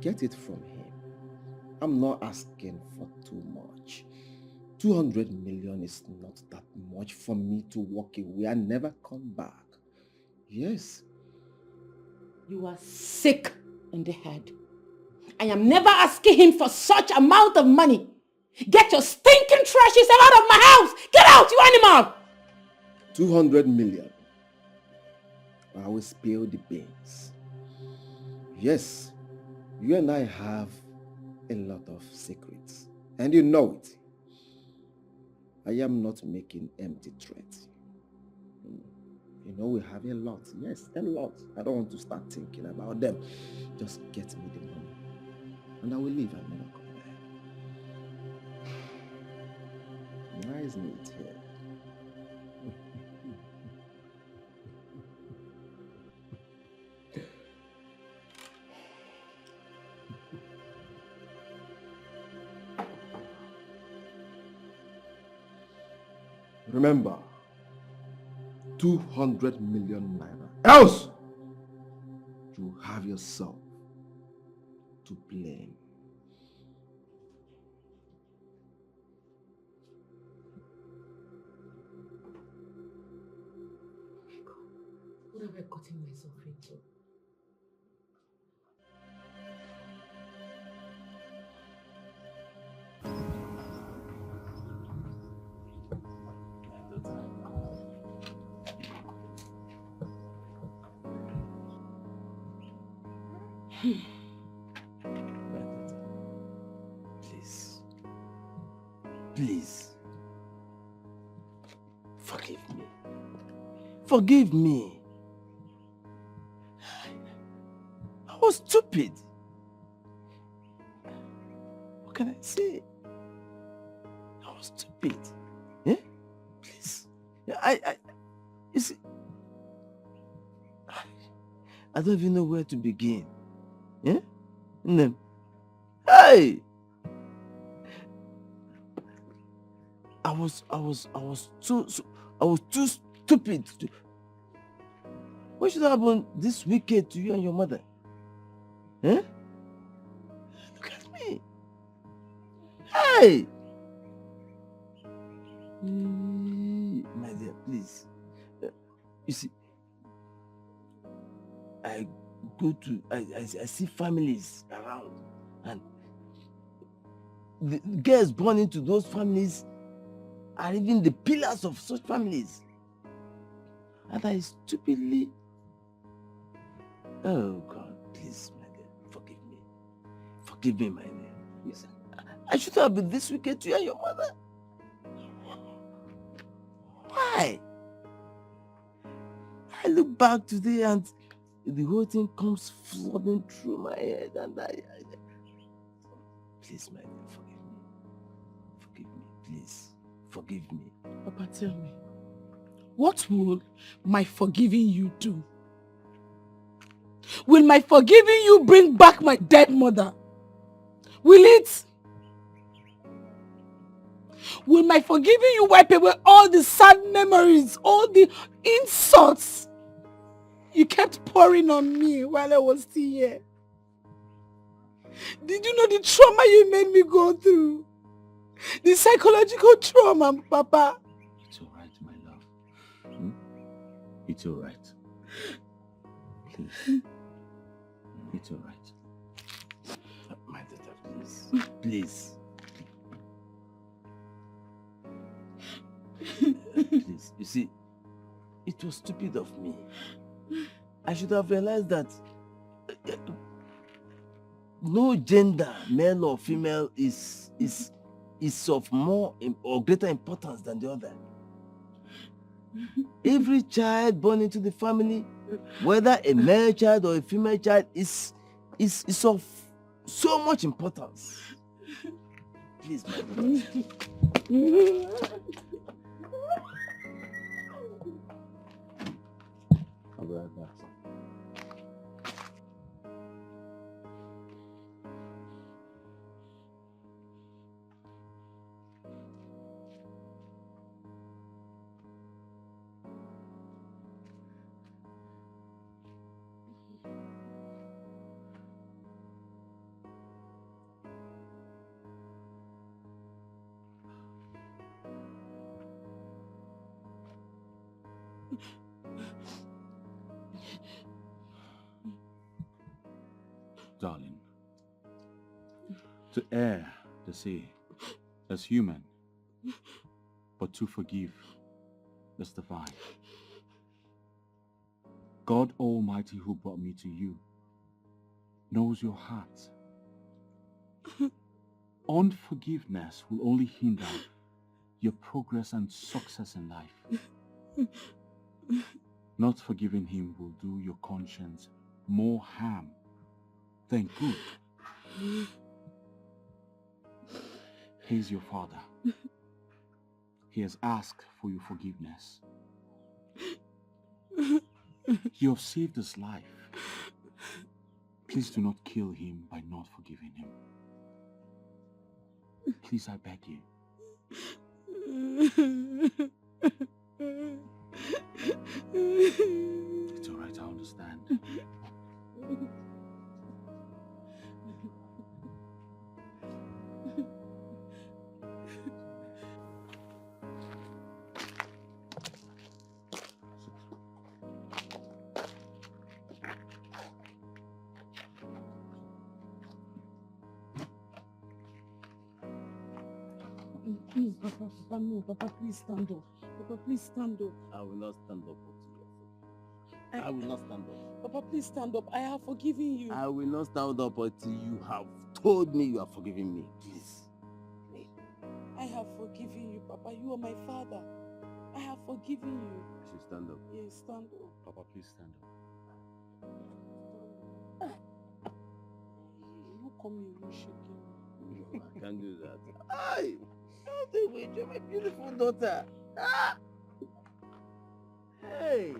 Get it from him. I'm not asking for too much. 200 million is not that much for me to walk away and never come back. Yes.
You are sick in the head. I am never asking him for such amount of money. Get your stinking trashy self out of my house! Get out, you animal!
200 million. I will spill the beans. Yes, you and I have a lot of secrets, and you know it. I am not making empty threats. You know we have a lot. Yes, a lot. I don't want to start thinking about them. Just get me the money, and I will leave and never come back. Why isn't it here? Remember, 200 million naira. Else, you have yourself to blame.
What have I gotten myself into?
Please. Please. Forgive me. Forgive me. I was stupid. What can I say? I was stupid. Yeah? Please. You see, I don't even know where to begin. Yeah? And then, hey! I was too stupid. What should happen this wicked to you and your mother? Eh? Look at me. Hey! My dear, please. You see, I see families around, and the girls born into those families are even the pillars of such families. And I stupidly... Oh God, please, my dear, forgive me. Forgive me, my dear. Yes, I should have been this wicked to you and your mother. Why? I look back today and the whole thing comes flooding through my head, and please, my dear, forgive me. Forgive me, please. Forgive me.
Papa, tell me, what will my forgiving you do? Will my forgiving you bring back my dead mother? Will it? Will my forgiving you wipe away all the sad memories, all the insults you kept pouring on me while I was still here? Did you know the trauma you made me go through? The psychological trauma, Papa.
It's all right, my love. It's all right. Please. It's all right. My daughter, please. Please. see, it was stupid of me. I should have realized that no gender, male or female, is of more or greater importance than the other. Every child born into the family, whether a male child or a female child, is of so much importance. Please, my brother.
I'll be right back. Darling, to err, they say, is human, but to forgive is divine. God Almighty who brought me to you knows your heart. Unforgiveness will only hinder your progress and success in life. Not forgiving him will do your conscience more harm than good. He's your father. He has asked for your forgiveness. You have saved his life. Please do not kill him by not forgiving him. Please, I beg you. It's all right, I understand.
Please, Papa, no, Papa, please stand up. Papa, please stand up.
I will not stand up until you. I will not stand up.
Papa, please stand up. I have forgiven you.
I will not stand up until you have told me you have forgiven me. Please.
I have forgiven you, Papa. You are my father. I have forgiven you.
I should stand up.
Yes, stand up.
Papa, please stand up.
You come here, you shaking.
No, I can't do that. Aye! Don't away, you're my beautiful daughter. Ah! Hey!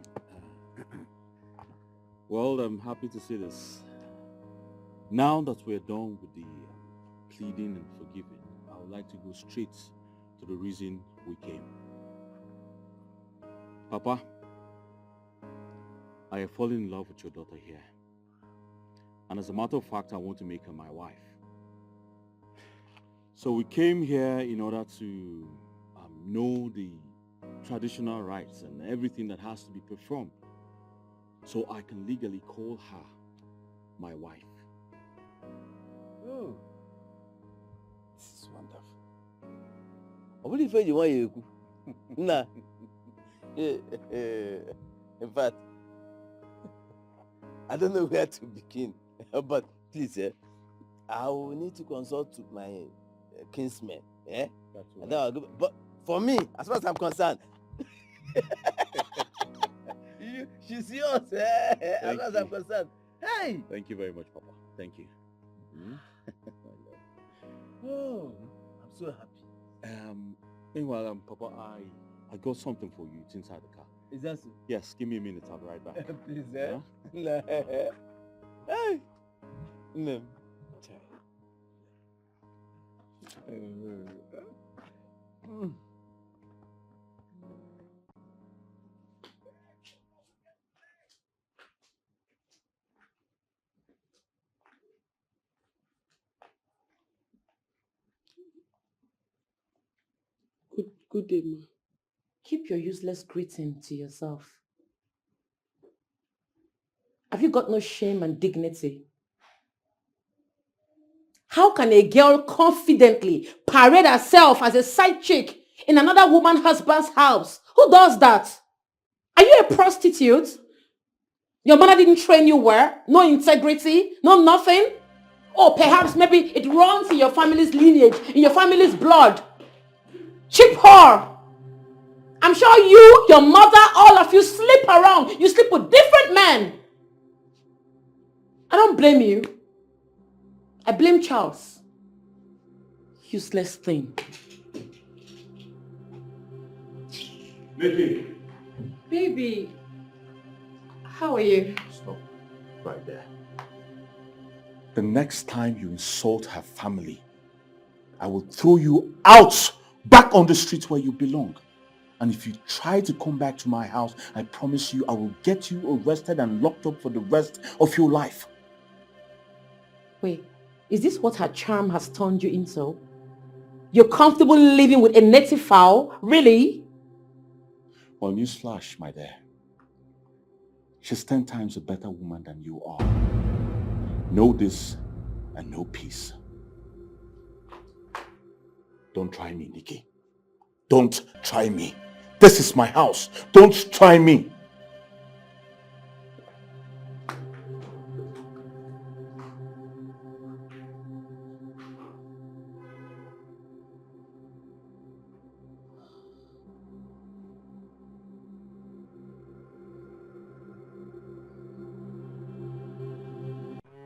Well, I'm happy to see this. Now that we're done with the pleading and forgiving, I would like to go straight to the reason we came. Papa, I have fallen in love with your daughter here. And as a matter of fact, I want to make her my wife. So we came here in order to know the traditional rites and everything that has to be performed, so I can legally call her my wife.
Oh, this is wonderful. I believe if you want you, nah. In fact, I don't know where to begin, but please, I will need to consult with my kinsmen. Yeah, and then I'll go, but for me, as far as I'm concerned, she's yours. As far as I'm concerned. Hey!
Thank you very much, Papa. Thank you.
Oh, I'm so happy.
Meanwhile, Papa, I got something for you. It's inside the car.
Is that so?
Yes, give me a minute. I'll be right back.
Please,
Yeah?
Hey! Ma'am.
Good day, ma.
Keep your useless greeting to yourself. Have you got no shame and dignity? How can a girl confidently parade herself as a side chick in another woman's husband's house Who does that? Are you a prostitute? Your mother didn't train you well? No integrity? No nothing? Or perhaps maybe it runs in your family's lineage, in your family's blood. Cheap whore! I'm sure you, your mother, all of you sleep around. You sleep with different men. I don't blame you. I blame Charles. Useless thing.
Baby.
Baby, how are you?
Stop right there. The next time you insult her family, I will throw you out back on the street where you belong. And if you try to come back to my house, I promise you I will get you arrested and locked up for the rest of your life.
Wait, is this what her charm has turned you into? You're comfortable living with a native fowl? Really?
Well, newsflash, my dear. She's 10 times a better woman than you are. Know this and know peace. Don't try me, Nikki. Don't try me. This is my house. Don't try me.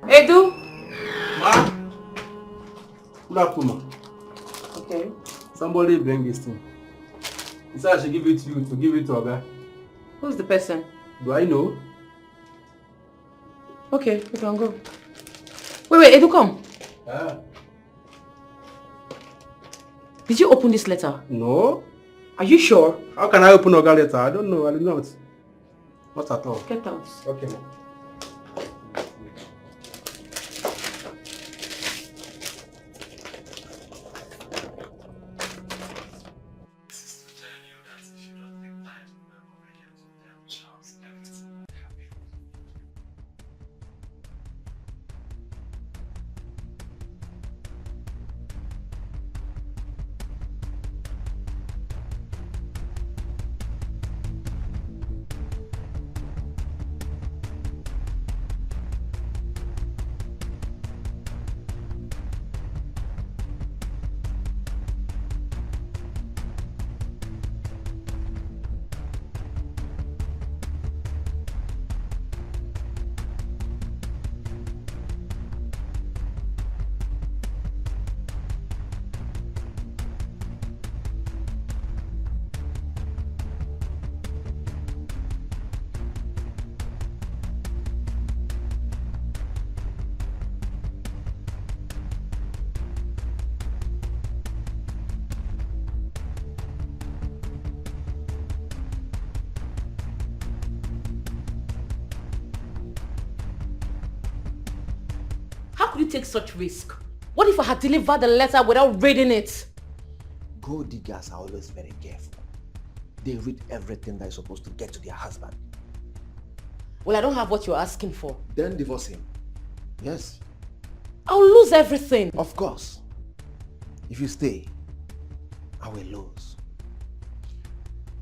Edu?
Ma? Good afternoon.
Okay.
Somebody bring this thing. He said I should give it to you to give it to Oga.
Who's the person?
Do I know?
Okay, you can go. Wait, Edu, come.
Ah.
Did you open this letter?
No.
Are you sure?
How can I open Oga letter? I don't know. I did not. Not at all.
Get out.
Okay.
How could you take such risk? What if I had delivered the letter without reading it?
Gold diggers are always very careful. They read everything that is supposed to get to their husband.
Well, I don't have what you're asking for.
Then divorce him. Yes.
I'll lose everything.
Of course. If you stay, I will lose.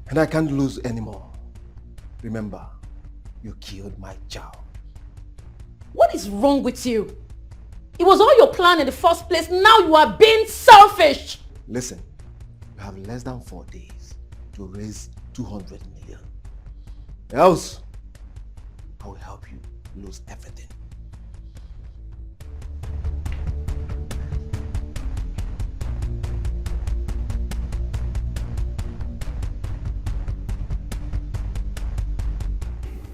And I can't lose anymore. Remember, you killed my child.
What is wrong with you? It was all your plan in the first place. Now you are being selfish.
Listen, you have less than 4 days to raise 200 million. Else, I will help you lose everything.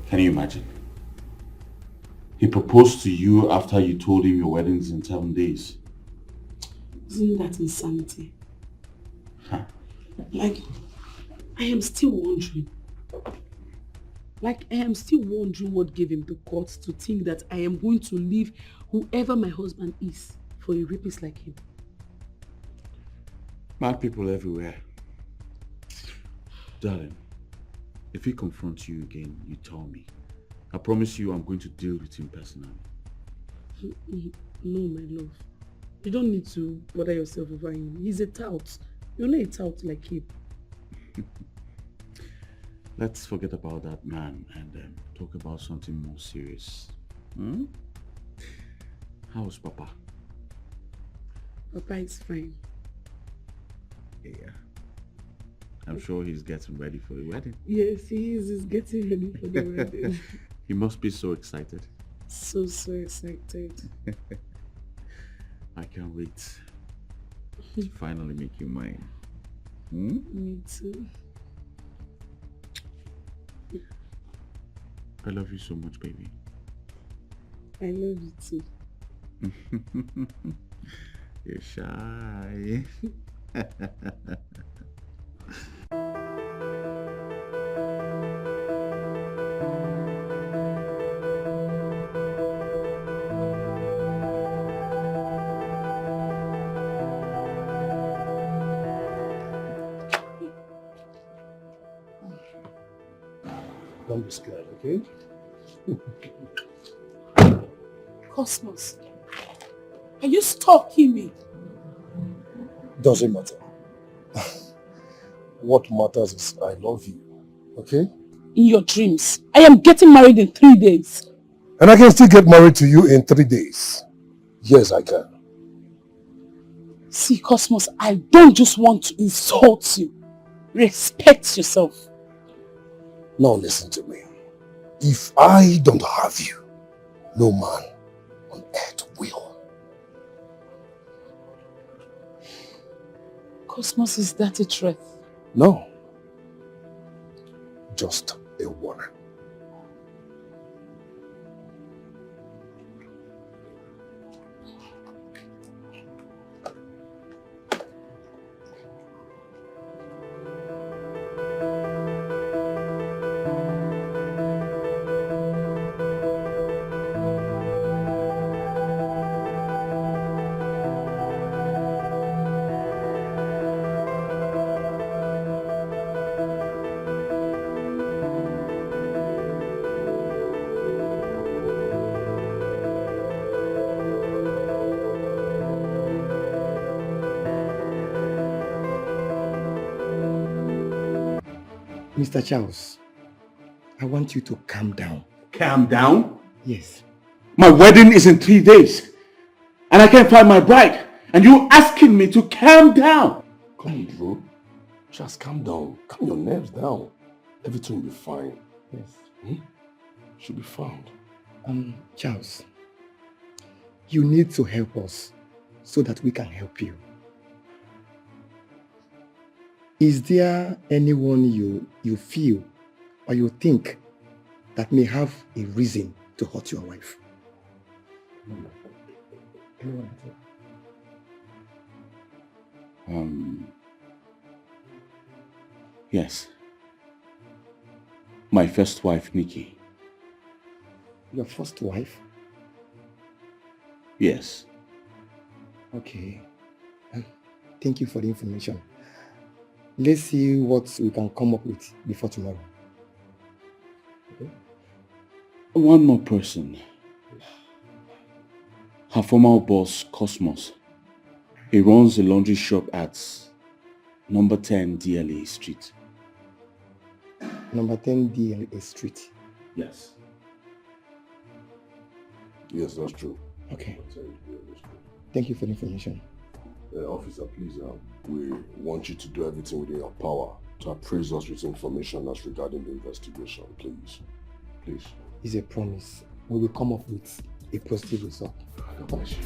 Can you imagine? He proposed to you after you told him your wedding's in 7 days.
Isn't that insanity?
Huh.
Like, I am still wondering. Like, I am still wondering what gave him the guts to think that I am going to leave whoever my husband is for a rapist like him.
Mad people everywhere. Darling, if he confronts you again, you tell me. I promise you I'm going to deal with him personally.
No, my love. You don't need to bother yourself over him. He's a tout. You're not a tout like him.
let's forget about that man and talk about something more serious. Hmm? How's Papa?
Papa is fine.
Yeah. I'm sure he's getting ready for the wedding.
Yes, he is. He's getting ready for the wedding.
He must be so excited.
So excited.
I can't wait to finally make you mine. Hmm?
Me too.
I love you so much, baby.
I love you too.
You're shy.
Don't be scared, okay?
Cosmos, are you stalking me?
Doesn't matter. What matters is I love you, okay?
In your dreams, I am getting married in 3 days.
And I can still get married to you in 3 days. Yes, I can.
See, Cosmos, I don't just want to insult you. Respect yourself.
Now listen to me. If I don't have you, no man on earth will.
Cosmos, is that a threat?
No. Just a warning.
Mr. Charles, I want you to calm down.
Calm down?
Yes.
My wedding is in 3 days. And I can't find my bride. And you asking me to calm down.
Come on, bro. Just calm down. Calm your nerves down. Everything will be fine.
Yes.
Should be found.
Charles, you need to help us so that we can help you. Is there anyone you feel or you think that may have a reason to hurt your wife? Anyone at all?
Yes. My first wife, Nikki.
Your first wife?
Yes.
Okay. Thank you for the information. Let's see what we can come up with before tomorrow. Okay?
One more person. Her former boss, Cosmos. He runs a laundry shop at number 10 DLA Street.
Number 10 DLA Street.
Yes.
Yes, that's true.
Okay. Thank you for the information.
Officer, please, we want you to do everything within your power to appraise us with information as regarding the investigation, please. Please.
It's a promise. We will come up with a positive result.
God bless you.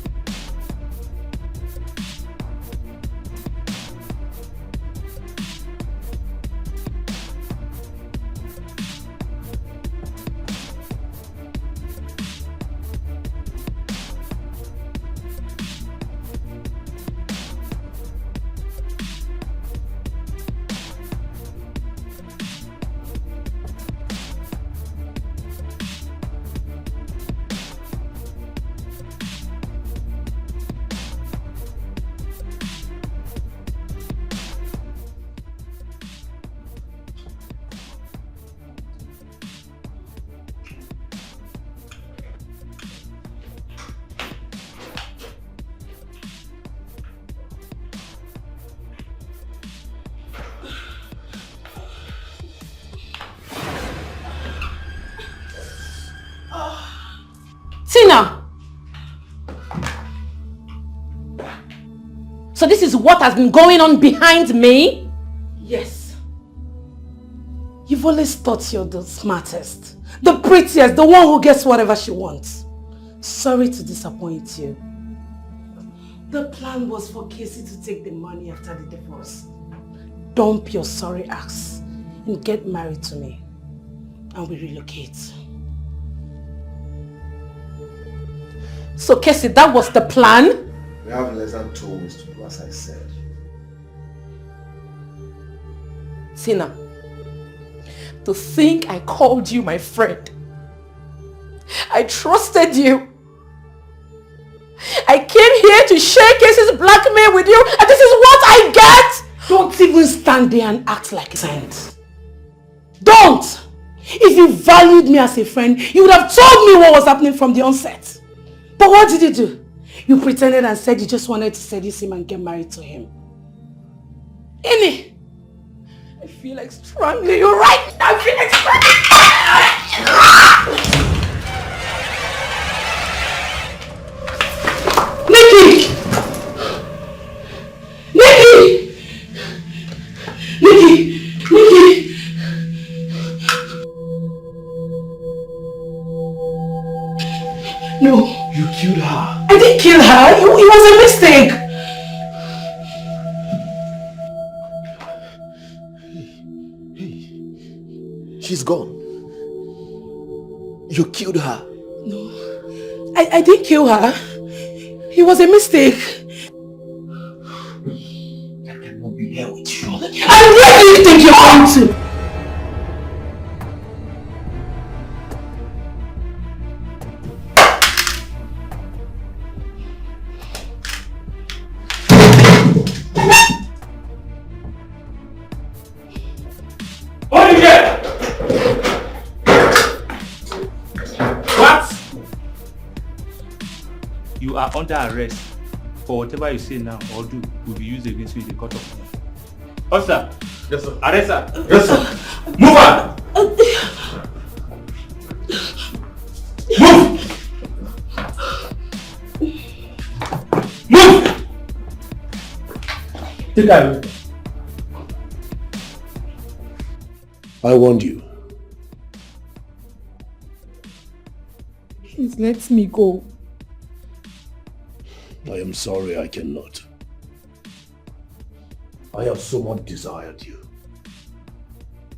So this is what has been going on behind me?
Yes. You've always thought you're the smartest, the prettiest, the one who gets whatever she wants. Sorry to disappoint you. The plan was for Casey to take the money after the divorce. Dump your sorry ass and get married to me. And we relocate. So Casey, that was the plan?
We have less than 2 weeks to do as I said.
Tina, to think I called you my friend. I trusted you. I came here to share Casey's blackmail with you, and this is what I get! Don't even stand there and act like a saint. Don't! If you valued me as a friend, you would have told me what was happening from the onset. But what did you do? You pretended and said you just wanted to seduce him and get married to him. Amy, I feel like strangling you right now. I feel like strangling. Nikki! Nikki! Nikki! Nikki! No.
You killed her.
I didn't kill her. It was a mistake.
She's gone. You killed her.
No. I didn't kill her. It was a mistake.
I cannot be here with you.
And where do you think you're going to?
You are under arrest for whatever you say now or do will be used against you in the court of law. Officer!
Yes, sir.
Arrest her!
Yes, sir.
Move her! Move! Move! Take her away.
I warned you.
Please let me go.
I am sorry I cannot. I have so much desired you.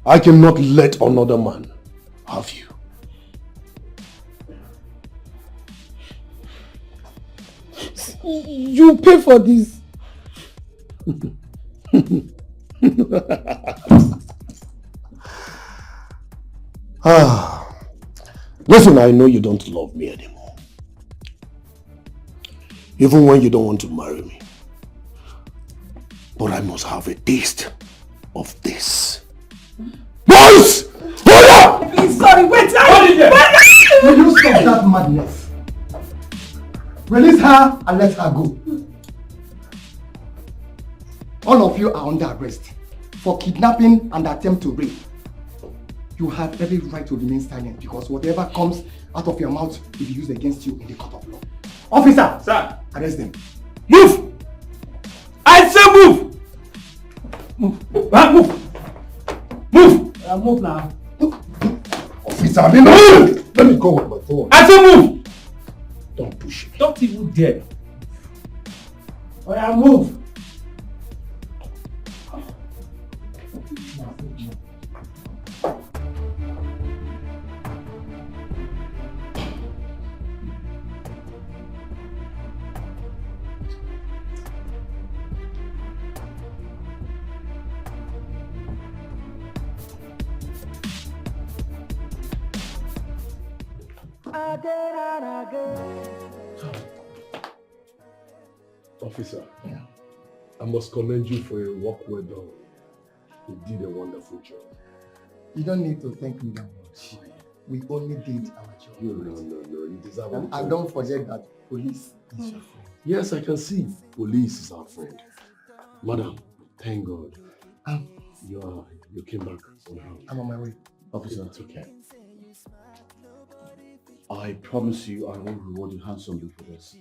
I cannot let another man have you.
You pay for this.
Listen, I know you don't love me anymore. Even when you don't want to marry me. But I must have a taste of this. Boys! Hold up!
Please, sorry, wait! Will you stop that madness? Release her and let her go. All of you are under arrest for kidnapping and attempt to rape. You have every right to remain silent because whatever comes out of your mouth will be used against you in the court of law. Officer!
Sir!
Arrest them.
Move! I say move! Move! Move! Move!
Move now.
Officer, let me go with my phone.
I say move!
Don't push me.
Don't even dare.
Oh yeah, move.
Officer, I must commend you for your work well done. You did a wonderful job.
You don't need to thank me that much. We only did our job.
No, you deserve it.
And don't forget that police is your friend.
Yes, I can see. Police is our friend. Madam, thank God. You came back on hand.
I'm on my way.
Officer, it's okay. I promise you I will reward you handsomely for this.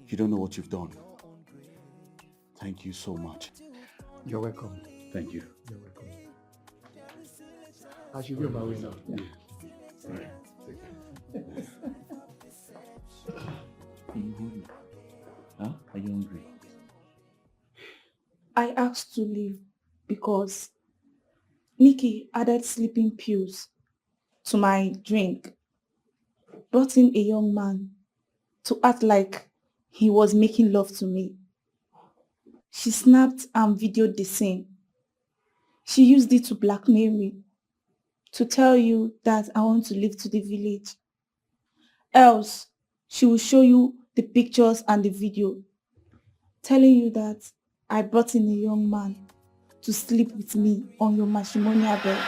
You don't know what you've done. Thank you so much.
You're welcome.
Thank you.
You're welcome. I should be on my way now. Yeah.
All right. Take care. Are you hungry? Huh? Are you hungry?
I asked to leave because Nikki added sleeping pills to my drink, brought in a young man to act like he was making love to me. She snapped and videoed the scene. She used it to blackmail me, to tell you that I want to leave to the village. Else, she will show you the pictures and the video, telling you that I brought in a young man to sleep with me on your matrimonial bed.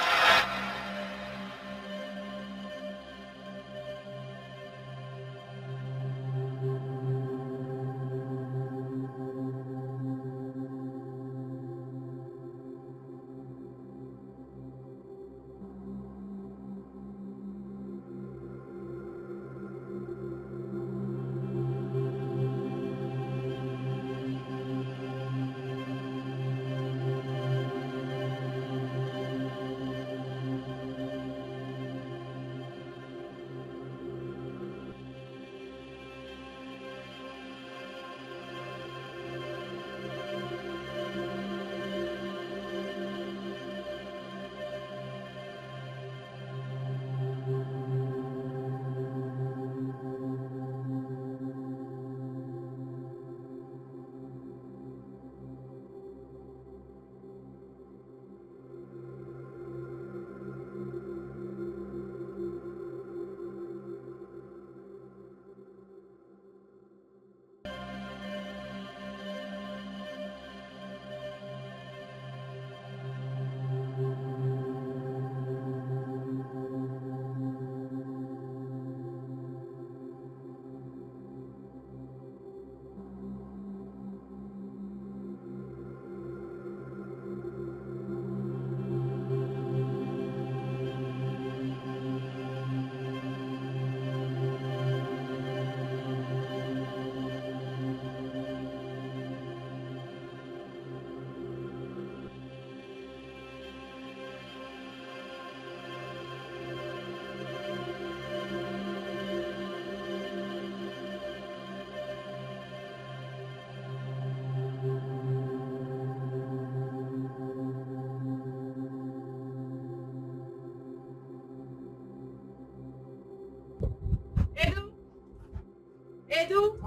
Edu?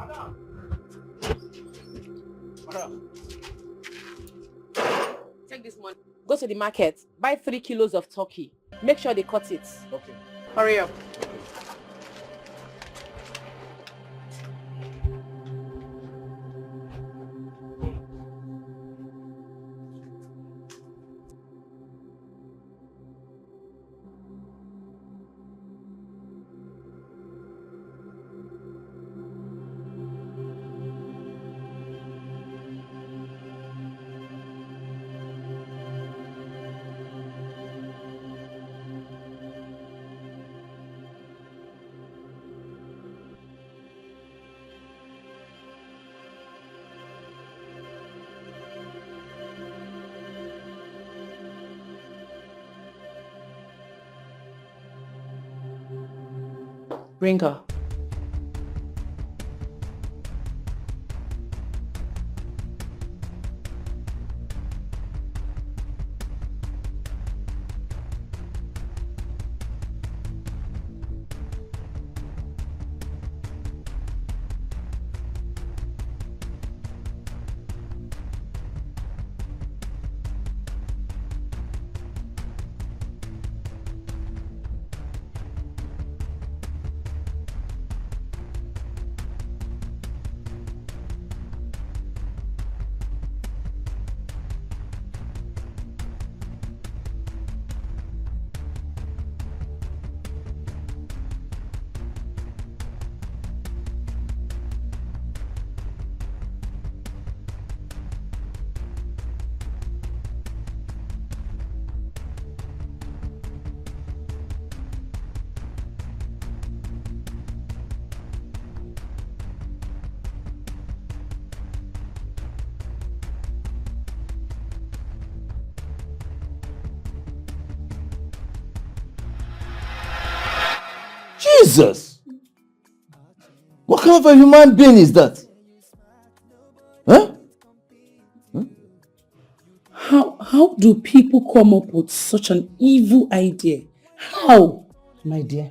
Take this money. Go to the market. Buy 3 kilos of turkey. Make sure they cut it.
Okay.
Hurry up. Bring her.
Jesus! What kind of a human being is that? Huh?
How do people come up with such an evil idea? How?
My dear,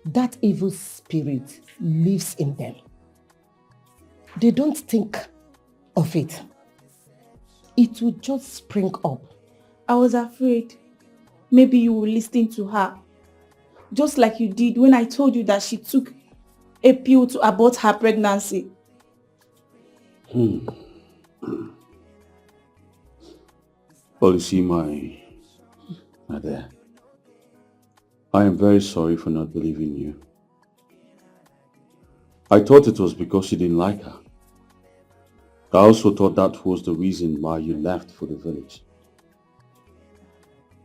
that evil spirit lives in them. They don't think of it. It will just spring up.
I was afraid maybe you will listen to her. Just like you did when I told you that she took a pill to abort her pregnancy.
Well, you see, my dear, I am very sorry for not believing you. I thought it was because you didn't like her. I also thought that was the reason why you left for the village.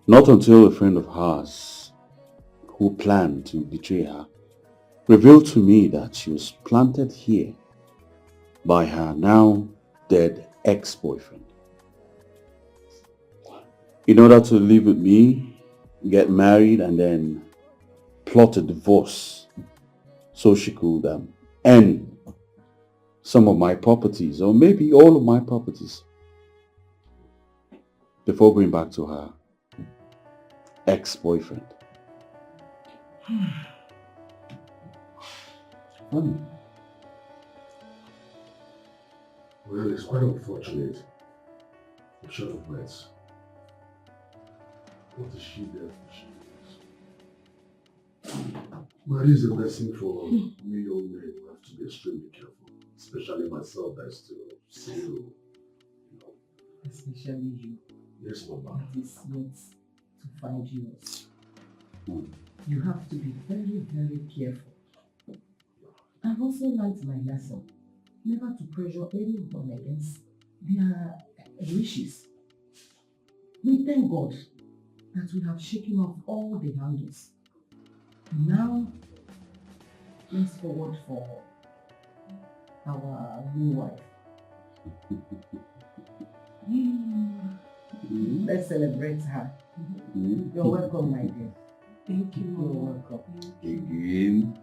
Not until a friend of hers, who planned to betray her, revealed to me that she was planted here by her now dead ex-boyfriend. In order to live with me, get married, and then plot a divorce so she could end some of my properties, or maybe all of my properties, before going back to her ex-boyfriend.
Well, it's quite unfortunate. For short of words. What is she there for? Well, this is a lesson for me young men who have to be extremely careful. Especially myself, that is still single.
Especially you.
Yes, Mama.
That is yet to find yours. You have to be very, very careful. I've also learned my lesson. Never to pressure anyone against their wishes. We thank God that we have shaken off all the handles. Now, let's forward for our new wife. Let's celebrate her. You're welcome, my dear.
Thank you.
You're welcome.
Again.